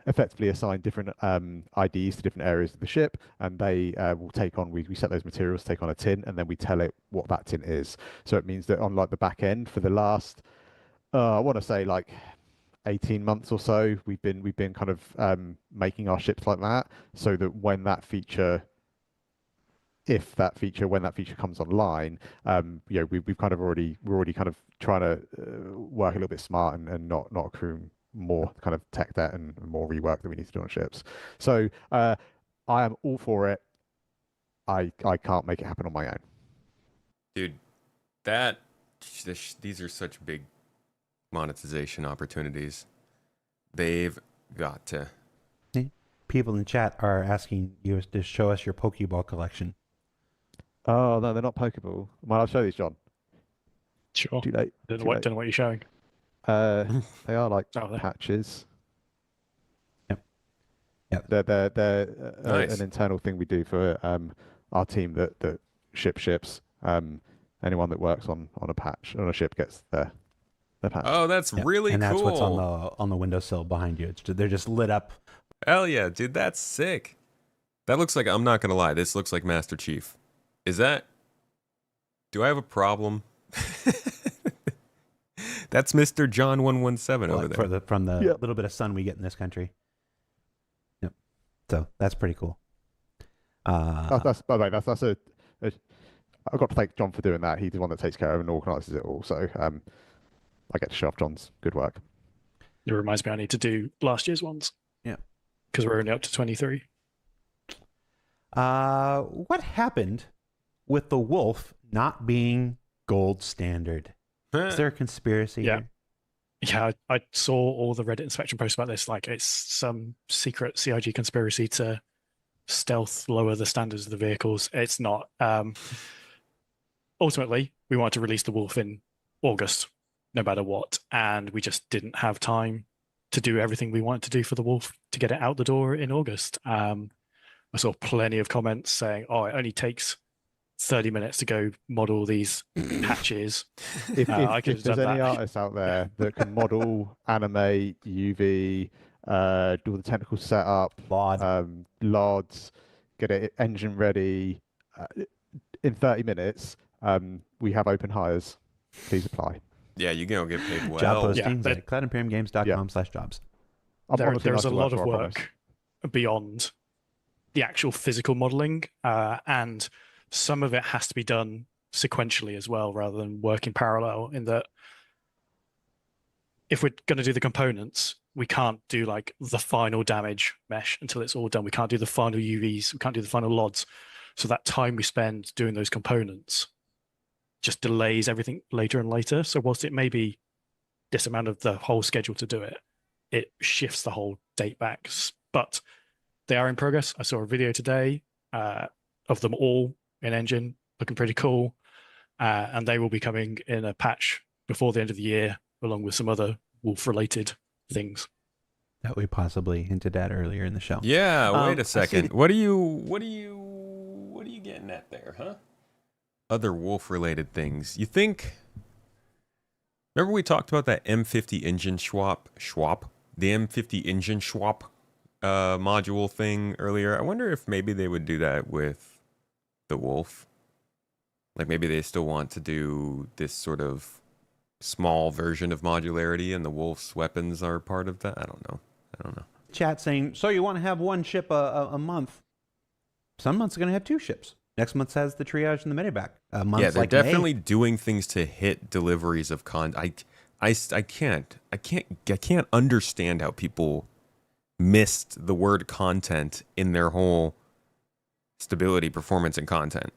effectively assign different IDs to different areas of the ship, and they will take on, we set those materials to take on a tint, and then we tell it what that tint is. So it means that on like the back end for the last I want to say like 18 months or so, we've been kind of making our ships like that, so that when that feature if when that feature comes online, we've kind of we're already kind of trying to work a little bit smart and not accrue more kind of tech debt and more rework that we need to do on ships. So I am all for it. I can't make it happen on my own. Dude, these are such big monetization opportunities. They've got to. People in chat are asking you to show us your Pokeball collection. Oh no, they're not Pokeball. Well, I'll show these, John. Sure. Too late. Don't know what you're showing. They are like Oh, there. patches. Yep. They're Nice. an internal thing we do for our team that ships. Anyone that works on a ship gets their patch. Oh, that's really and cool. that's what's on the windowsill behind you. They're just lit up. Hell yeah, dude, that's sick. That looks like, I'm not gonna lie, this looks like Master Chief. Do I have a problem? That's Mr. John 117 over there. From the little bit of sun we get in this country. Yep. So that's pretty cool. That's by the way, that's a I've got to thank John for doing that. He's the one that takes care of and organises it all. So I get to show off John's good work. It reminds me I need to do last year's ones. Yeah. Because we're only up to 23. What happened with the wolf not being gold standard? Is there a conspiracy Yeah. here? Yeah, I saw all the Reddit inspection posts about this. Like, it's some secret CIG conspiracy to stealth lower the standards of the vehicles. It's not. Ultimately, we wanted to release the Wolf in August, no matter what, and we just didn't have time to do everything we wanted to do for the Wolf to get it out the door in August. I saw plenty of comments saying, "Oh, it only takes 30 minutes to go model these patches." If if there's any artists out there that can model, animate, UV, do the technical setup, LODs, get it engine ready in 30 minutes, we have open hires. Please apply. Yeah, you can get paid well. Job postings Yeah, at cloudandperiumgames.com/jobs. There's a lot of work beyond the actual physical modeling, and some of it has to be done sequentially as well, rather than work in parallel. In that, if we're going to do the components, we can't do like the final damage mesh until it's all done. We can't do the final UVs. We can't do the final LODs. So that time we spend doing those components just delays everything later and later. So whilst it may be this amount of the whole schedule to do it, it shifts the whole date back. But they are in progress. I saw a video today of them all in engine, looking pretty cool. And they will be coming in a patch before the end of the year, along with some other Wolf-related things that we possibly hinted at earlier in the show. Yeah, wait a second. What are you getting at there, huh? Other Wolf-related things. You think? Remember we talked about that M50 engine swap? The M50 engine swap module thing earlier. I wonder if maybe they would do that with the Wolf. Like maybe they still want to do this sort of small version of modularity, and the Wolf's weapons are part of that. I don't know. Chat saying, so you want to have one ship a month? Some months are going to have two ships. Next month has the triage and the medevac. Yeah, they're definitely doing things to hit deliveries of content. I can't understand how people missed the word content in their whole stability, performance, and content.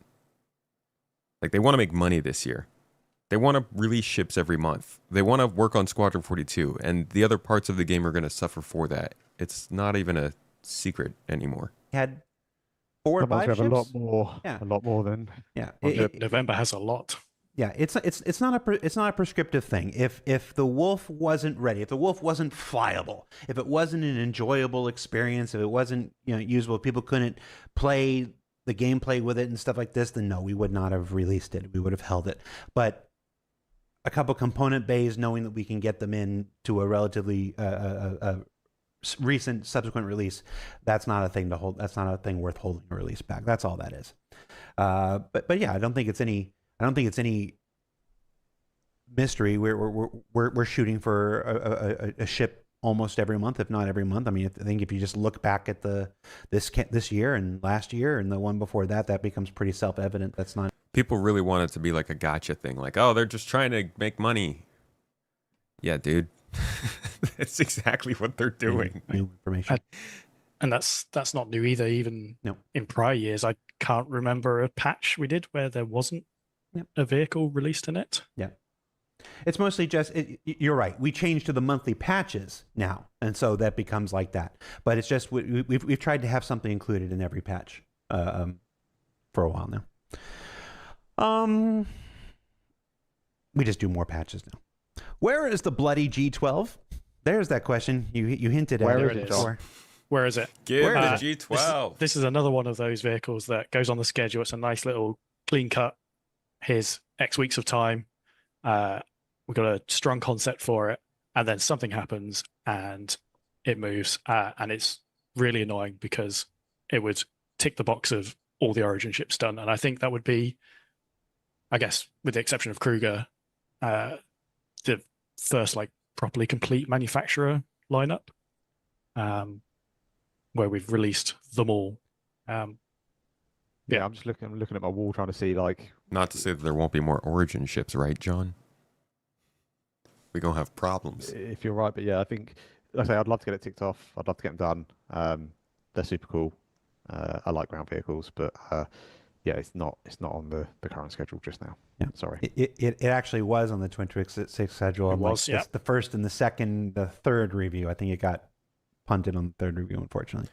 Like, they want to make money this year. They want to release ships every month. They want to work on Squadron 42, and the other parts of the game are going to suffer for that. It's not even a secret anymore. Had 4 or 5 ships. A lot more than. Yeah, November has a lot. Yeah, it's not a prescriptive thing. If the Wolf wasn't ready, if the Wolf wasn't flyable, if it wasn't an enjoyable experience, if it wasn't usable, people couldn't play the gameplay with it and stuff like this, then no, we would not have released it. We would have held it. But a couple component bays, knowing that we can get them in to a relatively recent subsequent release, that's not a thing to hold. That's not a thing worth holding a release back. That's all that is. But yeah, I don't think it's any mystery. We're shooting for a ship almost every month, if not every month. I mean, I think if you just look back at this year and last year and the one before that, that becomes pretty self-evident. That's not. People really want it to be like a gotcha thing, like, oh, they're just trying to make money. Yeah, dude. That's exactly what they're doing. New information. And that's not new either. Even No. in prior years, I can't remember a patch we did where there wasn't Yep. a vehicle released in it. Yeah. It's mostly just, you're right. We changed to the monthly patches now. And so that becomes like that. But it's just, we've tried to have something included in every patch for a while now. We just do more patches now. Where is the bloody G12? There's that question. You hinted at Where it is it? before. Where is it? Give Where the is G12. This is another one of those vehicles that goes on the schedule. It's a nice little clean cut. Here's X weeks of time. We've got a strong concept for it, and then something happens and it moves, and it's really annoying because it would tick the box of all the Origin ships done, and I think that would be, I guess, with the exception of Kruger, the first like properly complete manufacturer lineup, where we've released them all. Yeah, I'm looking at my wall trying to see like. Not to say that there won't be more Origin ships, right, John? We're going to have problems. If you're right, but yeah, I think, like I say, I'd love to get it ticked off. I'd love to get them done. They're super cool. I like ground vehicles, but yeah, it's not on the current schedule just now. Yeah. Sorry. It actually was on the Twin Twix 6 schedule. It was, yeah. The first and the second, the third review. I think it got punted on the third review, unfortunately.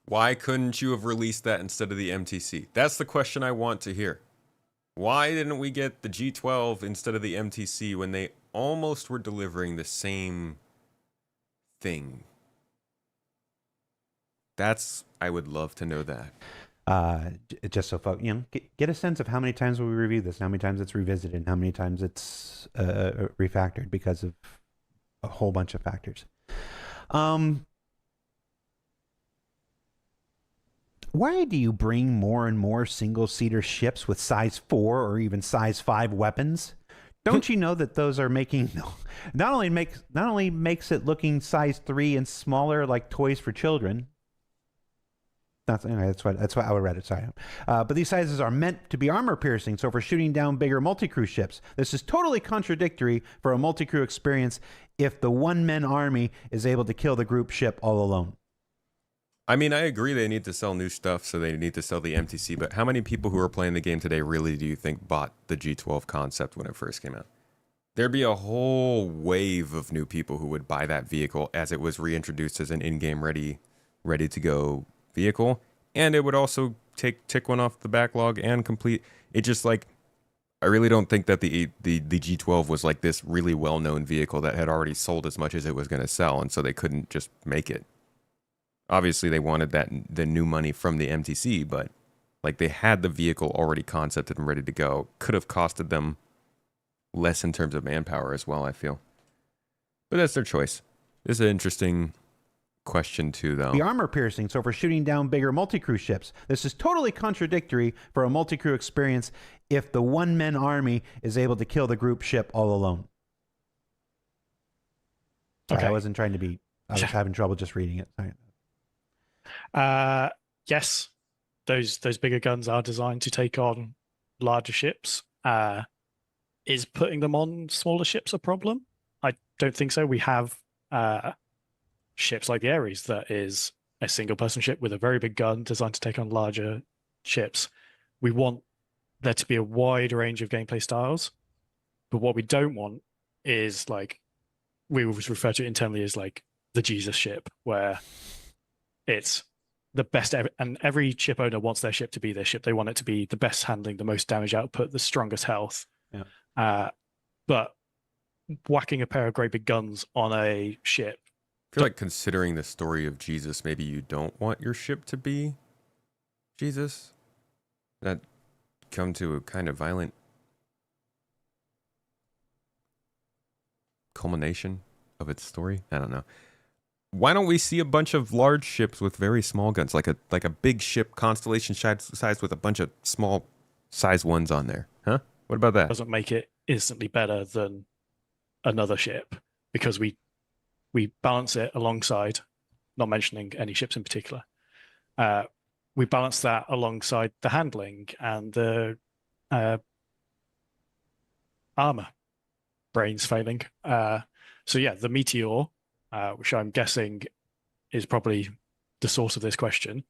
Why couldn't you have released that instead of the MTC? That's the question I want to hear. Why didn't we get the G12 instead of the MTC when they almost were delivering the same thing? I would love to know that. Just so folks, get a sense of how many times we review this, how many times it's revisited, and how many times it's refactored because of a whole bunch of factors. Why do you bring more and more single-seater ships with size 4 or even size 5 weapons? Don't you know that those are making not only makes it looking size 3 and smaller like toys for children? Anyway, that's what I would read it. Sorry, but these sizes are meant to be armor piercing. So for shooting down bigger multi-crew ships, this is totally contradictory for a multi-crew experience if the one-man army is able to kill the group ship all alone. I mean, I agree they need to sell new stuff, so they need to sell the MTC, but how many people who are playing the game today really do you think bought the G12 concept when it first came out? There'd be a whole wave of new people who would buy that vehicle as it was reintroduced as an in-game ready-to-go vehicle, and it would also tick one off the backlog and complete. It just like, I really don't think that the G12 was like this really well-known vehicle that had already sold as much as it was going to sell, and so they couldn't just make it. Obviously, they wanted the new money from the MTC, but like they had the vehicle already concepted and ready to go. Could have costed them less in terms of manpower as well, I feel. But that's their choice. This is an interesting question too, though. The armor piercing, so for shooting down bigger multi-crew ships. This is totally contradictory for a multi-crew experience if the one-man army is able to kill the group ship all alone. Sorry, Okay. I wasn't trying to be... I was having trouble just reading it. Sorry. Yes, those bigger guns are designed to take on larger ships. Is putting them on smaller ships a problem? I don't think so. We have ships like the Ares that is a single person ship with a very big gun designed to take on larger ships. We want there to be a wide range of gameplay styles, but what we don't want is like, we always refer to it internally as like the Jesus ship, where it's the best ever, and every ship owner wants their ship to be their ship. They want it to be the best handling, the most damage output, the strongest health. Yeah. But whacking a pair of great big guns on a ship. I feel like considering the story of Jesus, maybe you don't want your ship to be Jesus. That come to a kind of violent culmination of its story. I don't know. Why don't we see a bunch of large ships with very small guns, like a big ship, Constellation size with a bunch of small size ones on there? Huh? What about that? Doesn't make it instantly better than another ship, because we we balance it alongside, not mentioning any ships in particular. We balance that alongside the handling and the armor brains failing. So yeah, the meteor, which I'm guessing is probably the source of this question.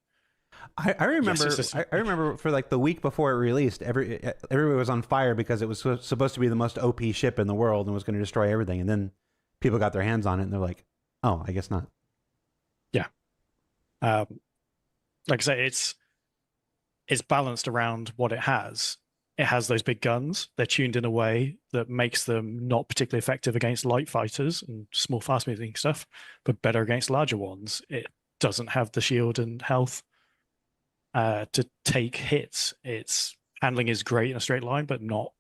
I remember. Yes, I remember for like the week before it released, everybody was on fire because it was supposed to be the most OP ship in the world and was going to destroy everything. And then people got their hands on it and they're like, "Oh, I guess not." Yeah. Like I say, it's balanced around what it has. It has those big guns. They're tuned in a way that makes them not particularly effective against light fighters and small, fast-moving stuff, but better against larger ones. It doesn't have the shield and health to take hits. Its handling is great in a straight line, but not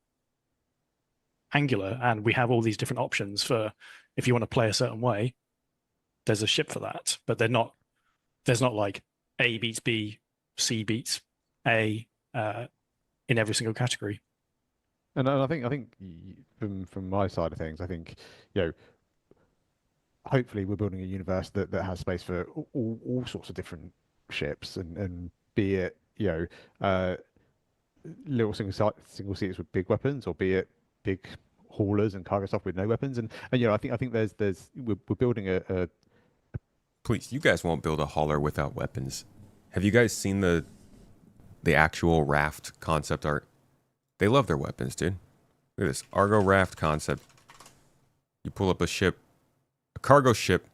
angular. And we have all these different options for if you want to play a certain way. There's a ship for that, but they're not. There's not like A beats B, C beats A in every single category. And I think from my side of things, I think hopefully we're building a universe that has space for all sorts of different ships, and be it little single seaters with big weapons, or be it big haulers and cargo stuff with no weapons, and I think we're building a Please, you guys won't build a hauler without weapons. Have you guys seen the actual raft concept art? They love their weapons, dude. Look at this Argo raft concept. You pull up a ship, a cargo ship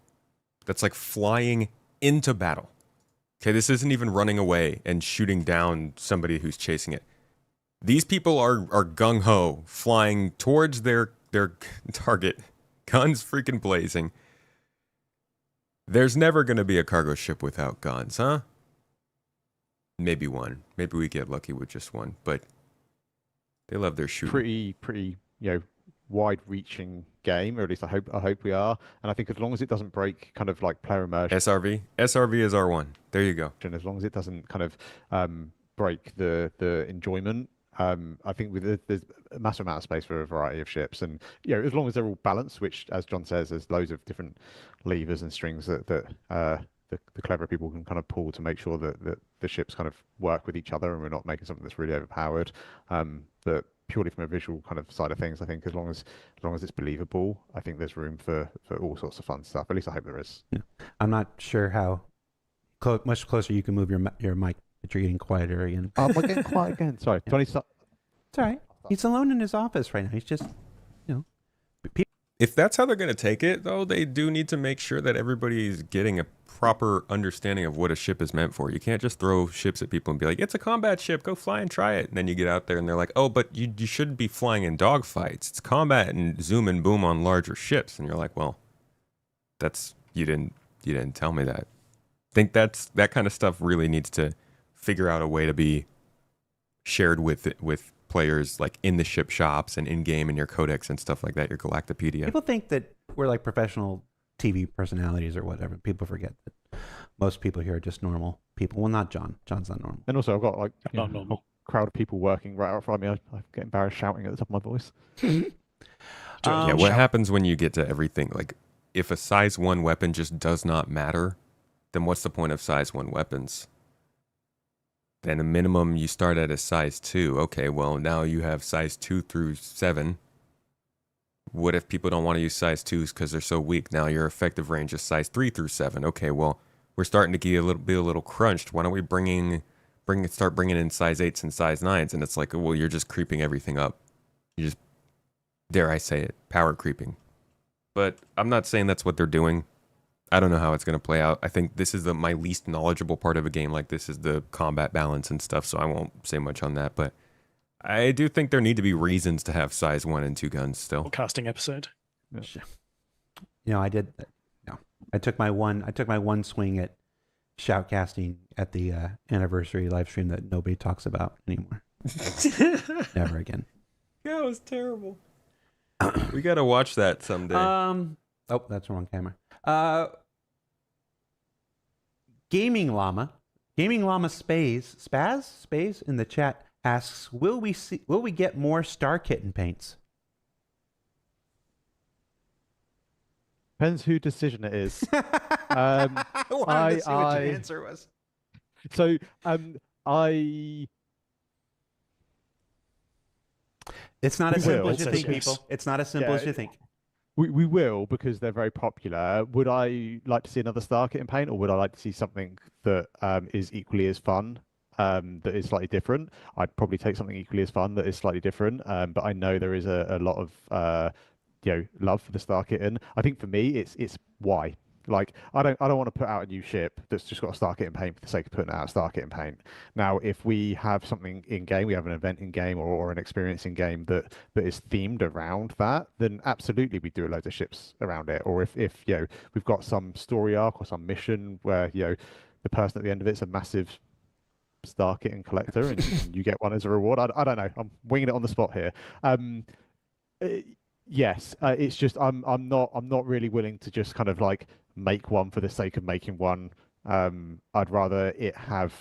that's like flying into battle. Okay, this isn't even running away and shooting down somebody who's chasing it. These people are gung-ho, flying towards their target, guns freaking blazing. There's never going to be a cargo ship without guns, huh? Maybe one. Maybe we get lucky with just one, but they love their shooting. pretty wide-reaching game, or at least I hope we are. And I think as long as it doesn't break kind of like player immersion, SRV is R1. There you go. and as long as it doesn't kind of break the enjoyment, I think there's a massive amount of space for a variety of ships, and as long as they're all balanced, which, as John says, there's loads of different levers and strings that the clever people can kind of pull to make sure that the ships kind of work with each other, and we're not making something that's really overpowered. But purely from a visual kind of side of things, I think as long as it's believable, I think there's room for all sorts of fun stuff. At least I hope there is. Yeah. I'm not sure how much closer you can move your mic, but you're getting quieter again. Oh, we're getting quiet again. Sorry, Tony. It's all right. He's alone in his office right now. He's just, If that's how they're going to take it, though, they do need to make sure that everybody's getting a proper understanding of what a ship is meant for. You can't just throw ships at people and be like, it's a combat ship, go fly and try it. And then you get out there and they're like, oh, but you shouldn't be flying in dogfights. It's combat and zoom and boom on larger ships. And you're like, well, you didn't tell me that. I think that kind of stuff really needs to figure out a way to be shared with players, like in the ship shops and in game in your codex and stuff like that, your Galactopedia. people think that we're like professional TV personalities or whatever. People forget that most people here are just normal people. Well, not John. John's not normal. And also, I've got like Not normal. a crowd of people working right out front of me. I get embarrassed shouting at the top of my voice. Yeah, what happens when you get to everything? Like, if a size 1 weapon just does not matter, then what's the point of size 1 weapons? Then a minimum you start at a size 2. Okay, well, now you have size 2 through 7. What if people don't want to use size 2s because they're so weak? Now your effective range is size 3 through 7. Okay, well, we're starting to be a little crunched. Why don't we start bringing in size 8s and size 9s? And it's like, well, you're just creeping everything up. You just, dare I say it, power creeping. But I'm not saying that's what they're doing. I don't know how it's going to play out. I think this is my least knowledgeable part of a game like this, is the combat balance and stuff, so I won't say much on that. But I do think there need to be reasons to have size 1 and 2 guns still. Casting episode. I did. I took my one swing at shoutcasting at the anniversary live stream that nobody talks about anymore. Never again. Yeah, it was terrible. We got to watch that someday. Oh, that's the wrong camera. Gaming Llama Spaz in the chat asks, will we get more Star Kitten paints? Depends who decision it is. I wanted to see what your I- answer was. So I It's not We as simple will, as you says think, yes. people. It's not as simple Yeah, as you think. we will because they're very popular. Would I like to see another Star Kit in paint, or would I like to see something that is equally as fun, that is slightly different? I'd probably take something equally as fun that is slightly different. But I know there is a lot of love for the Star Kitten. I think for me, it's why. Like I don't want to put out a new ship that's just got a Star Kitten paint for the sake of putting out a Star Kitten paint. Now, if we have something in game, we have an event in game or an experience in game that is themed around that, then absolutely we do loads of ships around it. Or if we've got some story arc or some mission where the person at the end of it's a massive Star Kitten collector and you get one as a reward. I don't know. I'm winging it on the spot here. Uh, yes, it's just I'm not really willing to just kind of like make one for the sake of making one. I'd rather it have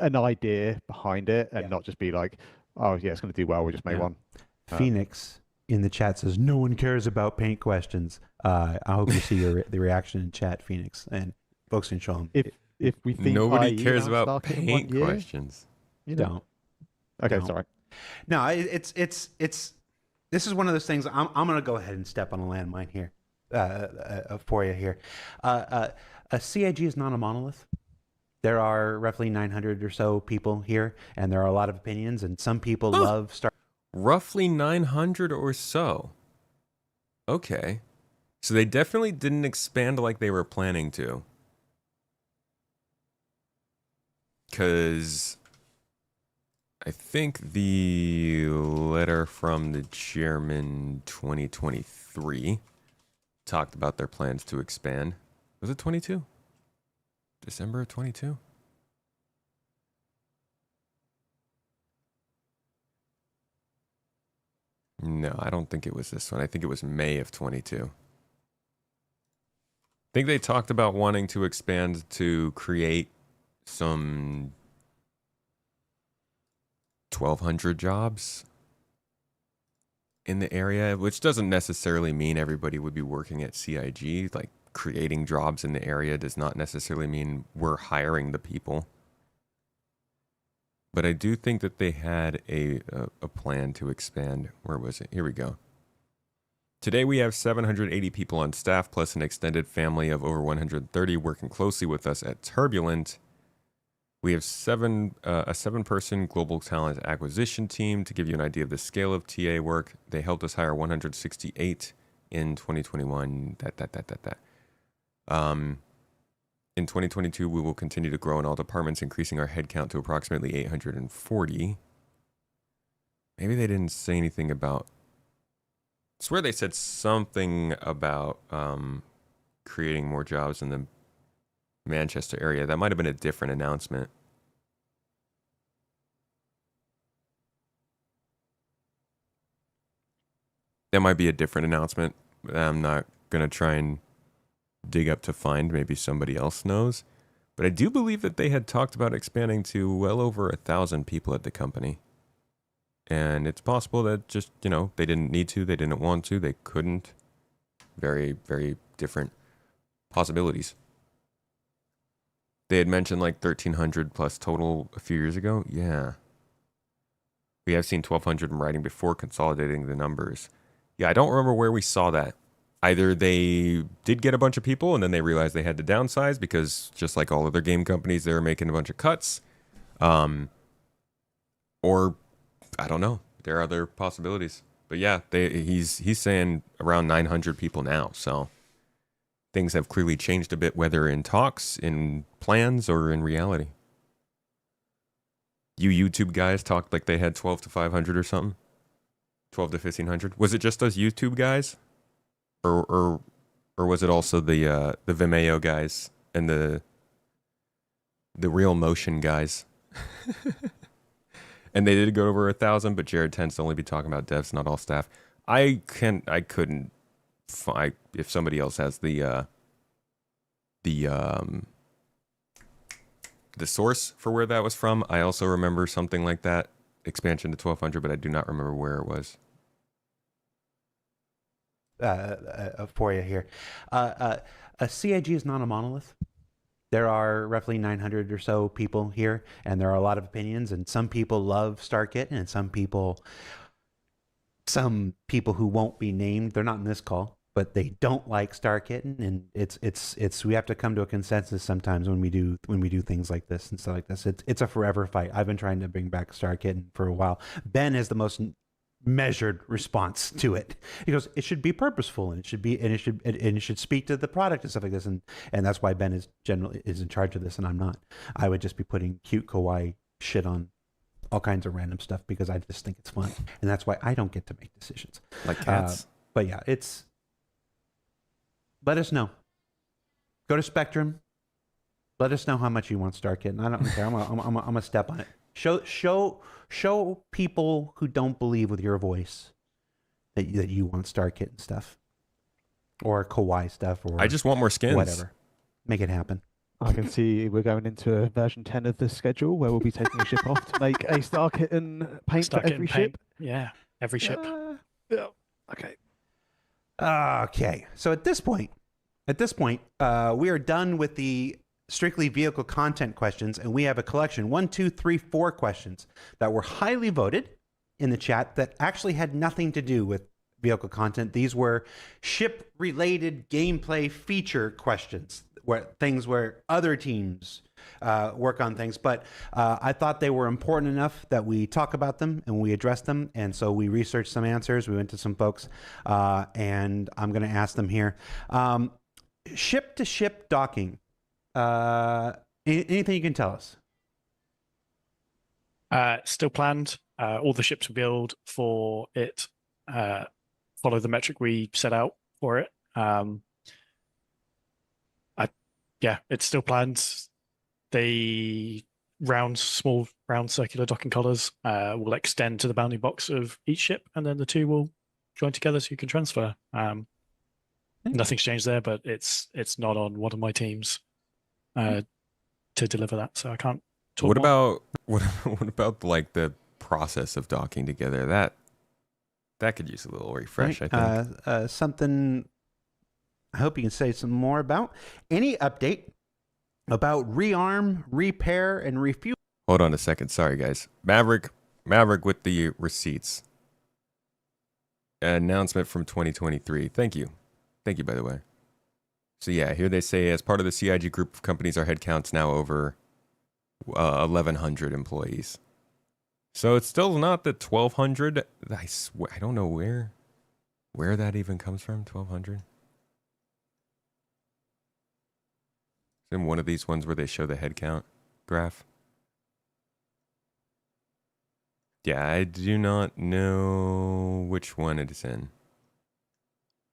an idea behind it and Yeah. not just be like, oh yeah, it's going to do well. We'll just make Yeah. one. Phoenix in the chat says no one cares about paint questions. I hope you see the reaction in chat, Phoenix, and folks can show them. If we think Nobody IE cares announced about Star Kitten in 1 paint year, questions. Don't. Okay, Don't. sorry. No, it's this is one of those things. I'm going to go ahead and step on a landmine here for you here. A CIG is not a monolith. There are roughly 900 or so people here, and there are a lot of opinions. And some people love Star. Roughly 900 or so. Okay. So they definitely didn't expand like they were planning to. Because I think the letter from the chairman 2023 talked about their plans to expand. Was it 22? December of 22? No, I don't think it was this one. I think it was May of 22. I think they talked about wanting to expand to create some 1,200 jobs in the area, which doesn't necessarily mean everybody would be working at CIG. Like, creating jobs in the area does not necessarily mean we're hiring the people. But I do think that they had a plan to expand. Where was it? Here we go. Today we have 780 people on staff, plus an extended family of over 130 working closely with us at Turbulent. We have a 7-person global talent acquisition team. To give you an idea of the scale of TA work, they helped us hire 168 in 2021. In 2022, we will continue to grow in all departments, increasing our headcount to approximately 840. Maybe they didn't say anything about... I swear they said something about creating more jobs in the Manchester area. That might have been a different announcement. That might be a different announcement. I'm not going to try and dig up to find. Maybe somebody else knows. But I do believe that they had talked about expanding to well over 1,000 people at the company. And it's possible that just, they didn't need to, they didn't want to, they couldn't. Very, very different possibilities. They had mentioned like 1,300 plus total a few years ago. Yeah. We have seen 1,200 in writing before consolidating the numbers. Yeah, I don't remember where we saw that. Either they did get a bunch of people and then they realized they had to downsize because just like all other game companies, they were making a bunch of cuts. Or I don't know. There are other possibilities. But yeah, he's saying around 900 people now. So things have clearly changed a bit, whether in talks, in plans, or in reality. You YouTube guys talked like they had 12 to 500 or something. 12 to 1,500. Was it just us YouTube guys? Or was it also the Vimeo guys and the Real Motion guys? And they did go over 1,000, but Jared tends to only be talking about devs, not all staff. I couldn't find if somebody else has the source for where that was from. I also remember something like that, expansion to 1,200, but I do not remember where it was. for you here. A CIG is not a monolith. There are roughly 900 or so people here, and there are a lot of opinions. And some people love StarKit, and some people who won't be named. They're not in this call, but they don't like StarKit, and it's we have to come to a consensus sometimes when we do things like this and stuff like this. It's a forever fight. I've been trying to bring back StarKit for a while. Ben is the most measured response to it. He goes, it should be purposeful, and it should speak to the product and stuff like this, and that's why Ben is generally in charge of this, and I'm not. I would just be putting cute kawaii shit on all kinds of random stuff because I just think it's fun, and that's why I don't get to make decisions. Like cats. But yeah, let us know. Go to Spectrum. Let us know how much you want StarKit, and I don't care. I'm gonna step on it. Show people who don't believe with your voice that you want StarKit and stuff, or kawaii stuff, or I just want more skins. Whatever. Make it happen. I can see we're going into version 10 of the schedule where we'll be taking a ship off to make a StarKit and paint for every ship. Yeah, every ship. Yeah. Okay. Okay. So at this point, we are done with the strictly vehicle content questions, and we have a collection 1, 2, 3, 4 questions that were highly voted in the chat that actually had nothing to do with vehicle content. These were ship-related gameplay feature questions, where other teams work on things. But I thought they were important enough that we talk about them and we address them. And so we researched some answers. We went to some folks, and I'm going to ask them here. Ship-to-ship docking. Anything you can tell us? Still planned. All the ships we build for it follow the metric we set out for it. Yeah, it's still planned. The small round circular docking collars will extend to the bounding box of each ship, and then the two will join together so you can transfer. Nothing's changed there, but it's not on one of my teams to deliver that, so I can't talk What more. about what about like the process of docking together? That could use a little refresh, Right. I think. Something I hope you can say some more about. Any update about rearm, repair, and refuel? Hold on a second. Sorry, guys. Maverick with the receipts. Announcement from 2023. Thank you, by the way. So yeah, here they say, as part of the CIG group of companies, our headcount's now over 1,100 employees. So it's still not the 1,200. I swear, I don't know where that even comes from. 1,200. In one of these ones where they show the headcount graph. Yeah, I do not know which one it is in.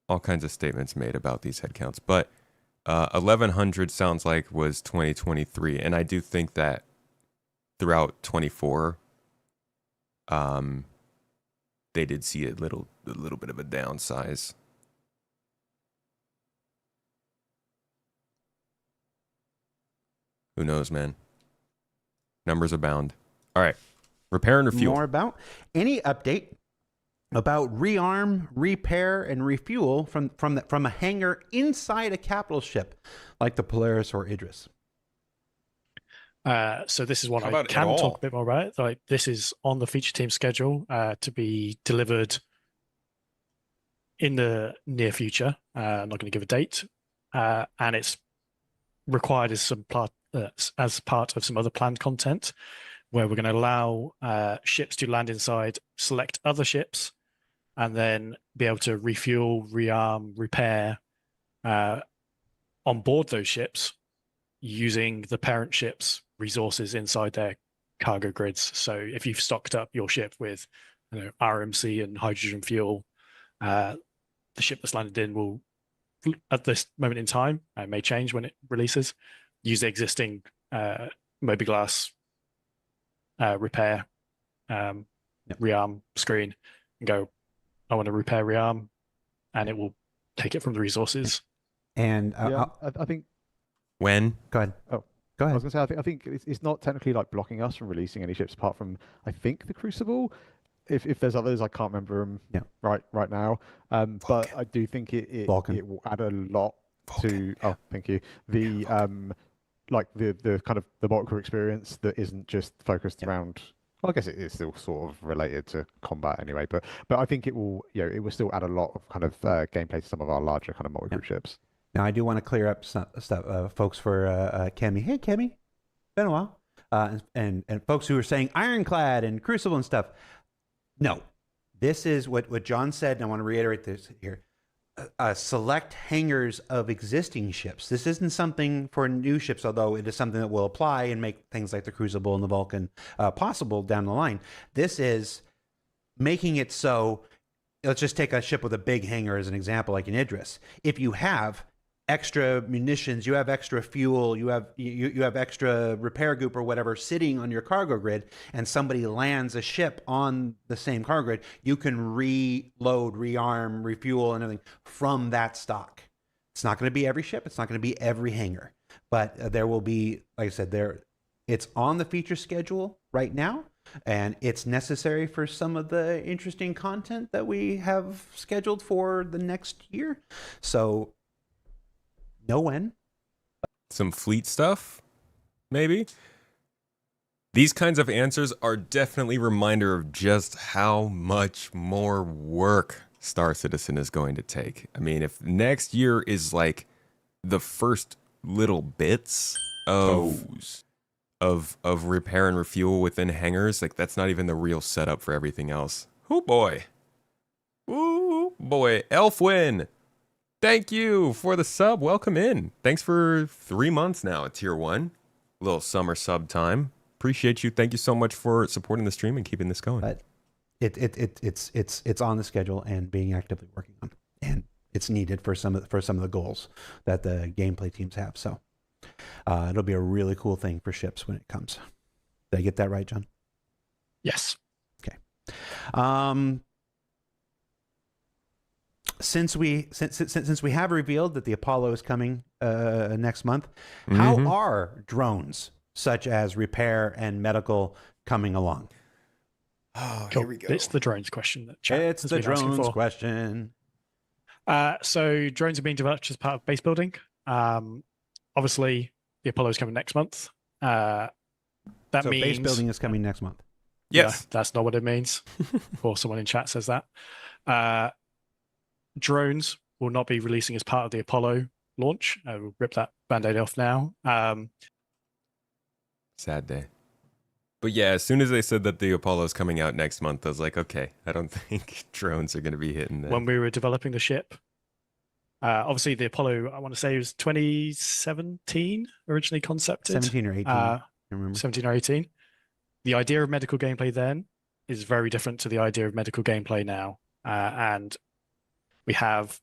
All kinds of statements made about these headcounts, but 1,100 sounds like was 2023, and I do think that throughout 24, they did see a little bit of a downsize. Who knows, man? Numbers abound. All right. Repair and refuel. More about any update about rearm, repair, and refuel from a hangar inside a capital ship like the Polaris or Idris. So this is one How I about can at all? talk a bit more about. Like, this is on the feature team schedule to be delivered in the near future. I'm not going to give a date, and it's required as part of some other planned content, where we're going to allow ships to land inside, select other ships, and then be able to refuel, rearm, repair on board those ships using the parent ship's resources inside their cargo grids. So if you've stocked up your ship with RMC and hydrogen fuel, the ship that's landed in will, at this moment in time, it may change when it releases, use the existing Mobiglass repair rearm screen and go, I want to repair rearm, and it will take it from the resources. And Yeah, I think. When? go ahead. Oh, Go I ahead. was going to say, I think it's not technically like blocking us from releasing any ships apart from, I think, the Crucible. if there's others, I can't remember them right now. But I do think it will add a lot to. Oh, thank you. The like the kind of the Volker experience that isn't just focused around. Well, I guess it is still sort of related to combat anyway, but I think it will, it will still add a lot of kind of gameplay to some of our larger kind of multi-group ships. Now I do want to clear up some stuff, folks, for Kemi. Hey, Kemi, been a while, and folks who are saying Ironclad and Crucible and stuff. No, this is what John said, and I want to reiterate this here. Select hangars of existing ships. This isn't something for new ships, although it is something that will apply and make things like the Crucible and the Vulcan possible down the line. This is making it so, let's just take a ship with a big hangar as an example, like an Idris. If you have extra munitions, you have extra fuel, you have extra repair group or whatever sitting on your cargo grid, and somebody lands a ship on the same cargo grid, you can reload, rearm, refuel, and everything from that stock. It's not going to be every ship. It's not going to be every hangar, but there will be, like I said, it's on the feature schedule right now, and it's necessary for some of the interesting content that we have scheduled for the next year. So know when. Some fleet stuff, maybe. These kinds of answers are definitely a reminder of just how much more work Star Citizen is going to take. I mean, if next year is like the first little bits of repair and refuel within hangars, like that's not even the real setup for everything else. Oh boy. Ooh boy. Elfwin, thank you for the sub. Welcome in. Thanks for 3 months now at Tier 1. Little summer sub time. Appreciate you. Thank you so much for supporting the stream and keeping this going. But it's on the schedule and being actively working on, and it's needed for some of the goals that the gameplay teams have. So it'll be a really cool thing for ships when it comes. Did I get that right, John? Yes. Okay. Since we have revealed that the Apollo is coming next month, how are drones such as repair and medical coming along? Oh, Cool. here we go. It's the drones question that chat It's has the been asking drones for. question. So drones are being developed as part of base building. Obviously, the Apollo is coming next month. That So means base building is coming next month. Yes. No, that's not what it means. Or someone in chat says that. Drones will not be releasing as part of the Apollo launch. We'll rip that band-aid off now. Sad day. But yeah, as soon as they said that the Apollo is coming out next month, I was like, okay, I don't think drones are going to be hitting that. When we were developing the ship, obviously the Apollo, I want to say it was 2017 originally concepted. 17 or 18. I remember. 17 or 18. The idea of medical gameplay then is very different to the idea of medical gameplay now. And we have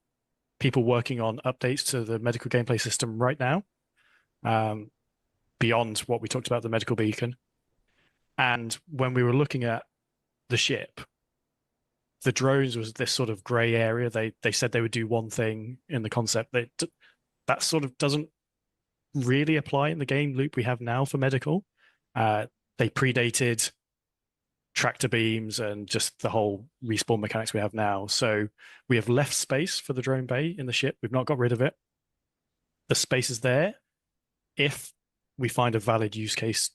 people working on updates to the medical gameplay system right now, beyond what we talked about, the medical beacon. And when we were looking at the ship, the drones was this sort of gray area. They said they would do one thing in the concept. That sort of doesn't really apply in the game loop we have now for medical. They predated tractor beams and just the whole respawn mechanics we have now. So we have left space for the drone bay in the ship. We've not got rid of it. The space is there if we find a valid use case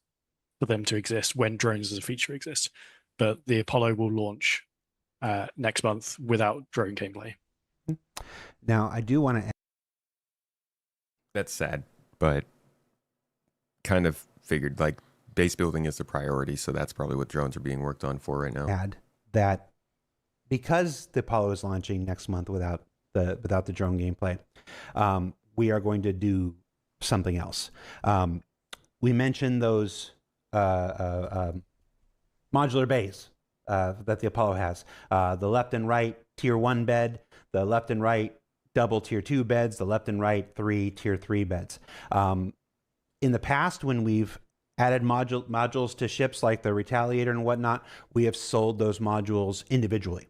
for them to exist when drones as a feature exist. But the Apollo will launch next month without drone gameplay. Now, I do want to That's sad, but kind of figured like base building is the priority, so that's probably what drones are being worked on for right now. add that because the Apollo is launching next month without the drone gameplay, we are going to do something else. We mentioned those modular bays that the Apollo has. The left and right tier 1 bed, the left and right double tier 2 beds, the left and right 3 tier 3 beds. In the past, when we've added modules to ships like the Retaliator and whatnot, we have sold those modules individually.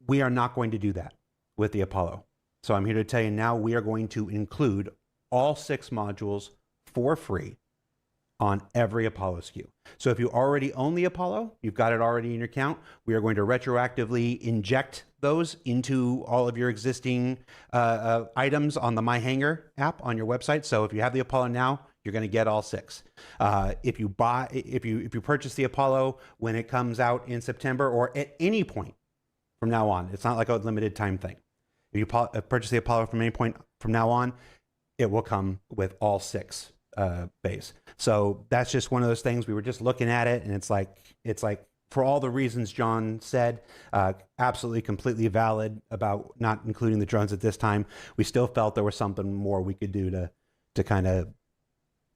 We are not going to do that with the Apollo. So I'm here to tell you now we are going to include all 6 modules for free on every Apollo SKU. So if you already own the Apollo, you've got it already in your account, we are going to retroactively inject those into all of your existing items on the My Hangar app on your website. So if you have the Apollo now, you're going to get all 6. If you purchase the Apollo when it comes out in September or at any point from now on, it's not like a limited time thing. If you purchase the Apollo from any point from now on, it will come with all 6 bays. So that's just one of those things. We were just looking at it, and it's like for all the reasons John said, absolutely completely valid about not including the drones at this time. We still felt there was something more we could do to kind of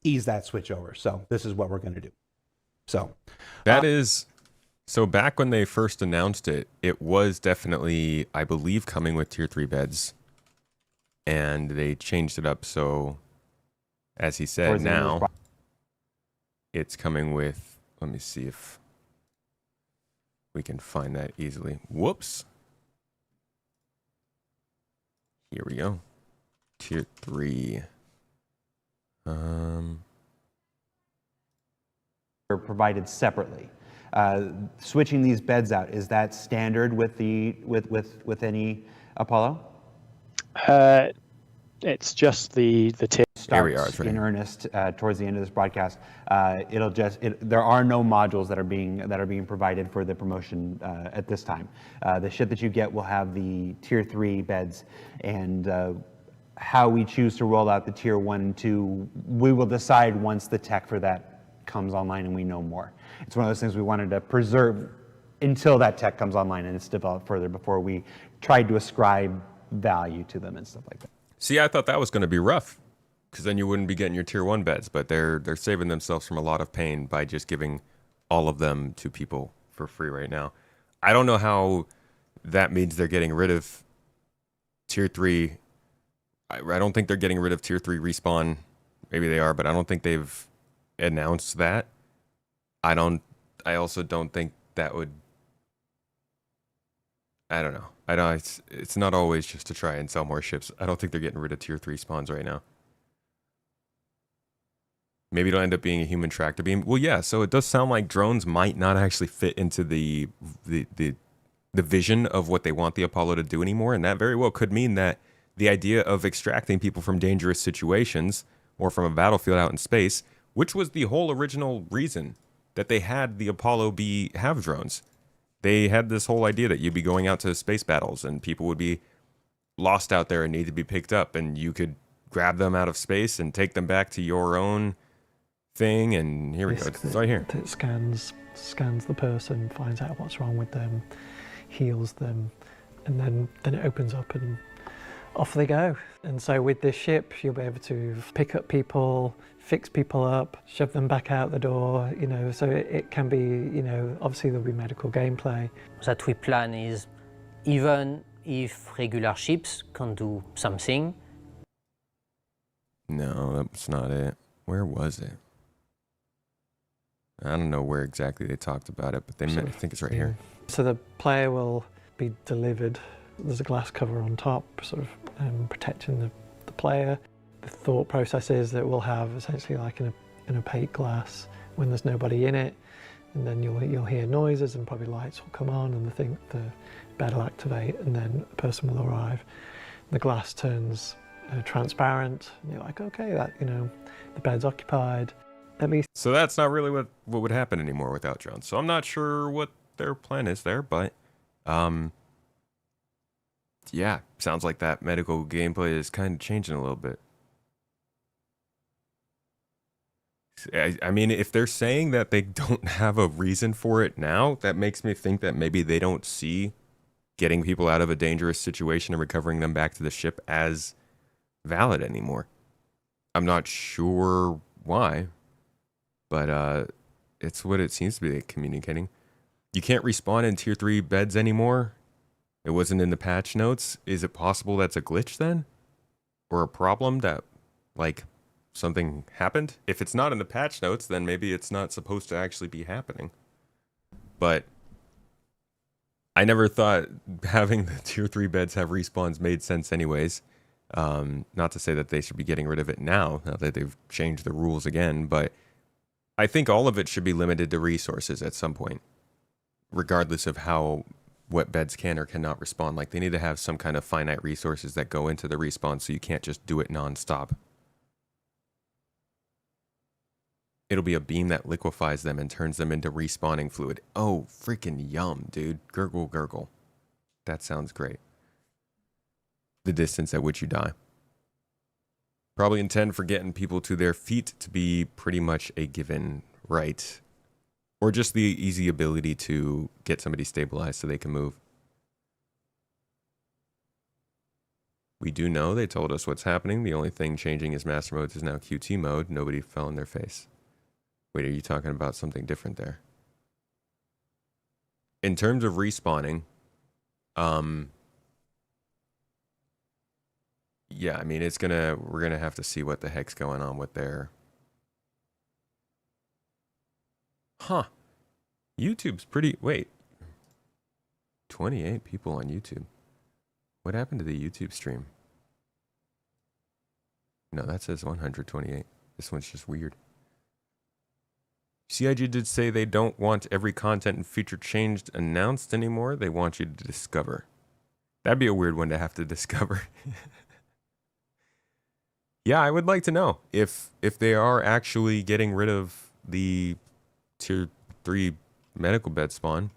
ease that switch over. So this is what we're going to do. So that is. So back when they first announced it, it was definitely, I believe, coming with tier 3 beds, and they changed it up. So, as he said, now it's coming with. Let me see if we can find that easily. Whoops. Here we go. Tier 3. Are provided separately. Switching these beds out, is that standard with any Apollo? It's just the tier. Here we are, it's right in here. earnest towards the end of this broadcast. There are no modules that are being provided for the promotion at this time. The ship that you get will have the tier 3 beds, and how we choose to roll out the tier 1 and 2, we will decide once the tech for that comes online and we know more. It's one of those things we wanted to preserve until that tech comes online and it's developed further before we tried to ascribe value to them and stuff like that. See, I thought that was going to be rough, because then you wouldn't be getting your tier 1 beds, but they're saving themselves from a lot of pain by just giving all of them to people for free right now. I don't know how that means they're getting rid of tier 3. I don't think they're getting rid of tier 3 respawn. Maybe they are, but I don't think they've announced that. I also don't think that would. I don't know. It's not always just to try and sell more ships. I don't think they're getting rid of tier 3 spawns right now. Maybe it'll end up being a human tractor beam. Well, yeah. So it does sound like drones might not actually fit into the vision of what they want the Apollo to do anymore, and that very well could mean that the idea of extracting people from dangerous situations or from a battlefield out in space, which was the whole original reason that they had the Apollo have drones. They had this whole idea that you'd be going out to space battles and people would be lost out there and need to be picked up, and you could grab them out of space and take them back to your own thing. And here we go. It's right here. It scans the person, finds out what's wrong with them, heals them, and then it opens up and off they go. And so with this ship, you'll be able to pick up people, fix people up, shove them back out the door, so it can be, obviously there'll be medical gameplay. That we plan is, even if regular ships can do something. No, that's not it. Where was it? I don't know where exactly they talked about it, but I think it's right here. So the player will be delivered. There's a glass cover on top, sort of protecting the player. The thought process is that we'll have essentially like an opaque glass when there's nobody in it, and then you'll hear noises and probably lights will come on, and the bed will activate, and then a person will arrive. The glass turns transparent, and you're like, okay, that the bed's occupied. At least. So that's not really what would happen anymore without drones. So I'm not sure what their plan is there, but yeah, sounds like that medical gameplay is kind of changing a little bit. I mean, if they're saying that they don't have a reason for it now, that makes me think that maybe they don't see getting people out of a dangerous situation and recovering them back to the ship as valid anymore. I'm not sure why, but it's what it seems to be communicating. You can't respawn in tier 3 beds anymore. It wasn't in the patch notes. Is it possible that's a glitch then? Or a problem that, like, something happened? If it's not in the patch notes, then maybe it's not supposed to actually be happening. But I never thought having the tier 3 beds have respawns made sense anyways. Not to say that they should be getting rid of it now that they've changed the rules again, but I think all of it should be limited to resources at some point, regardless of what beds can or cannot respawn. Like, they need to have some kind of finite resources that go into the respawn, so you can't just do it nonstop. It'll be a beam that liquefies them and turns them into respawning fluid. Oh, freaking yum, dude. Gurgle, gurgle. That sounds great. The distance at which you die. Probably intend for getting people to their feet to be pretty much a given right. Or just the easy ability to get somebody stabilized so they can move. We do know they told us what's happening. The only thing changing is master modes is now QT mode. Nobody fell in their face. Wait, are you talking about something different there? In terms of respawning, yeah, I mean, we're gonna have to see what the heck's going on with their... Huh. YouTube's pretty... Wait. 28 people on YouTube. What happened to the YouTube stream? No, that says 128. This one's just weird. CIG did say they don't want every content and feature changed announced anymore. They want you to discover. That'd be a weird one to have to discover. Yeah, I would like to know if they are actually getting rid of the tier 3 medical bed spawn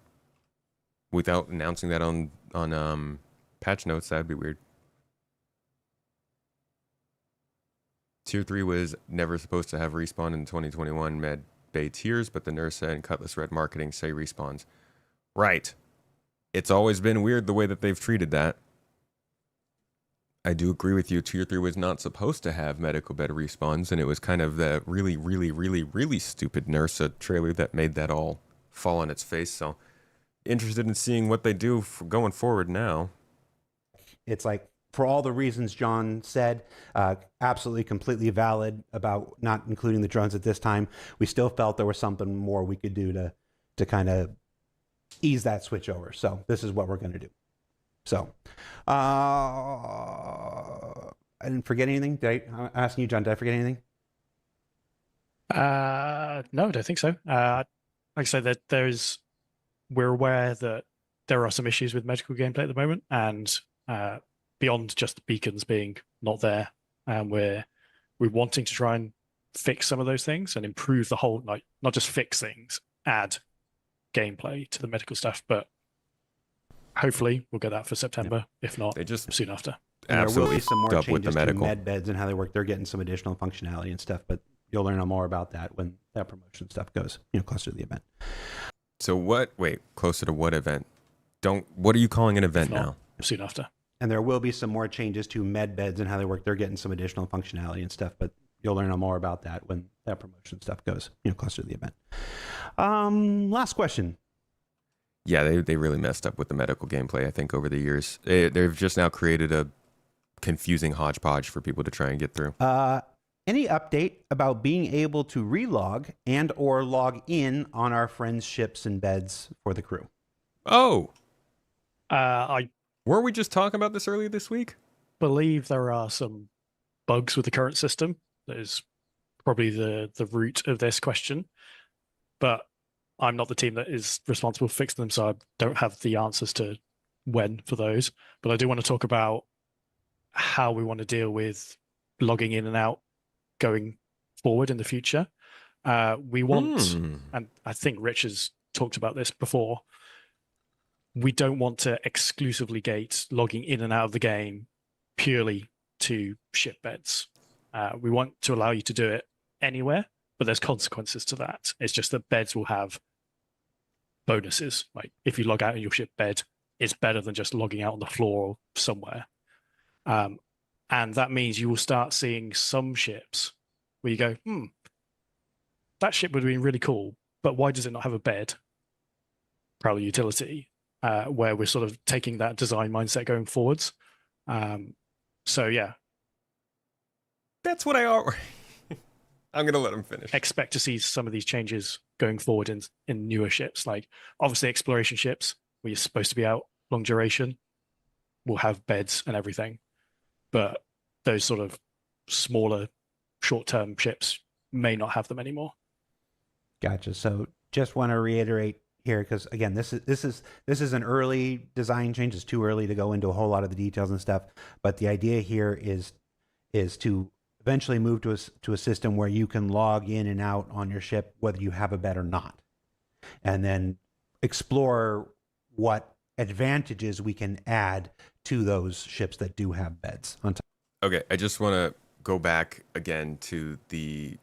without announcing that on patch notes. That'd be weird. Tier 3 was never supposed to have respawn in 2021 med bay tiers, but the Nursa and Cutlass Red marketing say respawns. Right. It's always been weird the way that they've treated that. I do agree with you. Tier 3 was not supposed to have medical bed respawns, and it was kind of the really, really, really, really stupid Nursa trailer that made that all fall on its face. So, interested in seeing what they do for going forward now. It's like, for all the reasons John said, absolutely completely valid about not including the drones at this time. We still felt there was something more we could do to kind of ease that switch over. So this is what we're going to do. So I didn't forget anything. I'm asking you, John, did I forget anything? No, I don't think so. Like I said, that we're aware that there are some issues with medical gameplay at the moment, and beyond just the beacons being not there, we're wanting to try and fix some of those things and improve the whole, like, not just fix things, add gameplay to the medical stuff, but hopefully we'll get that for September, if not They just soon after. And there will absolutely be some more fucked up with the changes to medical. med beds and how they work. They're getting some additional functionality and stuff, but you'll learn more about that when that promotion stuff goes, closer to the event. So what? Wait, closer to what event? What are you calling an event now? Soon after. And there will be some more changes to med beds and how they work. They're getting some additional functionality and stuff, but you'll learn more about that when that promotion stuff goes, closer to the event. Last question. Yeah, they really messed up with the medical gameplay, I think, over the years. They've just now created a confusing hodgepodge for people to try and get through. Any update about being able to relog and or log in on our friends' ships and beds for the crew? Oh! I Weren't we just talking about this earlier this week? believe there are some bugs with the current system. That is probably the root of this question. But I'm not the team that is responsible for fixing them, so I don't have the answers to when for those. But I do want to talk about how we want to deal with logging in and out going forward in the future. We want, and I think Rich has talked about this before, we don't want to exclusively gate logging in and out of the game purely to ship beds. We want to allow you to do it anywhere, but there's consequences to that. It's just that beds will have bonuses. Like if you log out in your ship bed, it's better than just logging out on the floor somewhere. And that means you will start seeing some ships where you go, that ship would have been really cool, but why does it not have a bed? Probably utility. Where we're sort of taking that design mindset going forwards. So yeah. That's what I'm going to let him finish. Expect to see some of these changes going forward in newer ships. Like obviously exploration ships, where you're supposed to be out long duration, will have beds and everything. But those sort of smaller, short-term ships may not have them anymore. Gotcha. So just want to reiterate here, because again, this is an early design change. It's too early to go into a whole lot of the details and stuff. But the idea here is to eventually move to a system where you can log in and out on your ship whether you have a bed or not, and then explore what advantages we can add to those ships that do have beds on top. Okay, I just want to go back again to the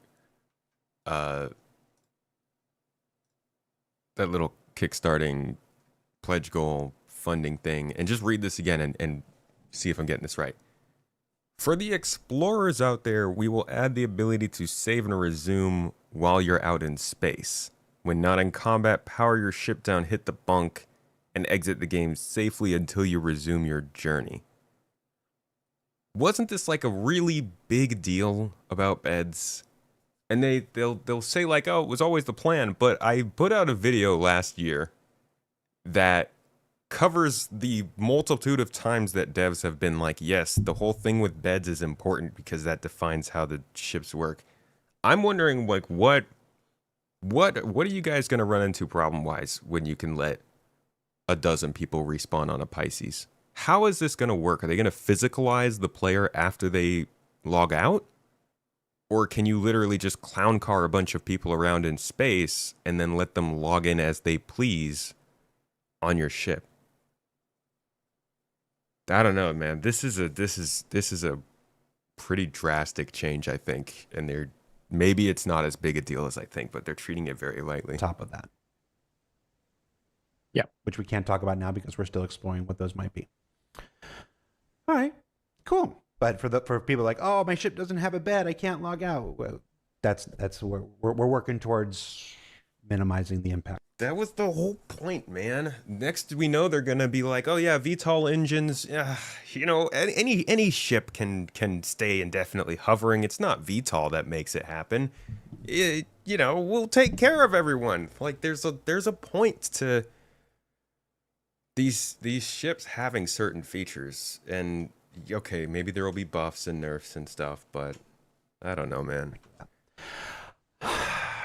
that little kickstarting pledge goal funding thing, and just read this again and see if I'm getting this right. For the explorers out there, we will add the ability to save and resume while you're out in space. When not in combat, power your ship down, hit the bunk, and exit the game safely until you resume your journey. Wasn't this like a really big deal about beds? And they'll say like, oh, it was always the plan, but I put out a video last year that covers the multitude of times that devs have been like, yes, the whole thing with beds is important because that defines how the ships work. I'm wondering like what are you guys going to run into problem-wise when you can let a dozen people respawn on a Pisces? How is this going to work? Are they going to physicalize the player after they log out? Or can you literally just clown car a bunch of people around in space and then let them log in as they please on your ship? I don't know, man. This is a pretty drastic change, I think. And maybe it's not as big a deal as I think, but they're treating it very lightly. Top of that. Yeah. Which we can't talk about now because we're still exploring what those might be. All right, cool. But for people like, oh, my ship doesn't have a bed, I can't log out. Well, that's where we're working towards minimizing the impact. That was the whole point, man. Next, we know they're gonna be like, oh yeah, VTOL engines. You know, any ship can stay indefinitely hovering. It's not VTOL that makes it happen. You know, we'll take care of everyone. Like, there's a point to these ships having certain features, and okay, maybe there will be buffs and nerfs and stuff, but I don't know, man.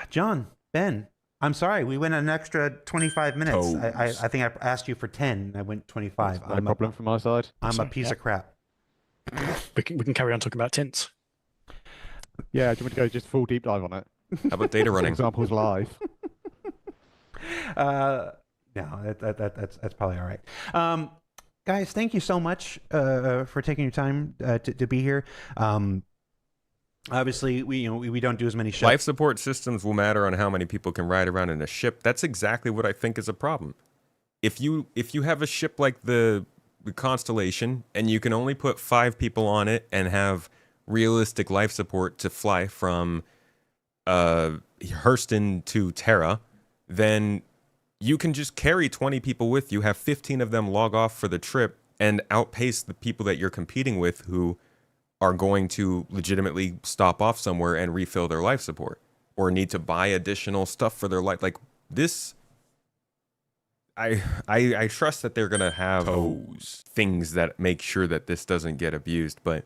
John, Ben, I'm sorry, we went an extra 25 minutes. I think I asked you for 10. I went 25. No problem from my side. I'm a piece of crap. We can carry on talking about tints. Yeah, do you want to go just full deep dive on it? How about data running? Examples live. No, that's probably all right. Guys, thank you so much for taking your time to be here. Obviously, we don't do as many ships. Life support systems will matter on how many people can ride around in a ship. That's exactly what I think is a problem. If you have a ship like the Constellation and you can only put 5 people on it and have realistic life support to fly from Hurston to Terra, then you can just carry 20 people with you, have 15 of them log off for the trip, and outpace the people that you're competing with who are going to legitimately stop off somewhere and refill their life support or need to buy additional stuff for their life. Like this, I trust that they're going to have things that make sure that this doesn't get abused, but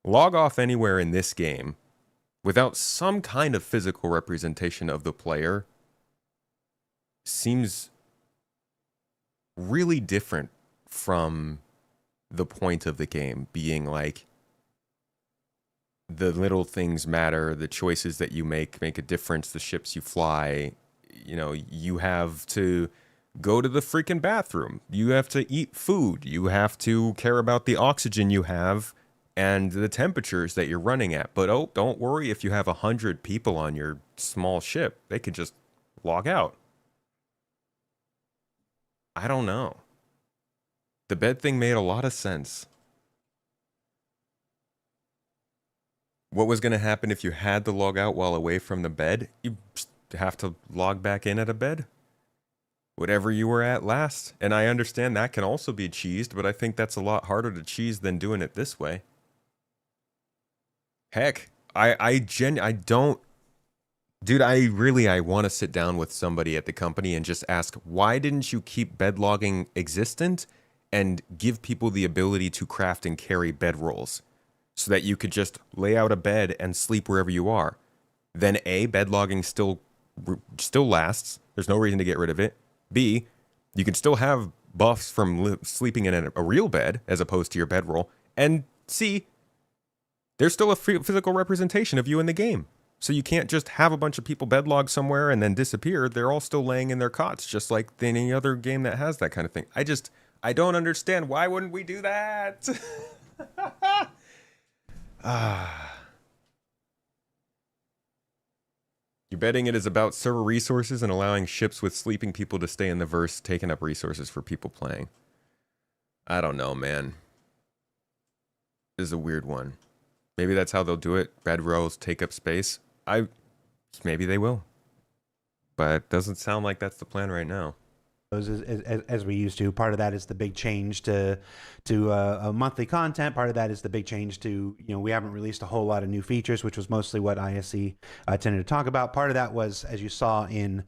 log off anywhere in this game without some kind of physical representation of the player seems really different from the point of the game being like the little things matter, the choices that you make a difference, the ships you fly. You know, you have to go to the freaking bathroom, you have to eat food, you have to care about the oxygen you have and the temperatures that you're running at. But oh, don't worry if you have 100 people on your small ship, they could just log out. I don't know. The bed thing made a lot of sense. What was going to happen if you had to log out while away from the bed? You have to log back in at a bed? Whatever you were at last. And I understand that can also be cheesed, but I think that's a lot harder to cheese than doing it this way. Heck, I don't... Dude, I want to sit down with somebody at the company and just ask, why didn't you keep bed logging existent and give people the ability to craft and carry bed rolls so that you could just lay out a bed and sleep wherever you are? Then A, bed logging still still lasts. There's no reason to get rid of it. B, you can still have buffs from sleeping in a real bed as opposed to your bedroll. And C, there's still a physical representation of you in the game. So you can't just have a bunch of people bedlogged somewhere and then disappear. They're all still laying in their cots, just like any other game that has that kind of thing. I don't understand. Why wouldn't we do that? You're betting it is about server resources and allowing ships with sleeping people to stay in the verse, taking up resources for people playing. I don't know, man. This is a weird one. Maybe that's how they'll do it. Bedrolls take up space. Maybe they will. But it doesn't sound like that's the plan right now. As we used to. Part of that is the big change to monthly content. Part of that is the big change to, we haven't released a whole lot of new features, which was mostly what ISC tended to talk about. Part of that was, as you saw in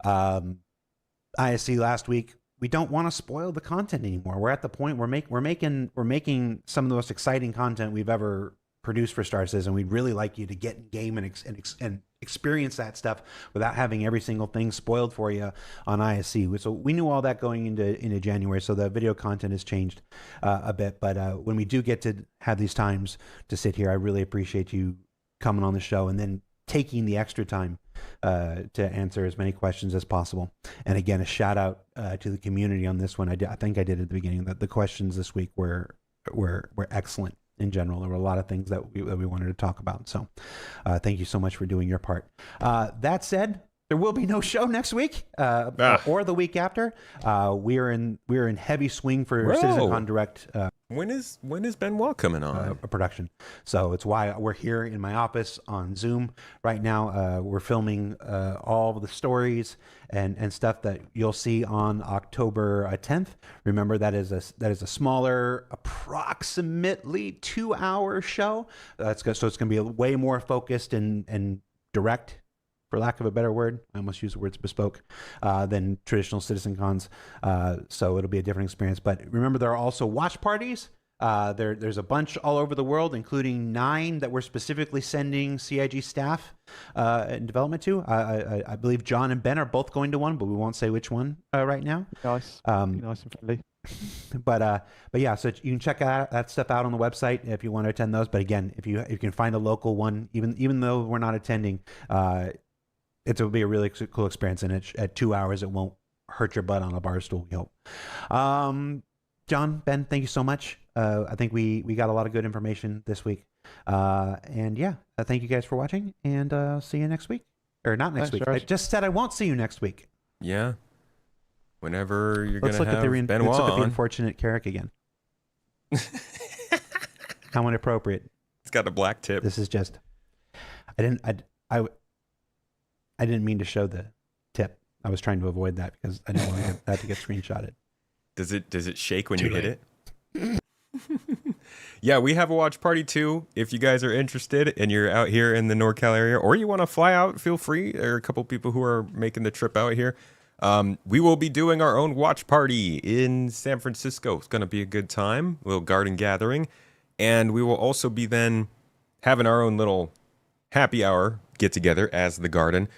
ISC last week, we don't want to spoil the content anymore. We're at the point we're making some of the most exciting content we've ever produced for Star Citizen. We'd really like you to get in game and experience that stuff without having every single thing spoiled for you on ISC. So we knew all that going into January, so the video content has changed a bit. But when we do get to have these times to sit here, I really appreciate you coming on the show and then taking the extra time to answer as many questions as possible. And again, a shout out to the community on this one. I think I did at the beginning that the questions this week were excellent. In general, there were a lot of things that we wanted to talk about. So thank you so much for doing your part. That said, there will be no show next week or the week after. We're in heavy swing for CitizenCon Direct. When is Benoit coming on? A production. So it's why we're here in my office on Zoom right now. We're filming all of the stories and stuff that you'll see on October 10th. Remember, that is a smaller, approximately 2-hour show. So it's going to be way more focused and direct, for lack of a better word. I almost use the words bespoke, than traditional Citizen Cons. So it'll be a different experience. But remember, there are also watch parties. There's a bunch all over the world, including 9 that we're specifically sending CIG staff in development to. I believe John and Ben are both going to one, but we won't say which one right now. Nice. Nice and friendly. But yeah, so you can check that stuff out on the website if you want to attend those. But again, if you can find a local one, even though we're not attending, it'll be a really cool experience, and at 2 hours, it won't hurt your butt on a bar stool, we hope. John, Ben, thank you so much. I think we got a lot of good information this week. And yeah, thank you guys for watching, and see you next week. Or not next week. George. I just said I won't see you next week. Yeah. Whenever you're going to have Benoit Let's look at the on. unfortunate Carrick again. How inappropriate. It's got a black tip. This is just... I didn't mean to show the tip. I was trying to avoid that because I didn't want that to get screenshotted. Does it shake when you hit it? Yeah, we have a watch party too. If you guys are interested and you're out here in the NorCal area, or you want to fly out, feel free. There are a couple people who are making the trip out here. We will be doing our own watch party in San Francisco. It's going to be a good time, a little garden gathering. And we will also be then having our own little happy hour get together as the garden.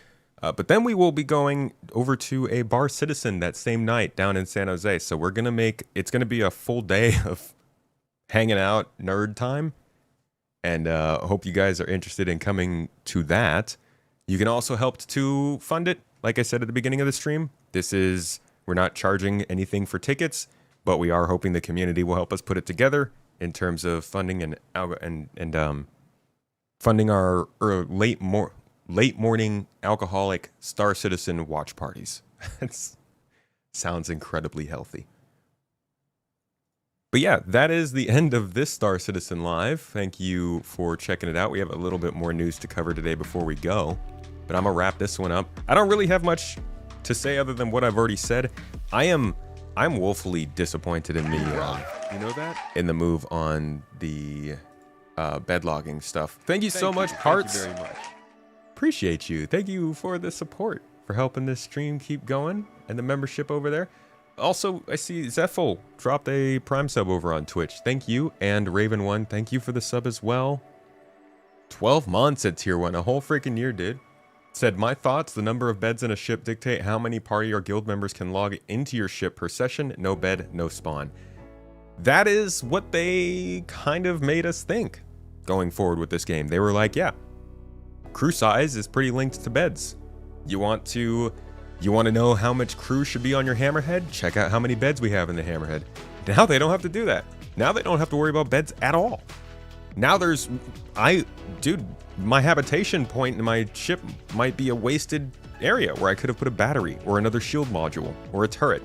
But then we will be going over to a Bar Citizen that same night down in San Jose. So it's going to be a full day of hanging out, nerd time. And hope you guys are interested in coming to that. You can also help to fund it. Like I said at the beginning of the stream, we're not charging anything for tickets, but we are hoping the community will help us put it together in terms of funding and funding our late morning alcoholic Star Citizen watch parties. That sounds incredibly healthy. But yeah, that is the end of this Star Citizen Live. Thank you for checking it out. We have a little bit more news to cover today before we go. But I'm going to wrap this one up. I don't really have much to say other than what I've already said. I'm woefully disappointed in the You know that? in the move on the bedlogging stuff. Thank you so much, Parts. Thank you very much. Appreciate you. Thank you for the support, for helping this stream keep going, and the membership over there. Also, I see Zeffel dropped a Prime sub over on Twitch. Thank you. And Raven1, thank you for the sub as well. 12 months at tier 1. A whole freaking year, dude. Said, my thoughts, the number of beds in a ship dictate how many party or guild members can log into your ship per session. No bed, no spawn. That is what they kind of made us think going forward with this game. They were like, yeah, crew size is pretty linked to beds. You want to know how much crew should be on your hammerhead? Check out how many beds we have in the hammerhead. Now they don't have to do that. Now they don't have to worry about beds at all. Now dude, my habitation point in my ship might be a wasted area where I could have put a battery or another shield module or a turret.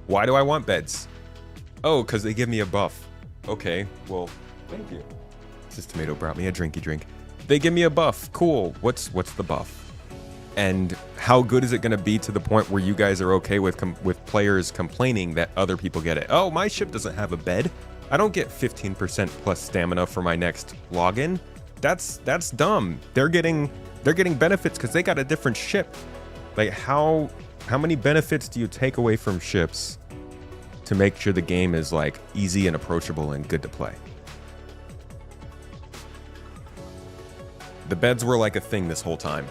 Why do I want beds? Oh, because they give me a buff. Okay, well, thank you. This tomato brought me a drinky drink. They give me a buff. Cool. What's the buff? And how good is it going to be to the point where you guys are okay with players complaining that other people get it? Oh, my ship doesn't have a bed. I don't get 15% plus stamina for my next login. That's dumb. They're getting benefits because they got a different ship. Like how many benefits do you take away from ships to make sure the game is like easy and approachable and good to play? The beds were like a thing this whole time.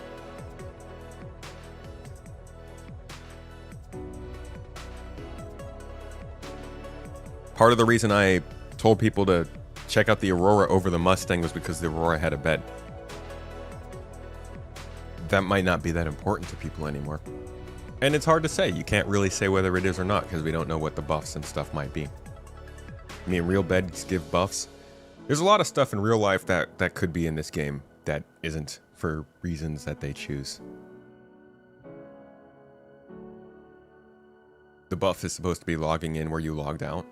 Part of the reason I told people to check out the Aurora over the Mustang was because the Aurora had a bed. That might not be that important to people anymore. And it's hard to say. You can't really say whether it is or not because we don't know what the buffs and stuff might be. I mean, real beds give buffs. There's a lot of stuff in real life that could be in this game that isn't for reasons that they choose. The buff is supposed to be logging in where you logged out.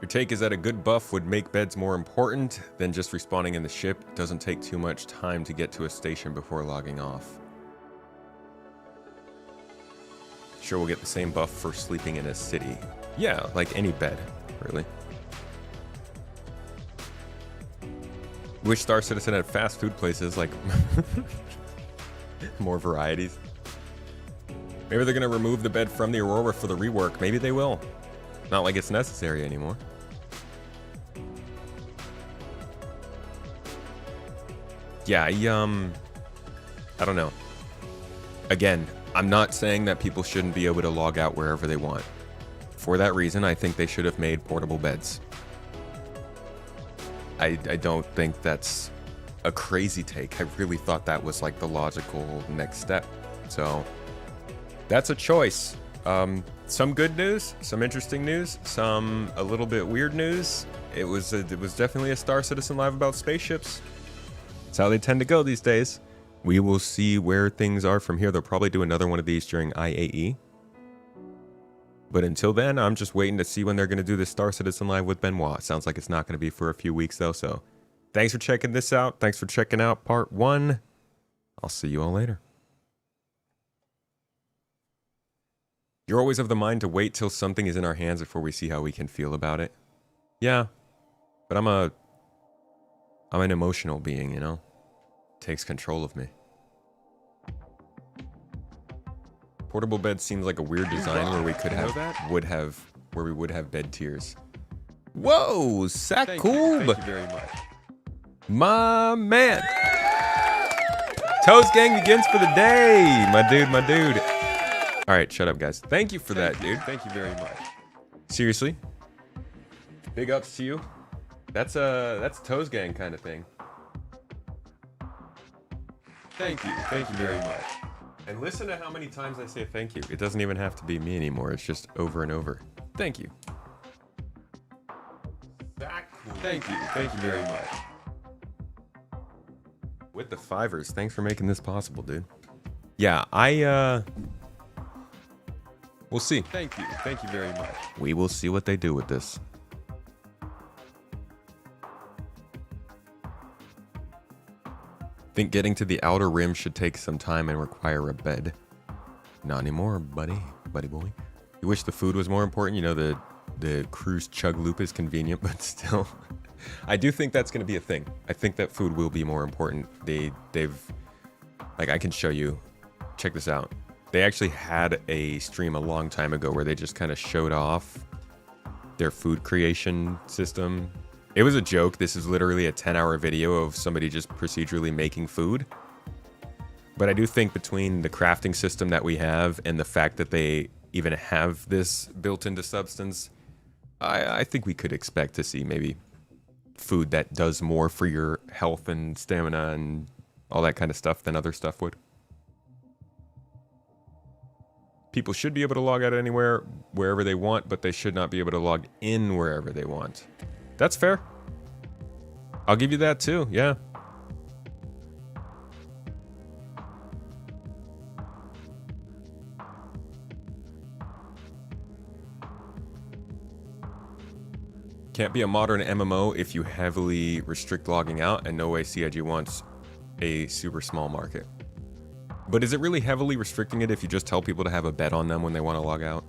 Your take is that a good buff would make beds more important than just respawning in the ship. It doesn't take too much time to get to a station before logging off. Sure, we'll get the same buff for sleeping in a city. Yeah, like any bed, really. Wish Star Citizen had fast food places, like more varieties. Maybe they're gonna remove the bed from the Aurora for the rework. Maybe they will. Not like it's necessary anymore. Yeah, I don't know. Again, I'm not saying that people shouldn't be able to log out wherever they want. For that reason, I think they should have made portable beds. I don't think that's a crazy take. I really thought that was like the logical next step. So that's a choice. Some good news, some interesting news, some a little bit weird news. It was definitely a Star Citizen Live about spaceships. That's how they tend to go these days. We will see where things are from here. They'll probably do another one of these during IAE. But until then, I'm just waiting to see when they're going to do this Star Citizen Live with Benoit. Sounds like it's not going to be for a few weeks though. So thanks for checking this out. Thanks for checking out part 1. I'll see you all later. You're always of the mind to wait till something is in our hands before we see how we can feel about it. Yeah, but I'm an emotional being, you know? It takes control of me. Portable bed seems like a weird design where we would have bed tiers. Whoa, Sakub! Thank you very much. My man! Toast Gang begins for the day! My dude. Alright, shut up, guys. Thank you for that, dude. Thank you very much. Seriously. Big ups to you. That's a Toes Gang kind of thing. Thank you very much. And listen to how many times I say thank you. It doesn't even have to be me anymore. It's just over and over. Thank you. Thank you very much. With the fivers, thanks for making this possible, dude. Yeah, we'll see. Thank you very much. We will see what they do with this. Think getting to the outer rim should take some time and require a bed. Not anymore, buddy boy. You wish the food was more important. You know, the cruise chug loop is convenient, but still. I do think that's going to be a thing. I think that food will be more important. They've, like, I can show you. Check this out. They actually had a stream a long time ago where they just kind of showed off their food creation system. It was a joke. This is literally a 10-hour video of somebody just procedurally making food. But I do think between the crafting system that we have and the fact that they even have this built into Substance, I think we could expect to see maybe food that does more for your health and stamina and all that kind of stuff than other stuff would. People should be able to log out anywhere, wherever they want, but they should not be able to log in wherever they want. That's fair. I'll give you that too, yeah. Can't be a modern MMO if you heavily restrict logging out, and no way CIG wants a super small market. But is it really heavily restricting it if you just tell people to have a bet on them when they want to log out?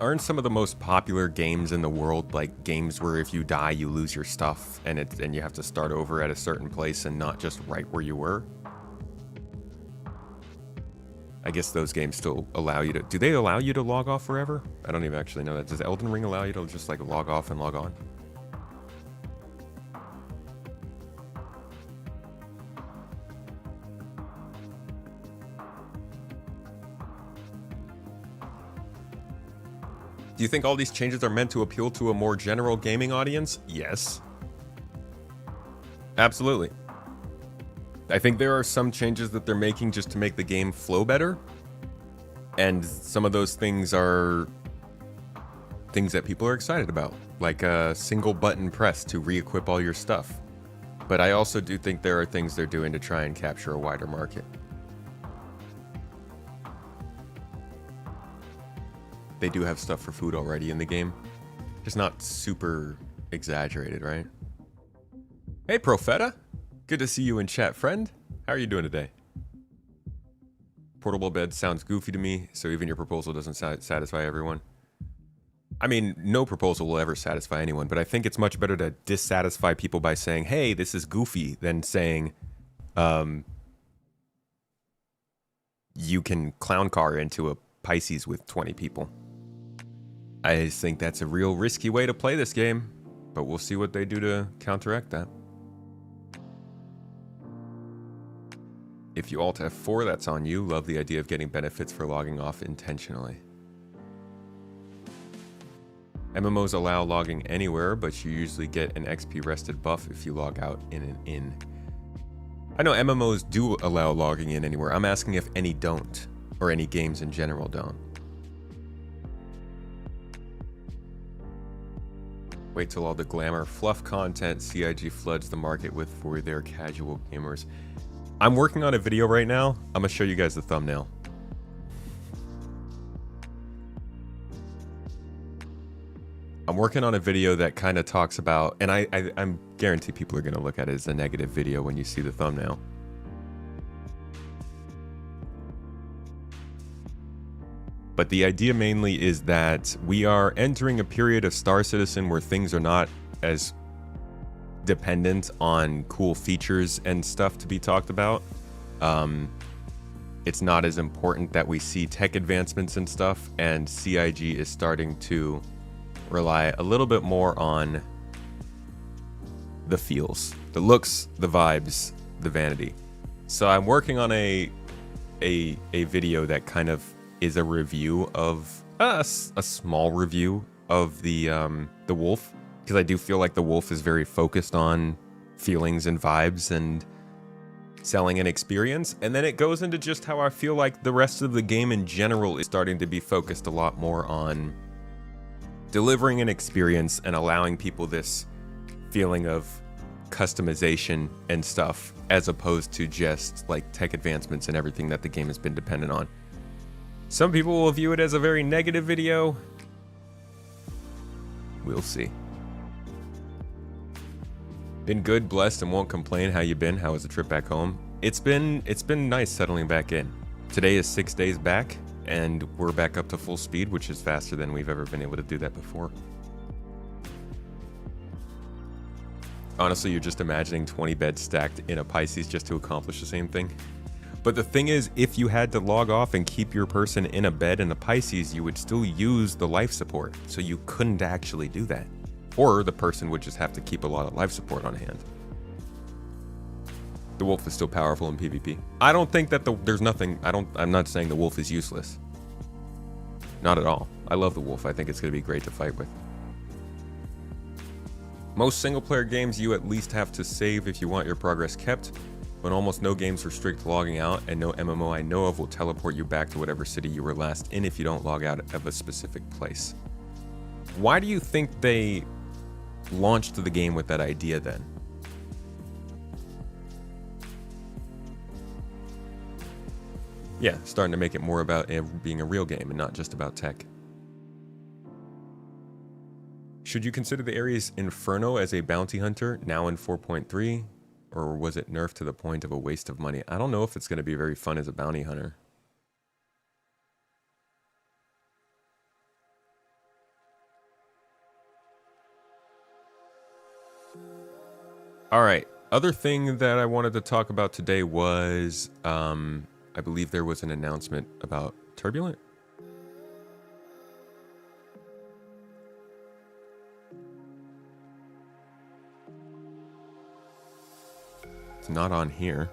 Aren't some of the most popular games in the world like games where if you die you lose your stuff and you have to start over at a certain place and not just right where you were? I guess those games still allow you to... Do they allow you to log off forever? I don't even actually know that. Does Elden Ring allow you to just like log off and log on? Do you think all these changes are meant to appeal to a more general gaming audience? Yes. Absolutely. I think there are some changes that they're making just to make the game flow better. And some of those things are things that people are excited about, like a single button press to re-equip all your stuff. But I also do think there are things they're doing to try and capture a wider market. They do have stuff for food already in the game. Just not super exaggerated, right? Hey, Profeta. Good to see you in chat, friend. How are you doing today? Portable bed sounds goofy to me, so even your proposal doesn't satisfy everyone. I mean, no proposal will ever satisfy anyone, but I think it's much better to dissatisfy people by saying, hey, this is goofy, than saying, you can clown car into a Pisces with 20 people. I just think that's a real risky way to play this game, but we'll see what they do to counteract that. If you alt F4, that's on you. Love the idea of getting benefits for logging off intentionally. MMOs allow logging anywhere, but you usually get an XP rested buff if you log out in an inn. I know MMOs do allow logging in anywhere. I'm asking if any don't, or any games in general don't. Wait till all the glamour fluff content CIG floods the market with for their casual gamers. I'm working on a video right now. I'm gonna show you guys the thumbnail. I'm working on a video that kind of talks about, and I'm guarantee people are gonna look at it as a negative video when you see the thumbnail. But the idea mainly is that we are entering a period of Star Citizen where things are not as dependent on cool features and stuff to be talked about. It's not as important that we see tech advancements and stuff, and CIG is starting to rely a little bit more on the feels, the looks, the vibes, the vanity. So I'm working on a video that kind of is a review of a small review of the Wolf, because I do feel like the Wolf is very focused on feelings and vibes and selling an experience, and then it goes into just how I feel like the rest of the game in general is starting to be focused a lot more on delivering an experience and allowing people this feeling of customization and stuff, as opposed to just like tech advancements and everything that the game has been dependent on. Some people will view it as a very negative video. We'll see. Been good, blessed, and won't complain. How you been? How was the trip back home? It's been nice settling back in. Today is 6 days back, and we're back up to full speed, which is faster than we've ever been able to do that before. Honestly, you're just imagining 20 beds stacked in a Pisces just to accomplish the same thing. But the thing is, if you had to log off and keep your person in a bed in a Pisces, you would still use the life support. So you couldn't actually do that. Or the person would just have to keep a lot of life support on hand. The wolf is still powerful in PvP. I don't think that there's nothing, I'm not saying the wolf is useless. Not at all. I love the wolf. I think it's going to be great to fight with. Most single player games you at least have to save if you want your progress kept, but almost no games restrict logging out, and no MMO I know of will teleport you back to whatever city you were last in if you don't log out of a specific place. Why do you think they launched the game with that idea then? Yeah, starting to make it more about being a real game and not just about tech. Should you consider the Ares Inferno as a bounty hunter now in 4.3? Or was it nerfed to the point of a waste of money? I don't know if it's going to be very fun as a bounty hunter. All right. Other thing that I wanted to talk about today was, I believe there was an announcement about Turbulent. It's not on here.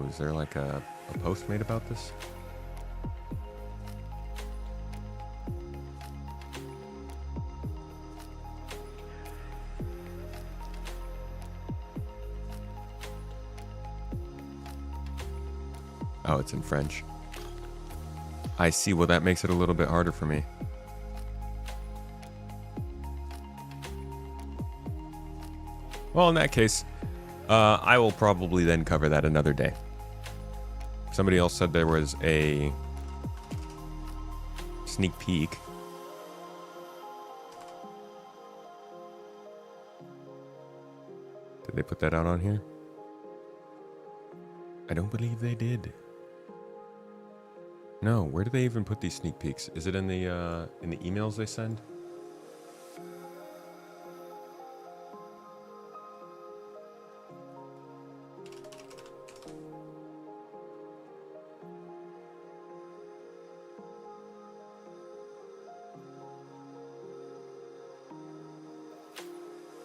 Is there like a post made about this? Oh, it's in French. I see. Well, that makes it a little bit harder for me. Well, in that case, I will probably then cover that another day. Somebody else said there was a sneak peek. Did they put that out on here? I don't believe they did. No, where do they even put these sneak peeks? Is it in the emails they send?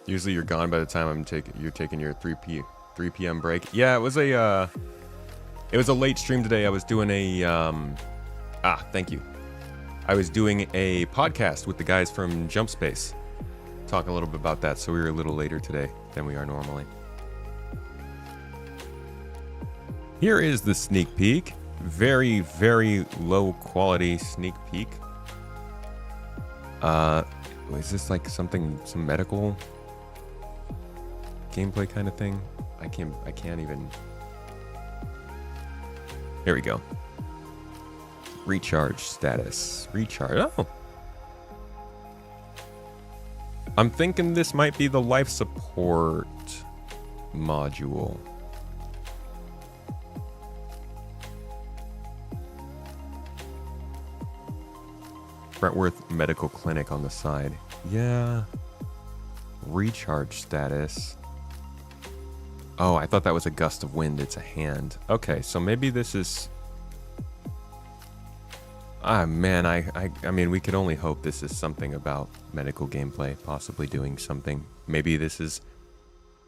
Usually you're gone by the time you're taking your 3 p.m. break. Yeah, it was a late stream today. I was doing thank you. I was doing a podcast with the guys from Jump Space. Talk a little bit about that, so we were a little later today than we are normally. Here is the sneak peek. Very, very low quality sneak peek. Is this like some medical gameplay kind of thing? I can't even. Here we go. Recharge status. Recharge. Oh. I'm thinking this might be the life support module. Brentworth Medical Clinic on the side. Yeah. Recharge status. Oh, I thought that was a gust of wind. It's a hand. Okay, so maybe this is... Ah, man, I mean, we could only hope this is something about medical gameplay, possibly doing something. Maybe this is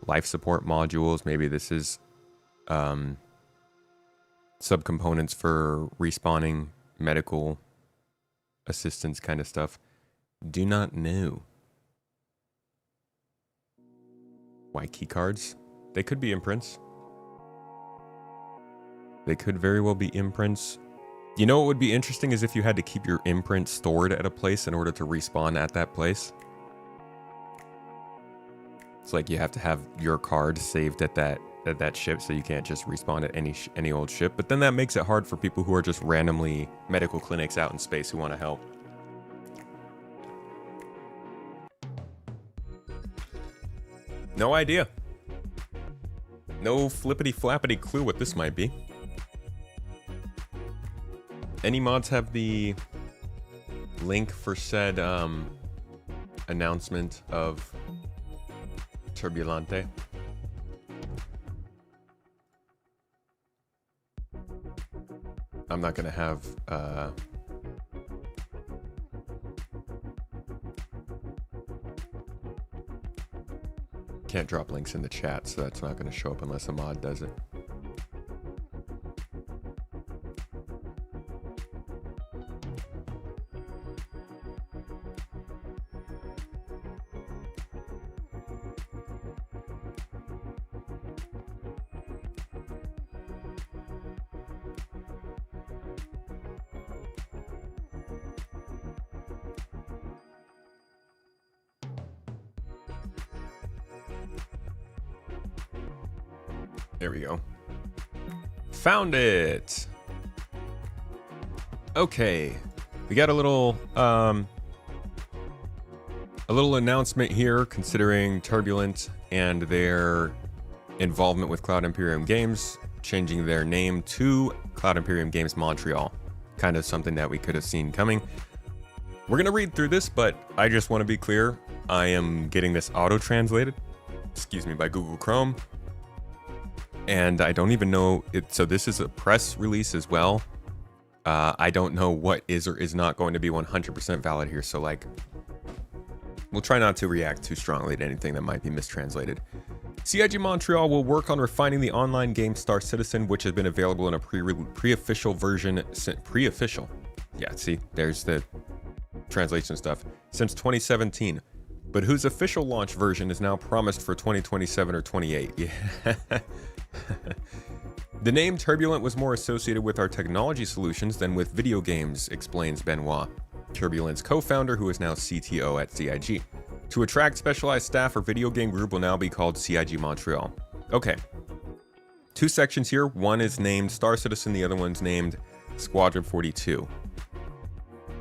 life support modules. Maybe this is subcomponents for respawning medical assistance kind of stuff. Do not know. Why keycards? They could be imprints. They could very well be imprints. You know what would be interesting is if you had to keep your imprint stored at a place in order to respawn at that place. It's like you have to have your card saved at that ship, so you can't just respawn at any old ship. But then that makes it hard for people who are just randomly medical clinics out in space who want to help. No idea. No flippity flappity clue what this might be. Any mods have the link for said announcement of Turbulente? I'm not gonna have can't drop links in the chat, so that's not gonna show up unless a mod does it. There we go. Found it. Okay, we got a little announcement here considering Turbulent and their involvement with Cloud Imperium Games, changing their name to Cloud Imperium Games Montreal. Kind of something that we could have seen coming. We're gonna read through this, but I just want to be clear. I am getting this auto-translated, by Google Chrome. And I don't even know it. So this is a press release as well. I don't know what is or is not going to be 100% valid here. So like, we'll try not to react too strongly to anything that might be mistranslated. CIG Montreal will work on refining the online game Star Citizen, which has been available in a pre-official version. Pre-official. Yeah, see, there's the translation stuff. Since 2017. But whose official launch version is now promised for 2027 or 28. Yeah. The name Turbulent was more associated with our technology solutions than with video games, explains Benoit, Turbulent's co-founder who is now CTO at CIG. To attract specialized staff, our video game group will now be called CIG Montreal. Okay. Two sections here. One is named Star Citizen, the other one's named Squadron 42.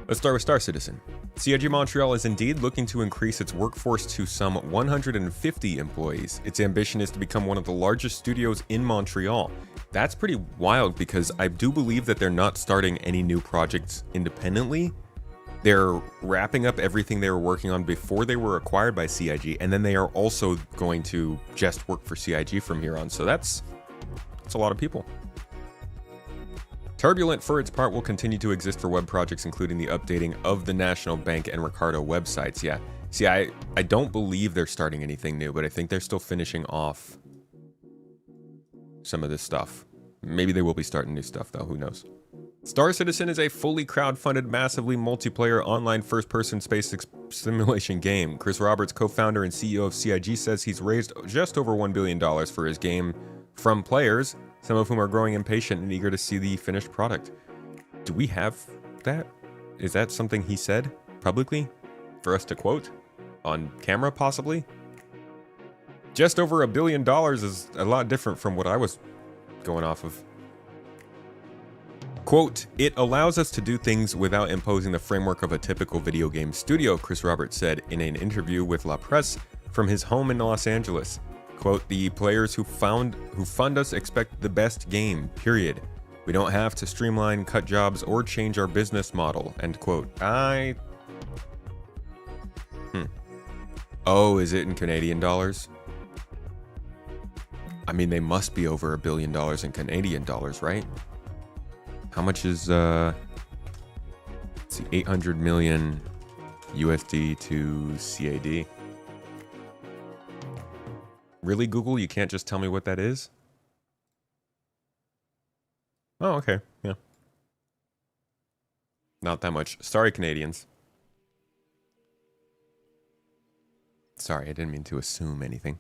Let's start with Star Citizen. CIG Montreal is indeed looking to increase its workforce to some 150 employees. Its ambition is to become one of the largest studios in Montreal. That's pretty wild because I do believe that they're not starting any new projects independently. They're wrapping up everything they were working on before they were acquired by CIG, and then they are also going to just work for CIG from here on. So that's a lot of people. Turbulent, for its part, will continue to exist for web projects, including the updating of the National Bank and Ricardo websites. Yeah. See, I don't believe they're starting anything new, but I think they're still finishing off some of this stuff. Maybe they will be starting new stuff, though. Who knows? Star Citizen is a fully crowdfunded, massively multiplayer online first-person space simulation game. Chris Roberts, co-founder and CEO of CIG, says he's raised just over $1 billion for his game from players, some of whom are growing impatient and eager to see the finished product. Do we have that? Is that something he said publicly for us to quote on camera, possibly? Just over $1 billion is a lot different from what I was going off of. Quote, "It allows us to do things without imposing the framework of a typical video game studio," Chris Roberts said in an interview with La Presse from his home in Los Angeles. Quote, "The players who fund us expect the best game, period. We don't have to streamline, cut jobs, or change our business model," end quote. Oh, is it in Canadian dollars? I mean, they must be over $1 billion in Canadian dollars, right? How much is, let's see, 800 million USD to CAD? Really, Google? You can't just tell me what that is? Oh, okay. Yeah. Not that much. Sorry, Canadians. Sorry, I didn't mean to assume anything.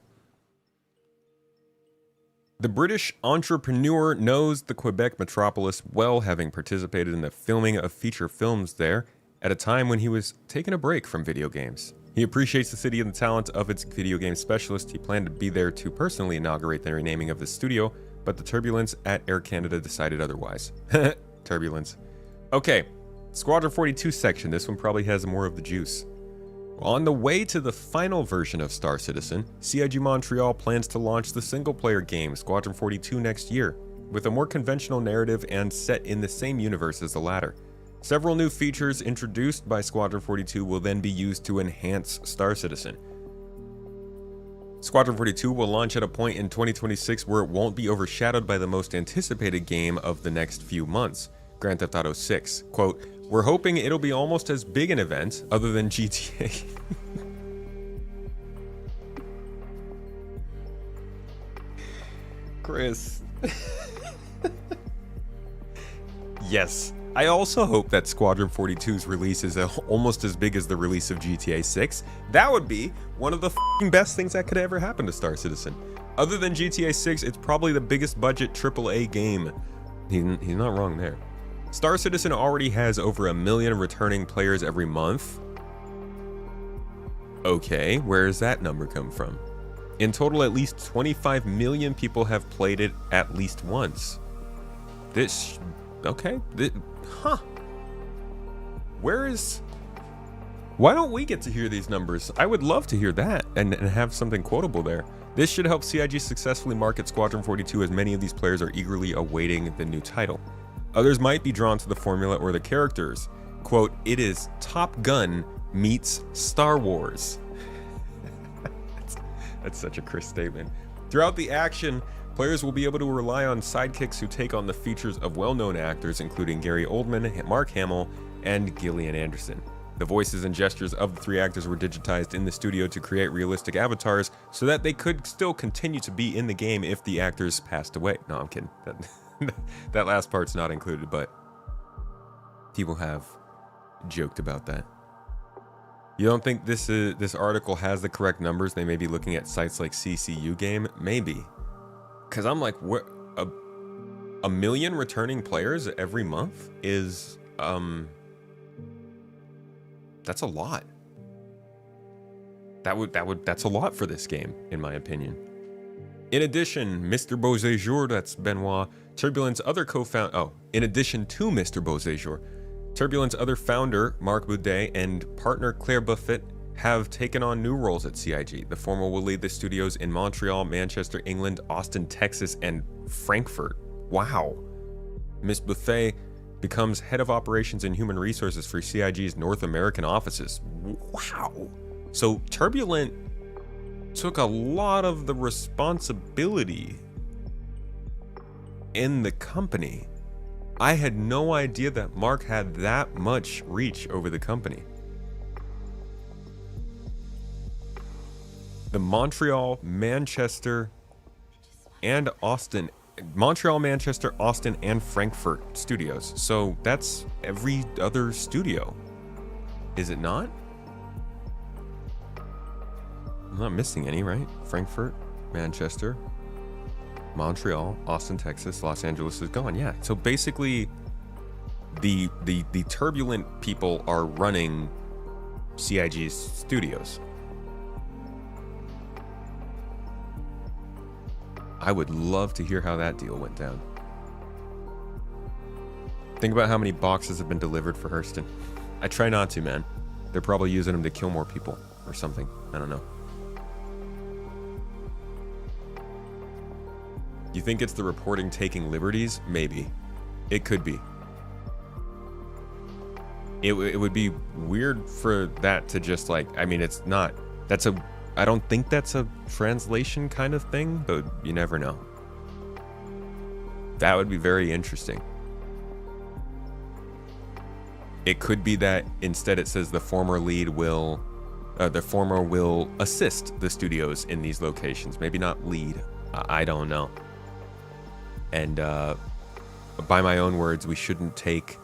The British entrepreneur knows the Quebec metropolis well, having participated in the filming of feature films there at a time when he was taking a break from video games. He appreciates the city and the talent of its video game specialist. He planned to be there to personally inaugurate the renaming of the studio, but the turbulence at Air Canada decided otherwise. Turbulence. Okay, Squadron 42 section. This one probably has more of the juice. On the way to the final version of Star Citizen, CIG Montreal plans to launch the single-player game Squadron 42 next year, with a more conventional narrative and set in the same universe as the latter. Several new features introduced by Squadron 42 will then be used to enhance Star Citizen. Squadron 42 will launch at a point in 2026 where it won't be overshadowed by the most anticipated game of the next few months, Grand Theft Auto 6. Quote, "We're hoping it'll be almost as big an event, other than GTA." Chris. Yes. I also hope that Squadron 42's release is almost as big as the release of GTA 6. That would be one of the best things that could ever happen to Star Citizen. Other than GTA 6, it's probably the biggest budget AAA game. He's not wrong there. Star Citizen already has over 1 million returning players every month. Okay, where does that number come from? In total, at least 25 million people have played it at least once. Why don't we get to hear these numbers? I would love to hear that and have something quotable there. This should help CIG successfully market Squadron 42, as many of these players are eagerly awaiting the new title. Others might be drawn to the formula or the characters. Quote, "It is Top Gun meets Star Wars." That's such a Chris statement. Throughout the action, players will be able to rely on sidekicks who take on the features of well-known actors, including Gary Oldman, Mark Hamill, and Gillian Anderson. The voices and gestures of the 3 actors were digitized in the studio to create realistic avatars so that they could still continue to be in the game if the actors passed away. No, I'm kidding. That last part's not included, but people have joked about that. You don't think this article has the correct numbers? They may be looking at sites like CCU Game? Maybe. Because I'm like, what? A million returning players every month is, that's a lot. That's a lot for this game, in my opinion. In addition, Mr. Beauséjour, that's Benoit, Turbulent's other co-founder, in addition to Mr. Beauséjour, Turbulent's other founder, Marc Boudet, and partner Claire Buffett have taken on new roles at CIG. The former will lead the studios in Montreal, Manchester, England, Austin, Texas, and Frankfurt. Wow. Ms. Buffet becomes head of operations and human resources for CIG's North American offices. Wow. So Turbulent took a lot of the responsibility in the company. I had no idea that Mark had that much reach over the company. The Montreal, Manchester, and Austin, Frankfurt studios. So that's every other studio. Is it not? I'm not missing any, right? Frankfurt, Manchester, Montreal, Austin, Texas, Los Angeles is gone. Yeah. So basically the Turbulent people are running CIG's studios. I would love to hear how that deal went down. Think about how many boxes have been delivered for Hurston. I try not to, man. They're probably using them to kill more people or something. I don't know. You think it's the reporting taking liberties? Maybe. It could be. It would be weird for that to just like, I mean, it's not. I don't think that's a translation kind of thing, but you never know. That would be very interesting. It could be that instead it says the former will assist the studios in these locations. Maybe not lead. I don't know. And by my own words, we shouldn't take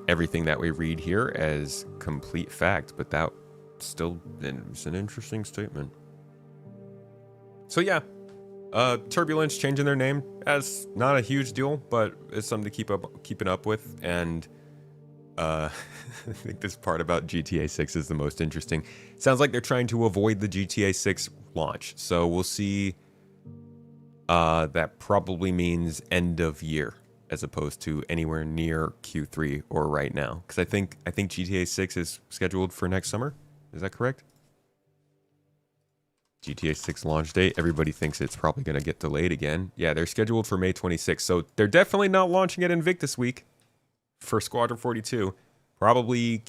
everything that we read here as complete fact, but that still is an interesting statement. So yeah, Turbulence changing their name, as not a huge deal, but it's something to keeping up with. And I think this part about GTA 6 is the most interesting. Sounds like they're trying to avoid the GTA 6 launch, so we'll see. That probably means end of year as opposed to anywhere near Q3 or right now. Because I think GTA 6 is scheduled for next summer. Is that correct? GTA 6 launch date. Everybody thinks it's probably going to get delayed again. Yeah, they're scheduled for May 26th. So they're definitely not launching it Invictus week for Squadron 42. Probably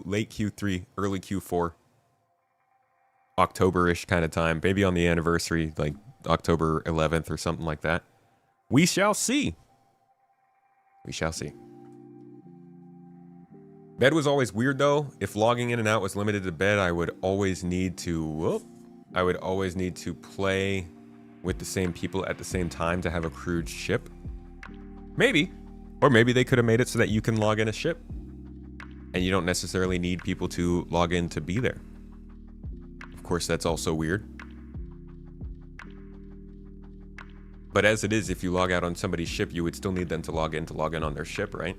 late Q3, early Q4. October-ish kind of time. Maybe on the anniversary, like October 11th or something like that. We shall see. We shall see. Bed was always weird though. If logging in and out was limited to bed, I would always need to play with the same people at the same time to have a crewed ship. Maybe. Or maybe they could have made it so that you can log in a ship. And you don't necessarily need people to log in to be there. Of course, that's also weird. But as it is, if you log out on somebody's ship, you would still need them to log in on their ship, right?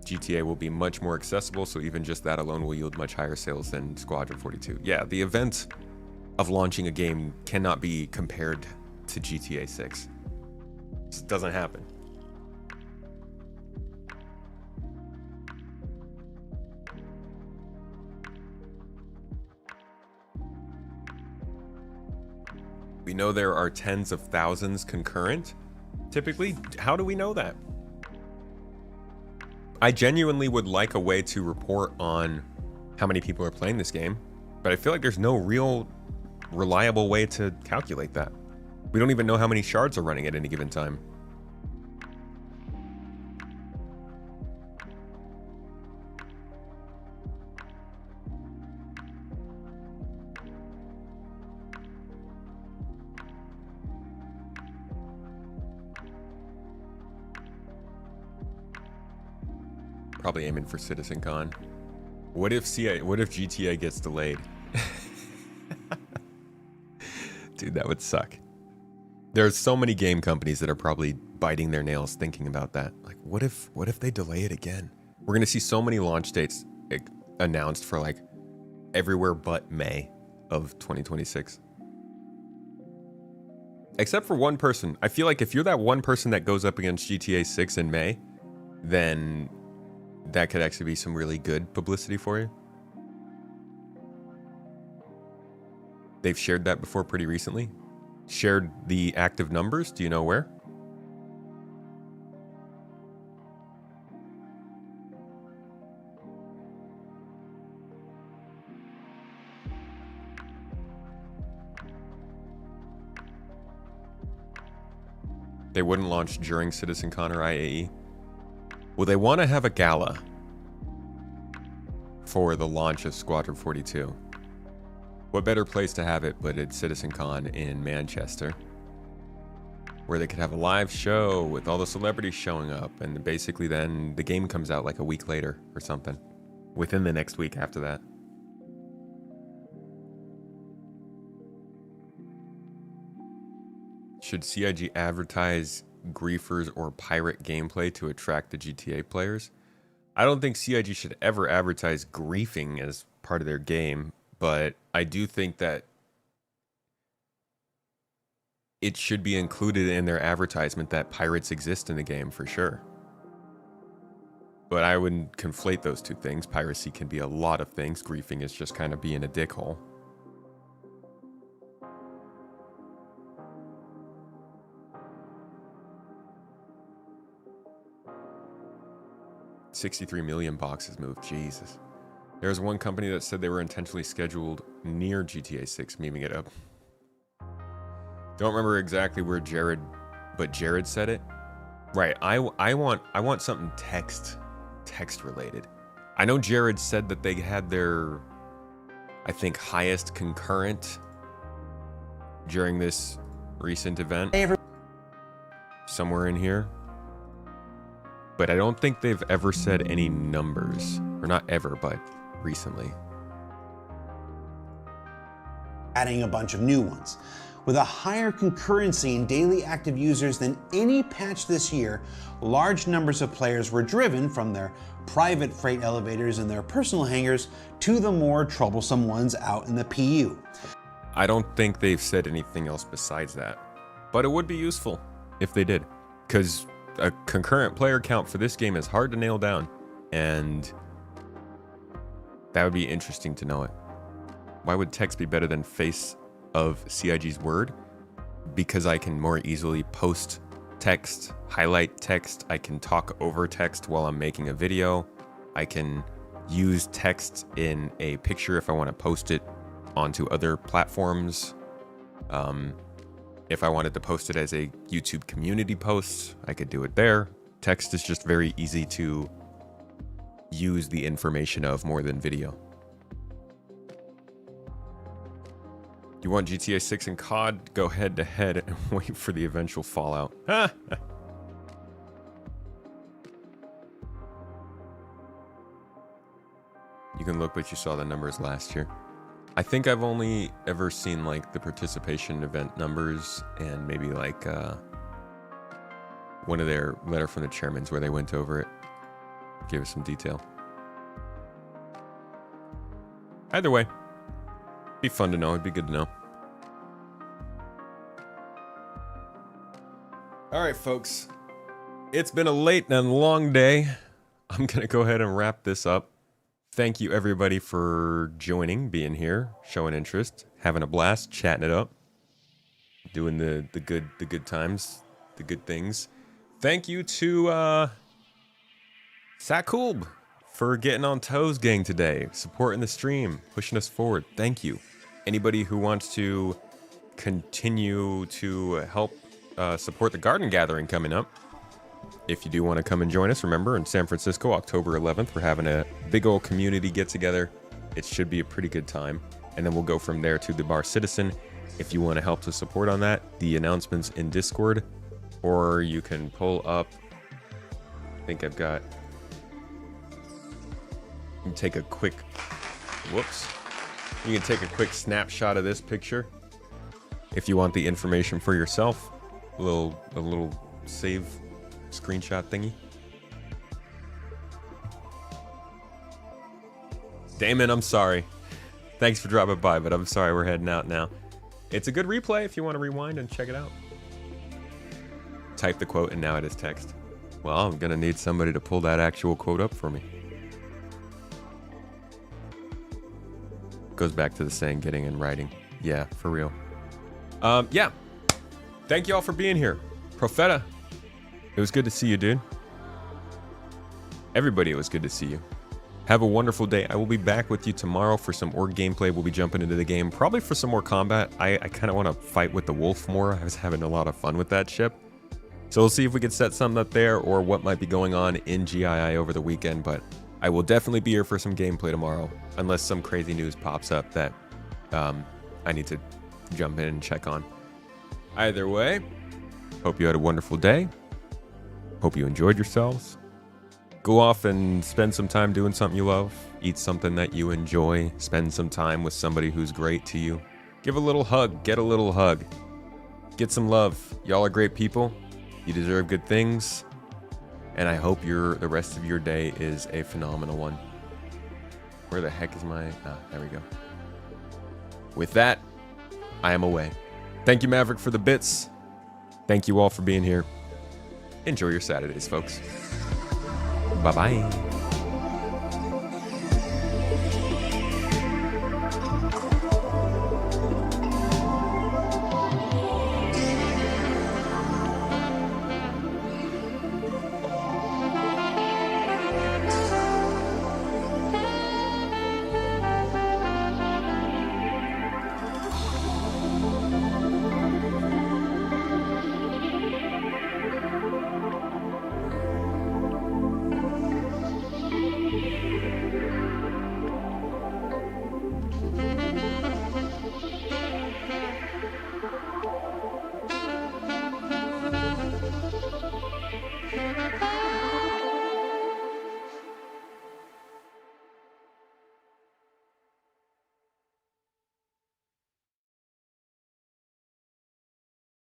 GTA will be much more accessible, so even just that alone will yield much higher sales than Squadron 42. Yeah, the event of launching a game cannot be compared to GTA 6. It just doesn't happen. We know there are tens of thousands concurrent. Typically, how do we know that? I genuinely would like a way to report on how many people are playing this game, but I feel like there's no real reliable way to calculate that. We don't even know how many shards are running at any given time. Probably aiming for CitizenCon. What if GTA gets delayed? Dude, that would suck. There's so many game companies that are probably biting their nails thinking about that. Like, what if they delay it again? We're gonna see so many launch dates announced for like everywhere but May of 2026. Except for one person. I feel like if you're that one person that goes up against GTA 6 in May, then that could actually be some really good publicity for you. They've shared that before pretty recently. Shared the active numbers. Do you know where? They wouldn't launch during CitizenCon or IAE. Well, they want to have a gala for the launch of Squadron 42. What better place to have it but at CitizenCon in Manchester, where they could have a live show with all the celebrities showing up, and basically then the game comes out like a week later or something, within the next week after that. Should CIG advertise griefers or pirate gameplay to attract the GTA players? I don't think CIG should ever advertise griefing as part of their game, but I do think that it should be included in their advertisement that pirates exist in the game for sure. But I wouldn't conflate those two things. Piracy can be a lot of things. Griefing is just kind of being a dickhole. $63 million boxes moved. Jesus. There was one company that said they were intentionally scheduled near GTA 6, memeing it up. Don't remember exactly where Jared said it. Right. I want something text related. I know Jared said that they had their, I think, highest concurrent during this recent event. Somewhere in here. But I don't think they've ever said any numbers. Or not ever, but recently. Adding a bunch of new ones. With a higher concurrency in daily active users than any patch this year, large numbers of players were driven from their private freight elevators and their personal hangars to the more troublesome ones out in the PU. I don't think they've said anything else besides that. But it would be useful if they did. Because a concurrent player count for this game is hard to nail down. And that would be interesting to know it. Why would text be better than face of CIG's word? Because I can more easily post text, highlight text. I can talk over text while I'm making a video. I can use text in a picture if I want to post it onto other platforms. If I wanted to post it as a YouTube community post, I could do it there. Text is just very easy to use the information of more than video. You want GTA 6 and COD? Go head to head and wait for the eventual fallout. You can look, but you saw the numbers last year. I think I've only ever seen like the participation event numbers and maybe like one of their letter from the chairmans where they went over it, gave us some detail. Either way, be fun to know. It'd be good to know. All right, folks. It's been a late and long day. I'm going to go ahead and wrap this up. Thank you, everybody, for joining, being here, showing interest, having a blast, chatting it up, doing the good times, the good things. Thank you to Sakulb for getting on Toes Gang today, supporting the stream, pushing us forward. Thank you. Anybody who wants to continue to help support the garden gathering coming up, if you do want to come and join us, remember, in San Francisco, October 11th, we're having a big old community get-together. It should be a pretty good time. And then we'll go from there to the Bar Citizen. If you want to help to support on that, the announcement's in Discord. Or you can pull up... I think I've got... You can take a quick... Whoops. You can take a quick snapshot of this picture. If you want the information for yourself. A little save... screenshot thingy. Damon, I'm sorry. Thanks for dropping by, but I'm sorry we're heading out now. It's a good replay if you want to rewind and check it out. Type the quote and now it is text. Well, I'm gonna need somebody to pull that actual quote up for me. Goes back to the saying getting in writing. Yeah, for real. Yeah. Thank you all for being here. Profeta. It was good to see you, dude. Everybody, it was good to see you. Have a wonderful day. I will be back with you tomorrow for some org gameplay. We'll be jumping into the game, probably for some more combat. I kind of want to fight with the wolf more. I was having a lot of fun with that ship. So we'll see if we can set something up there or what might be going on in GII over the weekend. But I will definitely be here for some gameplay tomorrow, unless some crazy news pops up that I need to jump in and check on. Either way, hope you had a wonderful day. Hope you enjoyed yourselves. Go off and spend some time doing something you love. Eat something that you enjoy. Spend some time with somebody who's great to you. Give a little hug. Get a little hug. Get some love. Y'all are great people. You deserve good things. And I hope the rest of your day is a phenomenal one. Where the heck is my... Ah, there we go. With that, I am away. Thank you, Maverick, for the bits. Thank you all for being here. Enjoy your Saturdays, folks. Bye-bye. Bye.